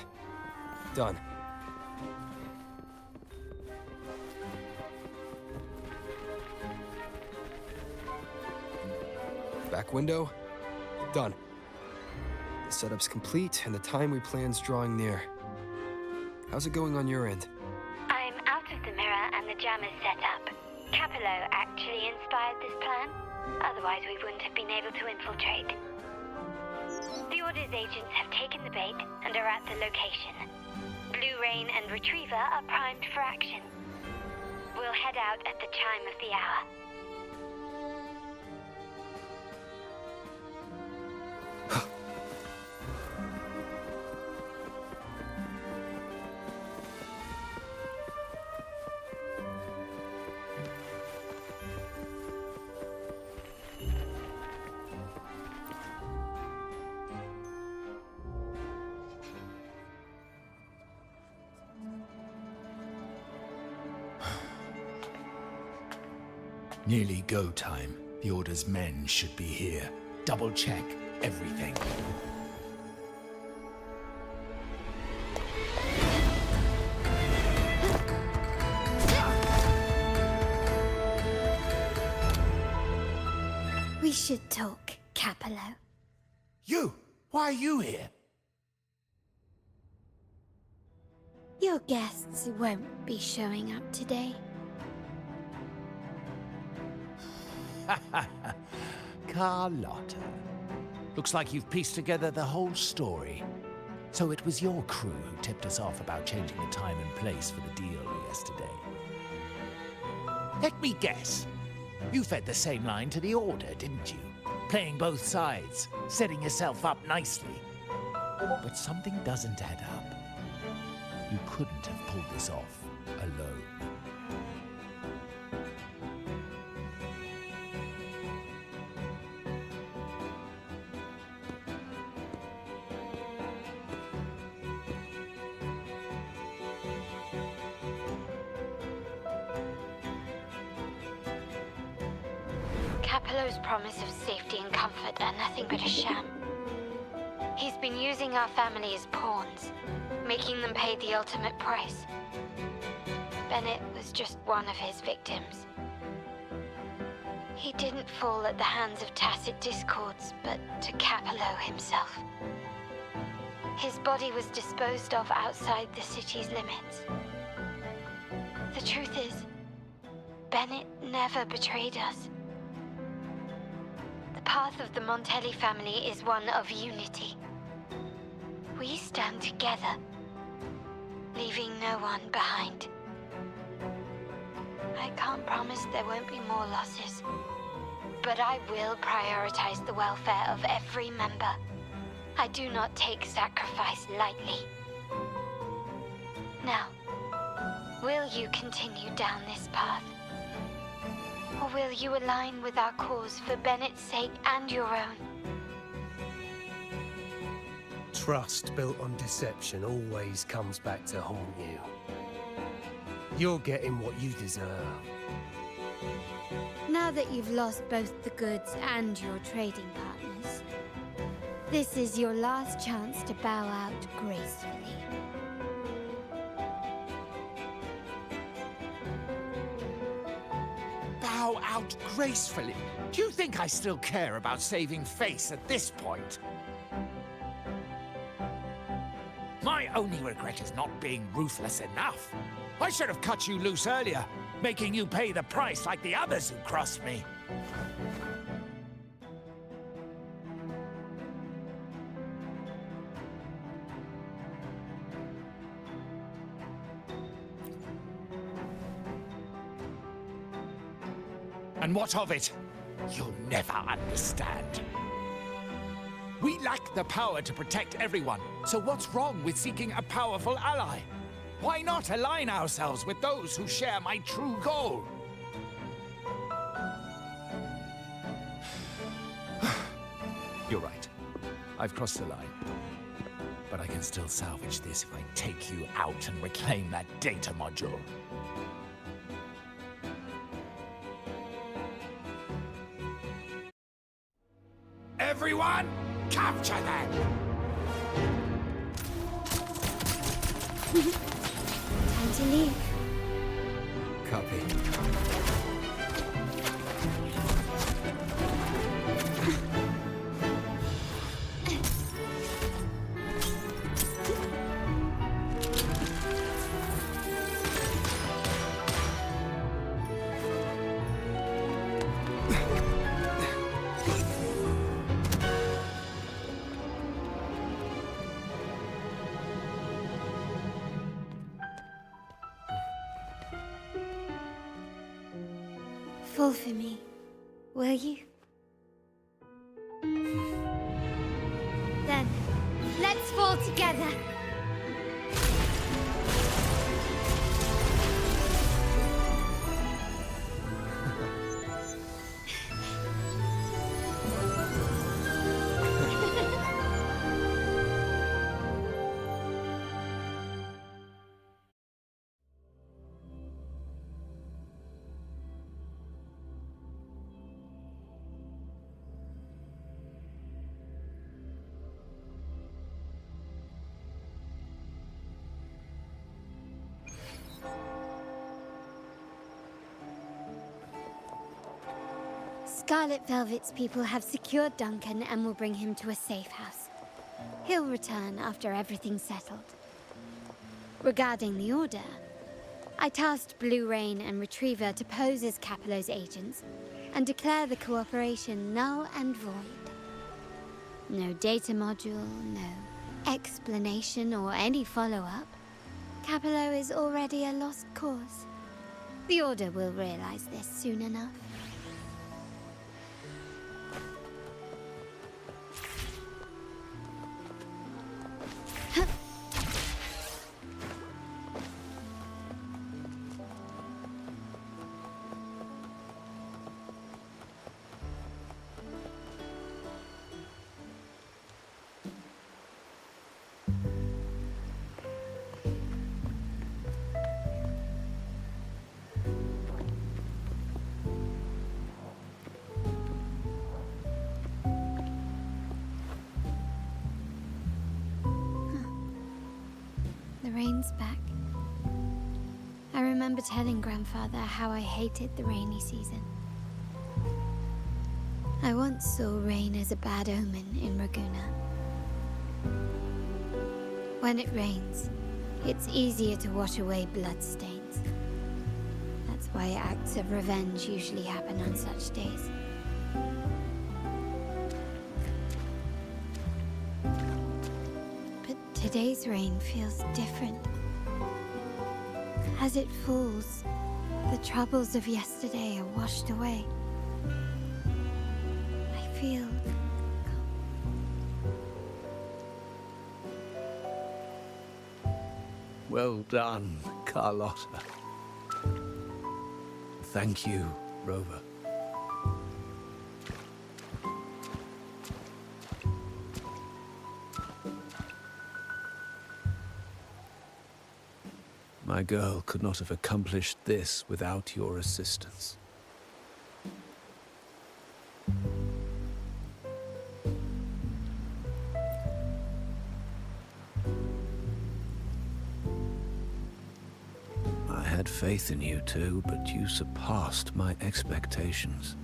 Done. Back window. Done. The setup's complete, and the time we plan's drawing near. How's it going on your end? I'm out of the mirror and the jam is set up. Capello actually inspired this plan. Otherwise, we wouldn't have been able to infiltrate. The Order's agents have taken the bait and are at the location. Blue Rain and Retriever are primed for action. We'll head out at the chime of the hour. Nearly go time. The Order's men should be here. Double check everything. We should talk, Capello. You! Why are you here? Your guests won't be showing up today. Carlotta. Looks like you've pieced together the whole story. So it was your crew who tipped us off about changing the time and place for the deal yesterday. Let me guess. You fed the same line to the Order, didn't you? Playing both sides, setting yourself up nicely. But something doesn't add up. You couldn't have pulled this off alone. Capello's promise of safety and comfort are nothing but a sham. He's been using our family as pawns, making them pay the ultimate price. Bennett was just one of his victims. He didn't fall at the hands of tacit discords, but to Capello himself. His body was disposed of outside the city's limits. The truth is, Bennett never betrayed us. The path of the Montelli family is one of unity. We stand together, leaving no one behind. I can't promise there won't be more losses, but I will prioritize the welfare of every member. I do not take sacrifice lightly. Now, will you continue down this path? Or will you align with our cause for Bennett's sake and your own? Trust built on deception always comes back to haunt you. You're getting what you deserve. Now that you've lost both the goods and your trading partners, this is your last chance to bow out gracefully. Bow out gracefully? Do you think I still care about saving face at this point? My only regret is not being ruthless enough. I should have cut you loose earlier, making you pay the price like the others who crossed me. And what of it? You'll never understand. We lack the power to protect everyone, so what's wrong with seeking a powerful ally? Why not align ourselves with those who share my true goal? You're right. I've crossed the line. But I can still salvage this if I take you out and reclaim that data module. Everyone, capture them! Time to leave. Copy. Fall for me, will you? Then, let's fall together. Scarlet Velvet's people have secured Duncan and will bring him to a safe house. He'll return after everything's settled. Regarding the Order, I tasked Blue Rain and Retriever to pose as Capello's agents and declare the cooperation null and void. No data module, no explanation or any follow-up. Capello is already a lost cause. The Order will realize this soon enough. rain's back. I remember telling Grandfather how I hated the rainy season. I once saw rain as a bad omen in Raguna. When it rains, it's easier to wash away bloodstains. That's why acts of revenge usually happen on such days. But today's rain feels different. As it falls, the troubles of yesterday are washed away. I feel... Well done, Carlotta. Thank you, Rover. My girl could not have accomplished this without your assistance. I had faith in you too, but you surpassed my expectations.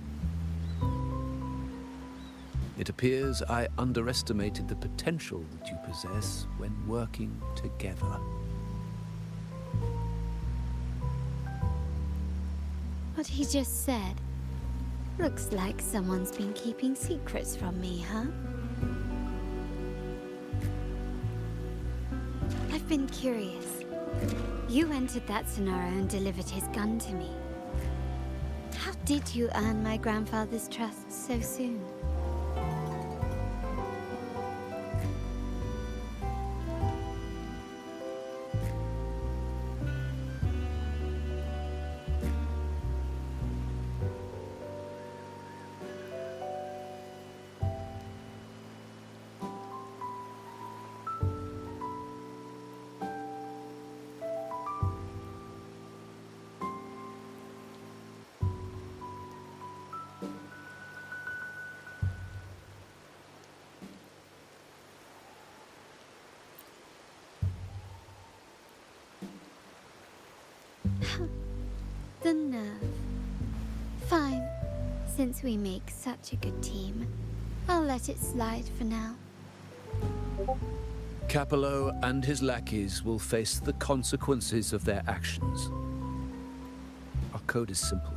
It appears I underestimated the potential that you possess when working together. What he just said. Looks like someone's been keeping secrets from me, huh? I've been curious. You entered that Sonaro and delivered his gun to me. How did you earn my grandfather's trust so soon? The nerve. Fine. Since we make such a good team, I'll let it slide for now. Capello and his lackeys will face the consequences of their actions. Our code is simple.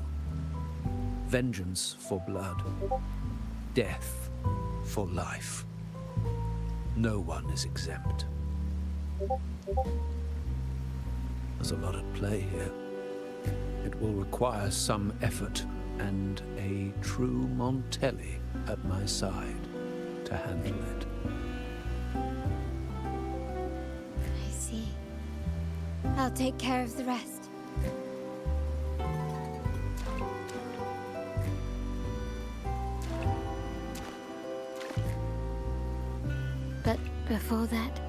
Vengeance for blood. Death for life. No one is exempt. There's a lot at play here. It will require some effort and a true Montelli at my side to handle it. I see. I'll take care of the rest. But before that...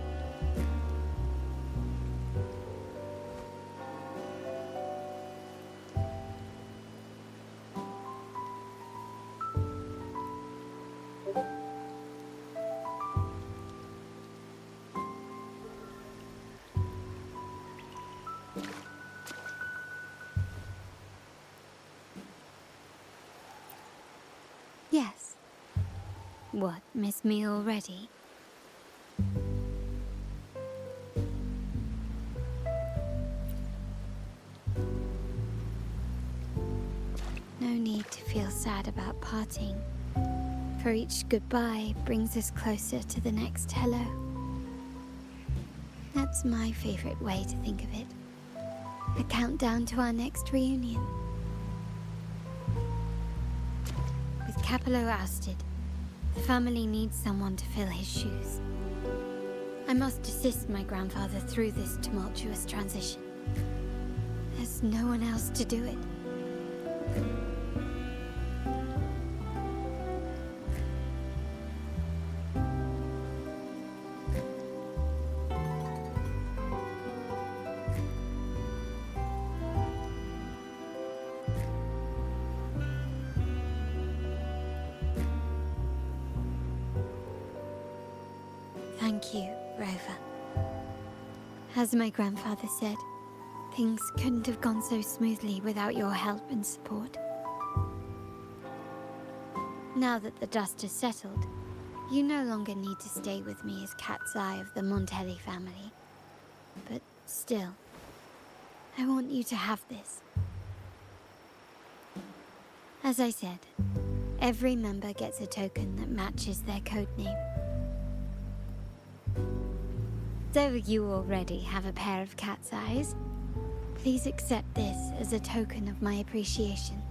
Yes. What, miss me already? No need to feel sad about parting, for each goodbye brings us closer to the next hello. That's my favorite way to think of it. A countdown to our next reunion. With Capello ousted, the family needs someone to fill his shoes. I must assist my grandfather through this tumultuous transition. There's no one else to do it. Thank you, Rover. As my grandfather said, things couldn't have gone so smoothly without your help and support. Now that the dust has settled, you no longer need to stay with me as Cat's Eye of the Montelli family. But still, I want you to have this. As I said, every member gets a token that matches their codename. Though you already have a pair of cat's eyes, please accept this as a token of my appreciation.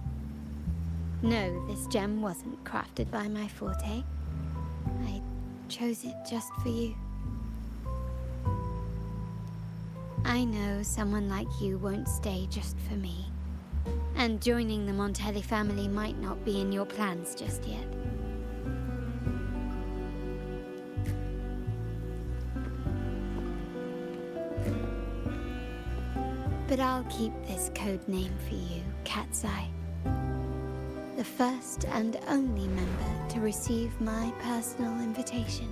No, this gem wasn't crafted by my forte. I chose it just for you. I know someone like you won't stay just for me. And joining the Montelli family might not be in your plans just yet. But I'll keep this code name for you, Cat's Eye. The first and only member to receive my personal invitation.